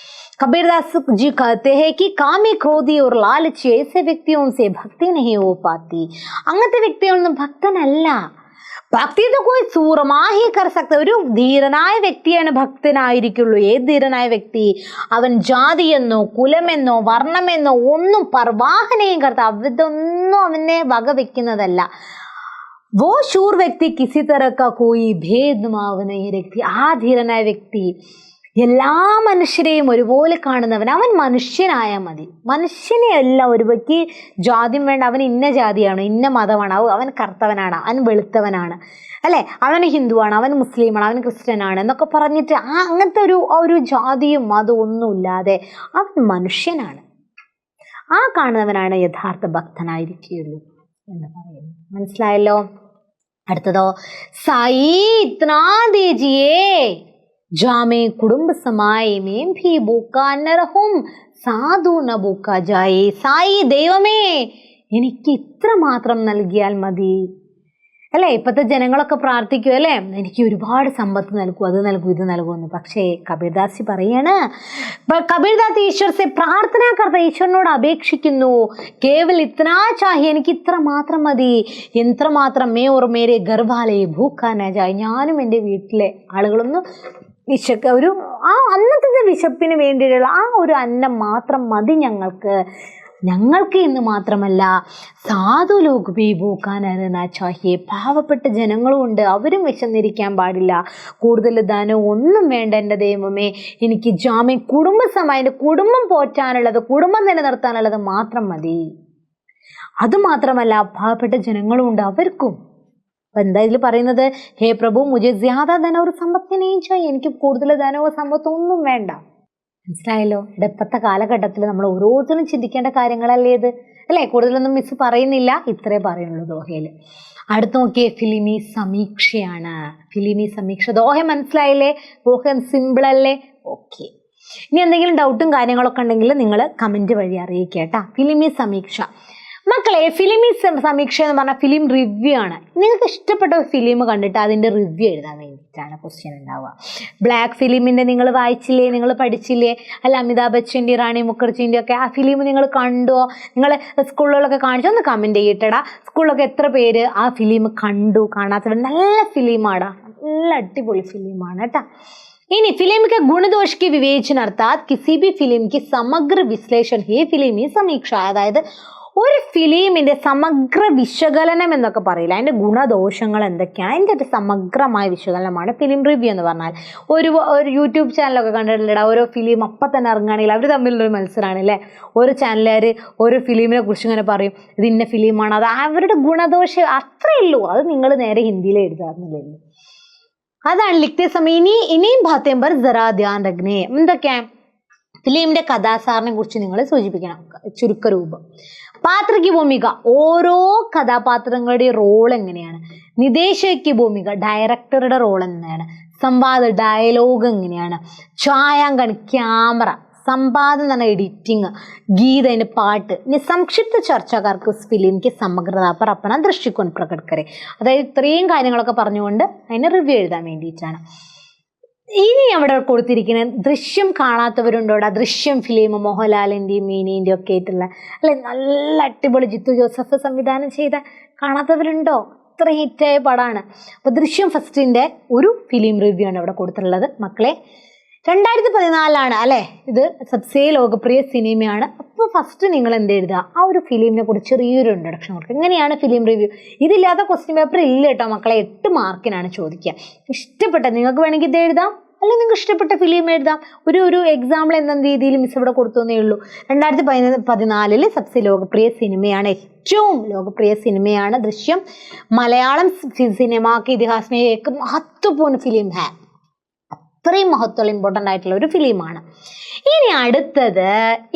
कबीरदास जी कहते हैं कि कामी क्रोधी और लालची ऐसे व्यक्तियों से भक्ति नहीं हो पाती. അങ്ങനത്തെ വ്യക്തികളൊന്നും ഭക്തനല്ല. ഭക്തി तो कोई सूरमा ही कर सकता. ഒരു ധീരനായ വ്യക്തിയാണ് ഭക്തനായിരിക്കുള്ളൂ. ഏത് ധീരനായ വ്യക്തി? അവൻ ജാതിയെന്നോ കുലമെന്നോ വർണ്ണമെന്നോ ഒന്നും പർവാഹനയും കർത്ത, അതൊന്നും അവനെ വകവെക്കുന്നതല്ല. वो शूर व्यक्ति किसी तरह का कोई भेदभाव नहीं रखती. ആ ധീരനായ വ്യക്തി എല്ലാ മനുഷ്യരെയും ഒരുപോലെ കാണുന്നവൻ, അവൻ മനുഷ്യനായാൽ മതി. മനുഷ്യനെ അല്ല ഒരു വ്യക്തി ജാതിയും വേണ്ട, അവൻ ഇന്ന ജാതിയാണ്, ഇന്ന മതമാണ്, അവൻ കറുത്തവനാണ്, അവൻ വെളുത്തവനാണ് അല്ലേ, അവൻ ഹിന്ദുവാണ്, അവൻ മുസ്ലിമാണ്, അവൻ ക്രിസ്ത്യനാണ് എന്നൊക്കെ പറഞ്ഞിട്ട് അങ്ങനത്തെ ഒരു ജാതിയും മതവും ഒന്നുമില്ലാതെ അവൻ മനുഷ്യനാണ്. ആ കാണുന്നവനാണ് യഥാർത്ഥ ഭക്തനായിരിക്കുകയുള്ളൂ എന്ന് പറയുന്നു. മനസ്സിലായല്ലോ? അടുത്തതോ, സായി ഇത്നാ ദീജിയേ ജാമേ കുടുംബ സമായി മേം ഭീ ഭൂക്കാ ന രഹും സാധു ന ഭൂക്കാ ജായേ. സായി ദൈവമേ, എനിക്ക് ഇത്ര മാത്രം നൽകിയാൽ മതി അല്ലേ. ഇപ്പോഴത്തെ ജനങ്ങളൊക്കെ പ്രാർത്ഥിക്കും അല്ലേ, എനിക്ക് ഒരുപാട് സമ്പത്ത് നൽകൂ, അത് നൽകൂ, ഇത് നൽകുമെന്ന്. പക്ഷേ കബീർദാസ് പറയാണ്, കബീർദാസ് ഈശ്വർ സെ പ്രാർത്ഥന കർത്ത, ഈശ്വരനോട് അപേക്ഷിക്കുന്നു, കേവൽ ഇത്നാ ചാഹി, എനിക്ക് ഇത്ര മാത്രം മതി. എത്ര മാത്രം? മേ ഓർ മേരെ ഗർഭാലേ ഭൂക്കാന ജായ്, ഞാനും എൻ്റെ വീട്ടിലെ ആളുകളൊന്നും ഒരു അന്നത്തെ വിശപ്പിന് വേണ്ടിയിട്ടുള്ള ഒരു അന്നം മാത്രം മതി ഞങ്ങൾക്ക് എന്ന് മാത്രമല്ല, സാധു ലോക് ഭീ ഭൂക്കാനറിന ചാഹിയെ, പാവപ്പെട്ട ജനങ്ങളും ഉണ്ട്, അവരും വിശന്നിരിക്കാൻ പാടില്ല. കൂടുതൽ ധനം ഒന്നും വേണ്ട എൻ്റെ ദൈവമേ, എനിക്ക് ജാമ്യം കുടുംബസമായി, എൻ്റെ കുടുംബം പോറ്റാനുള്ളത്, കുടുംബം നിലനിർത്താനുള്ളത് മാത്രം മതി. അതുമാത്രമല്ല പാവപ്പെട്ട ജനങ്ങളും ഉണ്ട്, അവർക്കും. അപ്പം എന്താ ഇതിൽ പറയുന്നത്? ഹേ പ്രഭു, മുझे ജ്യാദാ ധനം ഒരു സമ്പത്തിനെയും ചെയ്യും, എനിക്ക് കൂടുതൽ ധനമോ സമ്പത്തോ ഒന്നും വേണ്ട. മനസ്സിലായല്ലോ? ഇപ്പോഴത്തെ കാലഘട്ടത്തിൽ നമ്മൾ ഓരോരുത്തരും ചിന്തിക്കേണ്ട കാര്യങ്ങളല്ലേ ഇത് അല്ലേ. കൂടുതലൊന്നും മിസ് പറയുന്നില്ല, ഇത്രേ പറയുള്ളൂ ദോഹയിൽ. അടുത്ത് നോക്കിയേ, ഫിലിമി സമീക്ഷയാണ്. ഫിലിമി സമീക്ഷ ദോഹ മനസ്സിലായില്ലേ? ദോഹ സിമ്പിൾ അല്ലേ? ഓക്കെ. ഇനി എന്തെങ്കിലും ഡൗട്ടും കാര്യങ്ങളൊക്കെ ഉണ്ടെങ്കിൽ നിങ്ങൾ കമൻറ്റ് വഴി അറിയിക്കുക കേട്ടോ. ഫിലിമി സമീക്ഷ മക്കളെ, ഫിലിമി സമീക്ഷ എന്ന് പറഞ്ഞാൽ ഫിലിം റിവ്യൂ ആണ്. നിങ്ങൾക്ക് ഇഷ്ടപ്പെട്ട ഒരു ഫിലിം കണ്ടിട്ട് അതിൻ്റെ റിവ്യൂ എഴുതാൻ വേണ്ടിയിട്ടാണ് ക്വസ്റ്റ്യൻ ഉണ്ടാവുക. ബ്ലാക്ക് ഫിലിമിൻ്റെ നിങ്ങൾ വായിച്ചില്ലേ, നിങ്ങൾ പഠിച്ചില്ലേ? അല്ല അമിതാഭ് ബച്ചൻ്റെ, റാണി മുഖർജീൻ്റെ ഒക്കെ ആ ഫിലിം നിങ്ങൾ കണ്ടോ? നിങ്ങൾ സ്കൂളുകളിലൊക്കെ കാണിച്ചോ? ഒന്ന് കമൻറ്റ് ചെയ്യട്ടടാ. സ്കൂളിലൊക്കെ എത്ര പേര് ആ ഫിലിം കണ്ടു? കാണാത്തവർ? നല്ല ഫിലിമാടാ, നല്ല അടിപൊളി ഫിലിമാണ് കേട്ടോ. ഇനി फिल्म के गुण दोष की विवेचन अर्थात किसी भी फिल्म की समग्र विश्लेषण ही फिल्मी समीक्षा. അതായത് ഒരു ഫിലിമിൻ്റെ സമഗ്ര വിശകലനം എന്നൊക്കെ പറയില്ല, അതിൻ്റെ ഗുണദോഷങ്ങൾ എന്തൊക്കെയാണ്, അതിൻ്റെ ഒരു സമഗ്രമായ വിശകലനമാണ് ഫിലിം റിവ്യൂ എന്ന് പറഞ്ഞാൽ. ഒരു യൂട്യൂബ് ചാനലൊക്കെ കണ്ടിട്ടില്ല, ഓരോ ഫിലിം അപ്പം തന്നെ ഇറങ്ങുകയാണെങ്കിൽ അവർ തമ്മിലുള്ളൊരു മത്സരമാണ് അല്ലേ. ഓരോ ചാനലുകാർ ഓരോ ഫിലിമിനെ കുറിച്ച് ഇങ്ങനെ പറയും, ഇത് ഇന്ന ഫിലിമാണ്, അത് അവരുടെ ഗുണദോഷം അത്രയേ ഉള്ളൂ. അത് നിങ്ങൾ നേരെ ഹിന്ദിയിൽ എഴുതാറുന്നില്ലല്ലോ. അതാണ് ലിഖ്തേ സമയം. ഇനിയും ബാത്തേം പർ ജറാ ധ്യാൻ രഖ്നേ. എന്തൊക്കെയാണ്? ഫിലിമിന്റെ കഥാസാറിനെ കുറിച്ച് നിങ്ങൾ സൂചിപ്പിക്കണം, ചുരുക്കരൂപം. പാത്രയ്ക്ക് ഭൂമിക, ഓരോ കഥാപാത്രങ്ങളുടെ റോൾ എങ്ങനെയാണ്. നിദേശയ്ക്ക് ഭൂമിക, ഡയറക്ടറുടെ റോൾ എന്താണ്. സംവാദ, ഡയലോഗ് എങ്ങനെയാണ്. ഛായാങ്കൺ, ക്യാമറ. संवाद एडिटिंग गीत അതിന്റെ പാട്ട്. ഇനി സംക്ഷിപ്ത ചർച്ചക്കാർക്ക് ഫിലിമിക്ക് സമഗ്രത पर अपना दृष्टिकोण प्रकट करें. അതായത് ഇത്രയും കാര്യങ്ങളൊക്കെ പറഞ്ഞുകൊണ്ട് അതിനെ റിവ്യൂ എഴുതാൻ വേണ്ടിയിട്ടാണ്. ഇനി അവിടെ കൊടുത്തിരിക്കുന്ന ദൃശ്യം കാണാത്തവരുണ്ടോടാ. ദൃശ്യം ഫിലിം മോഹൻലാലിൻ്റെയും മീനിൻ്റെയും ഒക്കെ ആയിട്ടുള്ള അല്ലെ, നല്ല അടിപൊളി ജിത്തു ജോസഫ് സംവിധാനം ചെയ്ത, കാണാത്തവരുണ്ടോ? ഇത്ര ഹിറ്റായ പടമാണ്. അപ്പോൾ ദൃശ്യം ഫസ്റ്റിൻ്റെ ഒരു ഫിലിം റിവ്യൂ ആണ് ഇവിടെ കൊടുത്തിട്ടുള്ളത് മക്കളെ. 2014 അല്ലേ ഇത്. സബ്സേ ലോകപ്രിയ സിനിമയാണ്. അപ്പോൾ ഫസ്റ്റ് നിങ്ങൾ എന്ത് എഴുതുക, ആ ഒരു ഫിലിമിനെ കുറിച്ച് ചെറിയൊരു ഇൻട്രൊഡക്ഷൻ കൊടുക്കുക. എങ്ങനെയാണ് ഫിലിം റിവ്യൂ. ഇതില്ലാത്ത ക്വസ്റ്റ്യൻ പേപ്പർ ഇല്ല കേട്ടോ മക്കളെ. 8 മാർക്കിനാണ് ചോദിക്കുക. ഇഷ്ടപ്പെട്ട നിങ്ങൾക്ക് വേണമെങ്കിൽ ഇത് എഴുതാം, അല്ലെങ്കിൽ നിങ്ങൾക്ക് ഇഷ്ടപ്പെട്ട ഫിലിം എഴുതാം. ഒരു എക്സാമ്പിൾ എന്ന രീതിയിൽ മിസ് ഇവിടെ കൊടുത്തേ ഉള്ളൂ. 2014 സബ്സേ ലോകപ്രിയ സിനിമയാണ്, ഏറ്റവും ലോകപ്രിയ സിനിമയാണ് ദൃശ്യം. മലയാളം സിനിമാക്ക് ഇതിഹാസ് में एक महत्वपूर्ण फिल्म है. അത്രയും മഹത്വമുള്ള ഇമ്പോർട്ടൻ്റ് ആയിട്ടുള്ള ഒരു ഫിലിമാണ്. ഇനി അടുത്തത്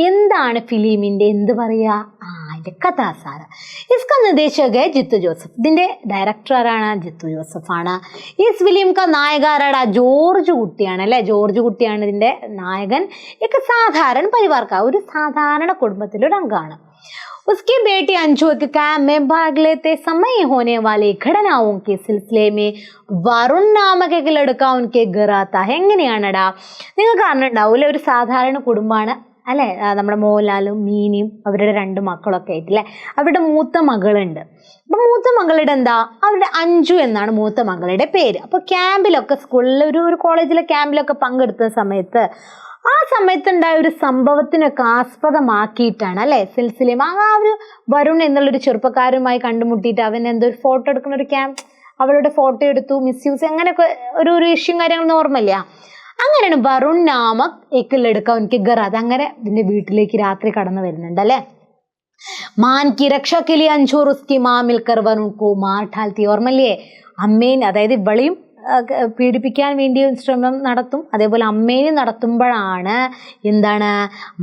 എന്താണ് ഫിലിമിൻ്റെ എന്ത് പറയുക, അതിൻ്റെ കഥാസാരം. इसका निर्देशक है ജിത്തു ജോസഫ്. ഇതിൻ്റെ ഡയറക്ടർ ആരാണ്? ജിത്തു ജോസഫാണ്. ഈ ഫിലിം का നായക ആരാടാ? ജോർജ് കുട്ടിയാണ് അല്ലേ. ജോർജ് കുട്ടിയാണ് ഇതിൻ്റെ നായകൻ. एक साधारण परिवार का, ഒരു സാധാരണ കുടുംബത്തിലൊരു അംഗമാണ്. उसकी बेटी अंजू के कैंप में भाग लेते समय होने वाली घटनाओं के सिलसिले में വരുൺ നാമക एक लड़का उनके घर आता है. എങ്ങനെയാണടാ, നിങ്ങൾക്ക് അറിഞ്ഞിട്ടുണ്ടാവില്ല, ഒരു സാധാരണ കുടുംബമാണ് അല്ലേ. നമ്മുടെ മോഹൻലാലും മീനിയും അവരുടെ 2 മക്കളൊക്കെ ആയിട്ടില്ലേ. അവരുടെ മൂത്ത മകളുണ്ട്. അപ്പം മൂത്ത മകളുടെ എന്താ, അവരുടെ അഞ്ജു എന്നാണ് മൂത്ത മകളുടെ പേര്. അപ്പോൾ ക്യാമ്പിലൊക്കെ സ്കൂളിൽ ഒരു കോളേജിലെ ക്യാമ്പിലൊക്കെ പങ്കെടുത്ത സമയത്ത് ആ സമയത്തുണ്ടായ ഒരു സംഭവത്തിനൊക്കെ ആസ്പദമാക്കിയിട്ടാണ് അല്ലേ സിൽസിലയും. ആ ഒരു വരുൺ എന്നുള്ളൊരു ചെറുപ്പക്കാരുമായി കണ്ടുമുട്ടിയിട്ട് അവൻ എന്തോ ഒരു ഫോട്ടോ എടുക്കുന്ന ഒരു അവളുടെ ഫോട്ടോ എടുത്തു, മിസ്യൂസ്, അങ്ങനെയൊക്കെ ഒരു ഇഷ്യൂ കാര്യങ്ങളൊന്നും ഓർമ്മയില്ല. അങ്ങനെയാണ് വരുൺ നാമക് ഏക്കിലെടുക്കുക എനിക്ക് ഗറാത്. അങ്ങനെ ഇതിൻ്റെ വീട്ടിലേക്ക് രാത്രി കടന്നു വരുന്നുണ്ട് അല്ലേ. മാൻ കി രക്ഷയ്ക്ക് ലിയെ അഞ്ജൂർ ഉസ്കി മാ മിൽക്കർ വരുൺ കോ മാർ ഡാൽത്തി. ഓർമ്മയില്ലേ, അമ്മേൻ അതായത് ഇവളെയും പീഡിപ്പിക്കാൻ വേണ്ടി ശ്രമം നടത്തും, അതേപോലെ അമ്മേനെ നടത്തുമ്പോഴാണ് എന്താണ്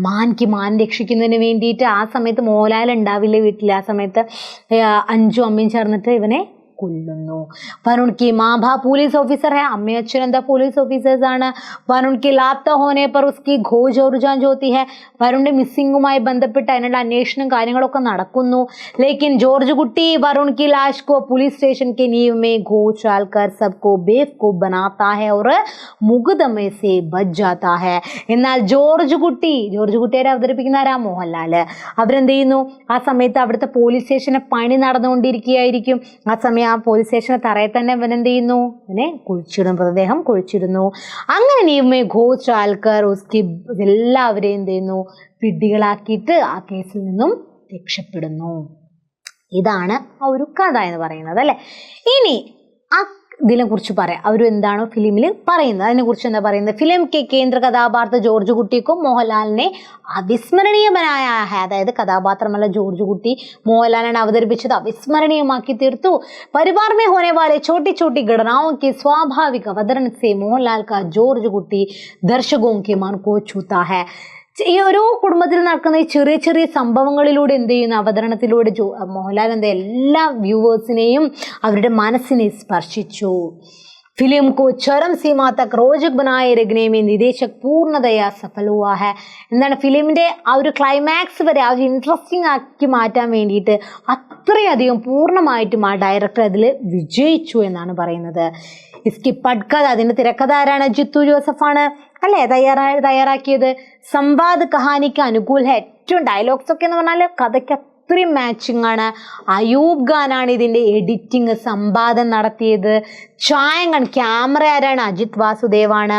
മാൻ രക്ഷിക്കുന്നതിന് വേണ്ടിയിട്ട്. ആ സമയത്ത് മോഹൻലാൽ ഉണ്ടാവില്ല വീട്ടിൽ. ആ സമയത്ത് അഞ്ജു അമ്മയും ചേർന്നിട്ട് ഇവനെ കൊല്ലുന്നു. വരുൺ की माँ बाप पुलिस ऑफिसर है, अम्मी अच्ഛൻ എന്താ പോലീസ് ഓഫീസേഴ്സ് ആണ്. വരുൺ की लापता होने पर उसकी खोज और जांच होती है. വരുണിന്റെ മിസ്സിങ്ങുമായി ബന്ധപ്പെട്ട് അതിനുള്ള അന്വേഷണം കാര്യങ്ങളൊക്കെ നടക്കുന്നു. लेकिन ജോർജ് കുട്ടി വരുൺ की लाश को पुलिस स्टेशन के नींव में घोच डालकर सबको बेवकूफ बनाता है और मुकदमे से बच जाता है. എന്നാൽ ജോർജ് കുട്ടിയെ അവതരിപ്പിക്കുന്ന ആരാ? മോഹൻലാൽ. അവരെന്ത് ചെയ്യുന്നു, ആ സമയത്ത് അവിടുത്തെ പോലീസ് സ്റ്റേഷനെ പണി നടന്നുകൊണ്ടിരിക്കുകയായിരിക്കും. ആ സമയം ആ പോലീസ് സ്റ്റേഷനെ തറയിൽ തന്നെ ഇവൻ എന്ത് ചെയ്യുന്നു, ഇവനെ മൃതദേഹം കുഴിച്ചിടുന്നു. അങ്ങനെ നീമേ ഘോഷ് ആൽക്കർ ഉസ്കി എല്ലാവരെയും എന്ത് ചെയ്യുന്നു, പിടികളാക്കിയിട്ട് ആ കേസിൽ നിന്നും രക്ഷപ്പെടുന്നു. ഇതാണ് ആ ഒരു കഥ എന്ന് പറയുന്നത് അല്ലേ. ഇനി ആ ഇതിനെ കുറിച്ച് പറയാം. അവർ എന്താണോ ഫിലിമിൽ പറയുന്നത് അതിനെക്കുറിച്ച് എന്താ പറയുന്നത്. ഫിലിം കെ കേന്ദ്ര കഥാപാത്ര ജോർജ് കുട്ടിക്കും മോഹൻലാലിനെ അവിസ്മരണീയ ബനായ ഹൈ. അതായത് കഥാപാത്രമല്ല ജോർജ് കുട്ടി, മോഹൻലാലിനെ അവതരിപ്പിച്ചത് അവിസ്മരണീയമാക്കി തീർത്തു. പരിവാർ में होने वाले छोटी छोटी घटनाओं के स्वाभाविक अवतरण से मोहनलाल का जॉर्ज कुटी दर्शकों के मन को छूता है. ഈ ഓരോ കുടുംബത്തിൽ നടക്കുന്ന ഈ ചെറിയ ചെറിയ സംഭവങ്ങളിലൂടെ എന്ത് ചെയ്യുന്ന അവതരണത്തിലൂടെ മോഹൻലാൽ എന്താ എല്ലാ വ്യൂവേഴ്സിനെയും അവരുടെ മനസ്സിനെ സ്പർശിച്ചു. फिल्म को चरम सीमा तक रोचक बनाए रखने में निर्देशक पूर्णतया सफल हुआ है. എന്താണ് ഫിലിമിൻ്റെ ആ ഒരു ക്ലൈമാക്സ് വരെ ആ ഒരു ഇൻട്രസ്റ്റിംഗ് ആക്കി മാറ്റാൻ വേണ്ടിയിട്ട് അത്രയധികം പൂർണ്ണമായിട്ടും ആ ഡയറക്ടർ അതിൽ വിജയിച്ചു എന്നാണ് പറയുന്നത്. ഇസ്കി പട്കഥ, അതിൻ്റെ തിരക്കഥ ആരാണ്? ജിത്തു ജോസഫാണ് അല്ലേ തയ്യാറാക്കിയത്. സംവാദ് കഹാനിക്ക് അനുകൂൽ ഹെ. ഏറ്റവും ഡയലോഗ്സ് ഒക്കെ എന്ന് പറഞ്ഞാൽ കഥയ്ക്ക് അത്രയും മാച്ചിങ് ആണ്. അയൂബ് ഖാനാണ് ഇതിൻ്റെ എഡിറ്റിങ് സംവാദം നടത്തിയത്. ഛായാങ്കൺ, ക്യാമറ ആരാണ്? അജിത് വാസുദേവാണ്.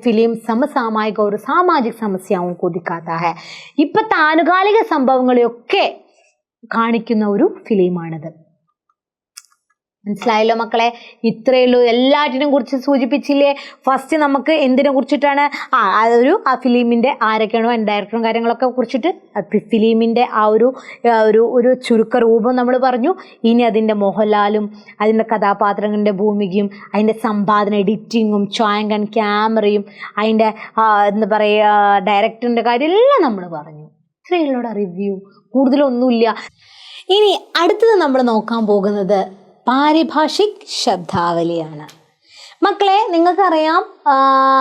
ഫിലിം സമസാമായിക ഒരു സാമാജിക സമസ്യവും കൊതിക്കാത്ത ഹെ. ഇപ്പോഴത്തെ ആനുകാലിക സംഭവങ്ങളെയൊക്കെ കാണിക്കുന്ന ഒരു ഫിലിമാണിത്. മനസ്സിലായല്ലോ മക്കളെ? ഇത്രയേ ഉള്ളൂ. എല്ലാറ്റിനും കുറിച്ച് സൂചിപ്പിച്ചില്ലേ? ഫസ്റ്റ് നമുക്ക് എന്തിനെ കുറിച്ചിട്ടാണ്? ആ ഫിലിമിൻ്റെ ആരൊക്കെയാണോ ഡയറക്ടറും കാര്യങ്ങളൊക്കെ കുറിച്ചിട്ട് ഫിലിമിൻ്റെ ഒരു ചുരുക്ക രൂപം നമ്മൾ പറഞ്ഞു. ഇനി അതിൻ്റെ മോഹൻലാലും അതിൻ്റെ കഥാപാത്രങ്ങളുടെ ഭൂമികയും അതിൻ്റെ സമ്പാദന, എഡിറ്റിങ്ങും, ഛായാങ്കൻ, ക്യാമറയും, അതിൻ്റെ എന്താ പറയുക ഡയറക്ടറിൻ്റെ കാര്യം എല്ലാം നമ്മൾ പറഞ്ഞു. ഇത്രയുള്ള റിവ്യൂ, കൂടുതലൊന്നുമില്ല. ഇനി അടുത്തത് നമ്മൾ നോക്കാൻ പോകുന്നത് പാരിഭാഷിക് ശബ്ദാവലിയാണ്. മക്കളെ, നിങ്ങൾക്കറിയാം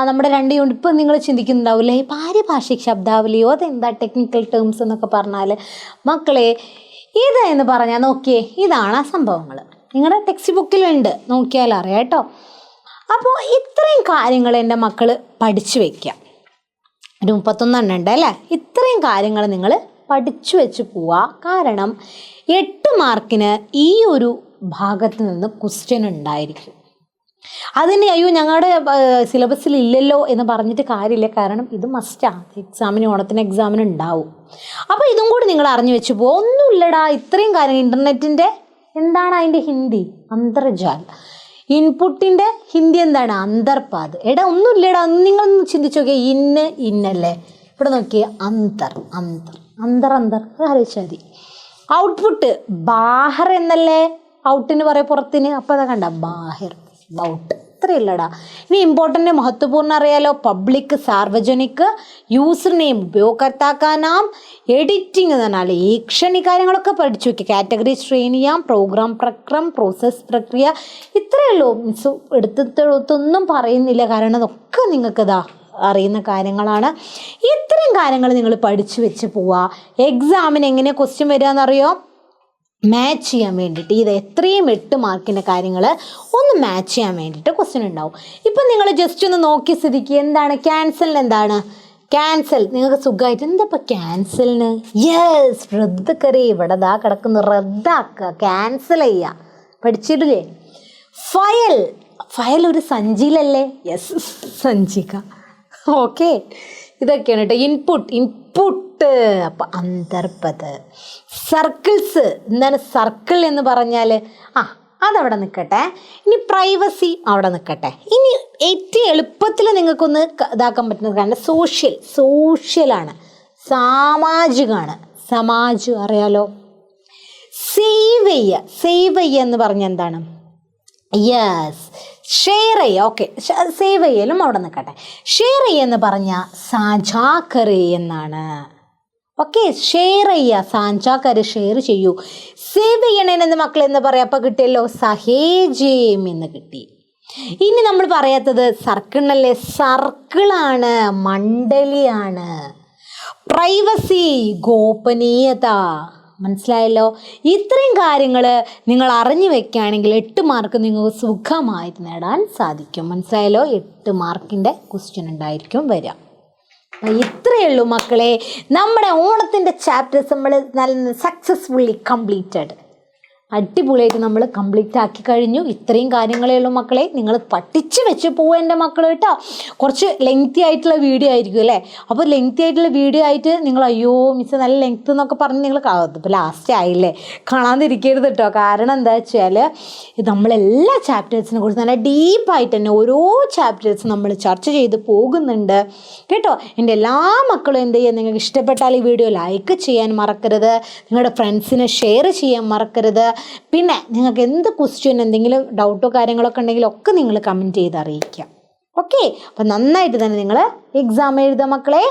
നമ്മുടെ 2 യൂണിറ്റ് ഇപ്പം നിങ്ങൾ ചിന്തിക്കുന്നുണ്ടാവില്ലേ, ഈ പാരിഭാഷിക് ശബ്ദാവലിയോ അതെന്താ ടെക്നിക്കൽ ടേംസ് എന്നൊക്കെ പറഞ്ഞാൽ? മക്കളെ, ഇത് എന്ന് പറഞ്ഞാൽ നോക്കിയേ, ഇതാണ് ആ സംഭവങ്ങൾ. നിങ്ങളുടെ ടെക്സ്റ്റ് ബുക്കിലുണ്ട്, നോക്കിയാൽ അറിയാം കേട്ടോ. അപ്പോൾ ഇത്രയും കാര്യങ്ങൾ എൻ്റെ മക്കൾ പഠിച്ചു വയ്ക്കുക. ഒരു 31 ഉണ്ട് അല്ലേ? ഇത്രയും കാര്യങ്ങൾ നിങ്ങൾ പഠിച്ചു വെച്ച് പോവുക. കാരണം 8 മാർക്കിന് ഈ ഒരു ഭാഗത്ത് നിന്ന് ക്വസ്റ്റ്യൻ ഉണ്ടായിരിക്കും. അതിന് ഞങ്ങളുടെ സിലബസിൽ ഇല്ലല്ലോ എന്ന് പറഞ്ഞിട്ട് കാര്യമില്ല. കാരണം ഇത് മസ്റ്റാണ്, എക്സാമിന്, ഓണത്തിന് എക്സാമിന് ഉണ്ടാവും. അപ്പോൾ ഇതും കൂടി നിങ്ങൾ അറിഞ്ഞു വെച്ച് പോകും. ഒന്നുമില്ലടാ, ഇത്രയും കാര്യം. ഇൻ്റർനെറ്റിൻ്റെ എന്താണ് അതിൻ്റെ ഹിന്ദി? അന്തർജാൽ. ഇൻപുട്ടിൻ്റെ ഹിന്ദി എന്താണ്? അന്തർപാത്. ഒന്നുമില്ലടാ, നിങ്ങളൊന്ന് ചിന്തിച്ച് നോക്കിയാൽ ഇന്നല്ലേ, ഇവിടെ നോക്കിയേ അന്തർ ആലോചിച്ചാൽ മതി. ഔട്ട്പുട്ട് ബാഹർ എന്നല്ലേ ഔട്ടിന് പറയാം, പുറത്തിന്. അപ്പോൾ അതാ കണ്ട ബാഹിർ, ഔട്ട്. ഇത്രയല്ലടാ. ഇനി ഇമ്പോർട്ടൻ്റ്, മഹത്വപൂർണ്ണ അറിയാലോ. പബ്ലിക്, സാർവജനിക്, യൂസർ നെയിം, ഉപയോഗകർത്താക്ക നാം, എഡിറ്റിംഗ് എന്ന് പറഞ്ഞാൽ ഈ കാര്യങ്ങളൊക്കെ പഠിച്ചു വയ്ക്കുക. കാറ്റഗറി, ശ്രേണി, പ്രോഗ്രാം പ്രക്രം, പ്രോസസ് പ്രക്രിയ. ഇത്രയേ ഉള്ളൂ. മിസ് എടുത്തൊന്നും പറയുന്നില്ല, കാരണം അതൊക്കെ നിങ്ങൾക്കിതാ അറിയുന്ന കാര്യങ്ങളാണ്. ഇത്രയും കാര്യങ്ങൾ നിങ്ങൾ പഠിച്ചു വെച്ച് പോവുക. എക്സാമിന് എങ്ങനെ ക്വസ്റ്റ്യൻ വരിക എന്നറിയോ? മാച്ച് ചെയ്യാൻ വേണ്ടിയിട്ട്. ഇത് എത്രയും 8 മാർക്കിൻ്റെ കാര്യങ്ങൾ ഒന്ന് മാച്ച് ചെയ്യാൻ വേണ്ടിയിട്ട് ക്വസ്റ്റ്യൻ ഉണ്ടാവും. ഇപ്പം നിങ്ങൾ ജസ്റ്റ് ഒന്ന് നോക്കിയ സ്ഥിതിക്ക് എന്താണ് ക്യാൻസലിന്? എന്താണ് ക്യാൻസൽ? നിങ്ങൾക്ക് സുഖമായിട്ട് എന്താ ഇപ്പം ക്യാൻസലിന്? യെസ്, റദ്ദ് കറി. ഇവിടെ ദാ കിടക്കുന്നു, റദ്ദാക്കുക, ക്യാൻസൽ ചെയ്യുക. പഠിച്ചിട്ടില്ലേ? ഫയൽ ഒരു സഞ്ചിയിലല്ലേ? യെസ്, സഞ്ചിക. ഓക്കെ, ഇതൊക്കെയാണ് കേട്ടോ. ഇൻപുട്ട്, അപ്പം അന്തർപത്. സർക്കിൾസ്, എന്താണ് സർക്കിൾ എന്ന് പറഞ്ഞാൽ? അതവിടെ നിൽക്കട്ടെ. ഇനി പ്രൈവസി അവിടെ നിൽക്കട്ടെ. ഇനി ഏറ്റവും എളുപ്പത്തിൽ നിങ്ങൾക്കൊന്ന് ഇതാക്കാൻ പറ്റുന്നത് കാരണം സോഷ്യലാണ്, സാമാജികമാണ്. സമാജ് അറിയാലോ. സേവ് ചെയ്യുക എന്ന് പറഞ്ഞാൽ എന്താണ്? യെസ്, ഷെയർ ചെയ്യുക. ഓക്കെ, സേവ് ചെയ്യലും അവിടെ നിൽക്കട്ടെ. ഷെയർ ചെയ്യുക പറഞ്ഞാൽ സാഞ്ചാക്കറി എന്നാണ്. ഓക്കെ, ഷെയർ ചെയ്യുക, സാഞ്ചാക്കറി, ഷെയർ ചെയ്യൂ. സേവ് ചെയ്യണേനെന്ന് മക്കളെന്ന് പറയാം. അപ്പോൾ കിട്ടിയല്ലോ, സഹേജേം എന്ന് കിട്ടി. ഇനി നമ്മൾ പറയാത്തത് സർക്കിളിനല്ലേ? സർക്കിളാണ്, മണ്ഡലിയാണ്. പ്രൈവസി, ഗോപനീയത. മനസ്സിലായല്ലോ? ഇത്രയും കാര്യങ്ങൾ നിങ്ങൾ അറിഞ്ഞു വെക്കുകയാണെങ്കിൽ 8 മാർക്ക് നിങ്ങൾക്ക് സുഖമായിട്ട് നേടാൻ സാധിക്കും. മനസ്സിലായല്ലോ? 8 മാർക്കിൻ്റെ ക്വസ്റ്റ്യൻ ഉണ്ടായിരിക്കും വരിക. അപ്പം ഇത്രയേ ഉള്ളൂ മക്കളെ. നമ്മുടെ ഓണത്തിൻ്റെ ചാപ്റ്റേഴ്സ് നമ്മൾ നല്ല സക്സസ്ഫുള്ളി കംപ്ലീറ്റഡ്, അടിപൊളിയായിട്ട് നമ്മൾ കംപ്ലീറ്റ് ആക്കി കഴിഞ്ഞു. ഇത്രയും കാര്യങ്ങളേ ഉള്ളൂ മക്കളെ. നിങ്ങൾ പഠിച്ച് വെച്ച് പോവുക എൻ്റെ മക്കൾ കേട്ടോ. കുറച്ച് ലെങ്തി ആയിട്ടുള്ള വീഡിയോ ആയിരിക്കും അല്ലേ? അപ്പോൾ ലെങ്തി ആയിട്ടുള്ള വീഡിയോ ആയിട്ട് നിങ്ങൾ അയ്യോ മിസ് നല്ല ലെങ്ത്ത് എന്നൊക്കെ പറഞ്ഞ് നിങ്ങൾ ഇപ്പോൾ ലാസ്റ്റ് ആയില്ലേ, കാണാതിരിക്കരുത് കേട്ടോ. കാരണം എന്താ വെച്ചാൽ നമ്മളെല്ലാ ചാപ്റ്റേഴ്സിനെ കുറിച്ച് നല്ല ഡീപ്പായിട്ട് തന്നെ ഓരോ ചാപ്റ്റേഴ്സ് നമ്മൾ ചർച്ച ചെയ്ത് പോകുന്നുണ്ട് കേട്ടോ. എൻ്റെ എല്ലാ മക്കളും എന്ത് ചെയ്യുക, നിങ്ങൾക്ക് ഇഷ്ടപ്പെട്ടാൽ ഈ വീഡിയോ ലൈക്ക് ചെയ്യാൻ മറക്കരുത്, നിങ്ങളുടെ ഫ്രണ്ട്സിന് ഷെയർ ചെയ്യാൻ മറക്കരുത്. പിന്നെ നിങ്ങൾക്ക് എന്ത് ക്വസ്റ്റ്യൻ, എന്തെങ്കിലും ഡൗട്ടോ കാര്യങ്ങളൊക്കെ ഉണ്ടെങ്കിൽ ഒക്കെ നിങ്ങൾ കമൻറ്റ് ചെയ്ത് അറിയിക്കുക. ഓക്കെ, അപ്പം നന്നായിട്ട് തന്നെ നിങ്ങൾ എക്സാം എഴുതുക മക്കളെ.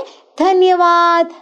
ധന്യവാദ്.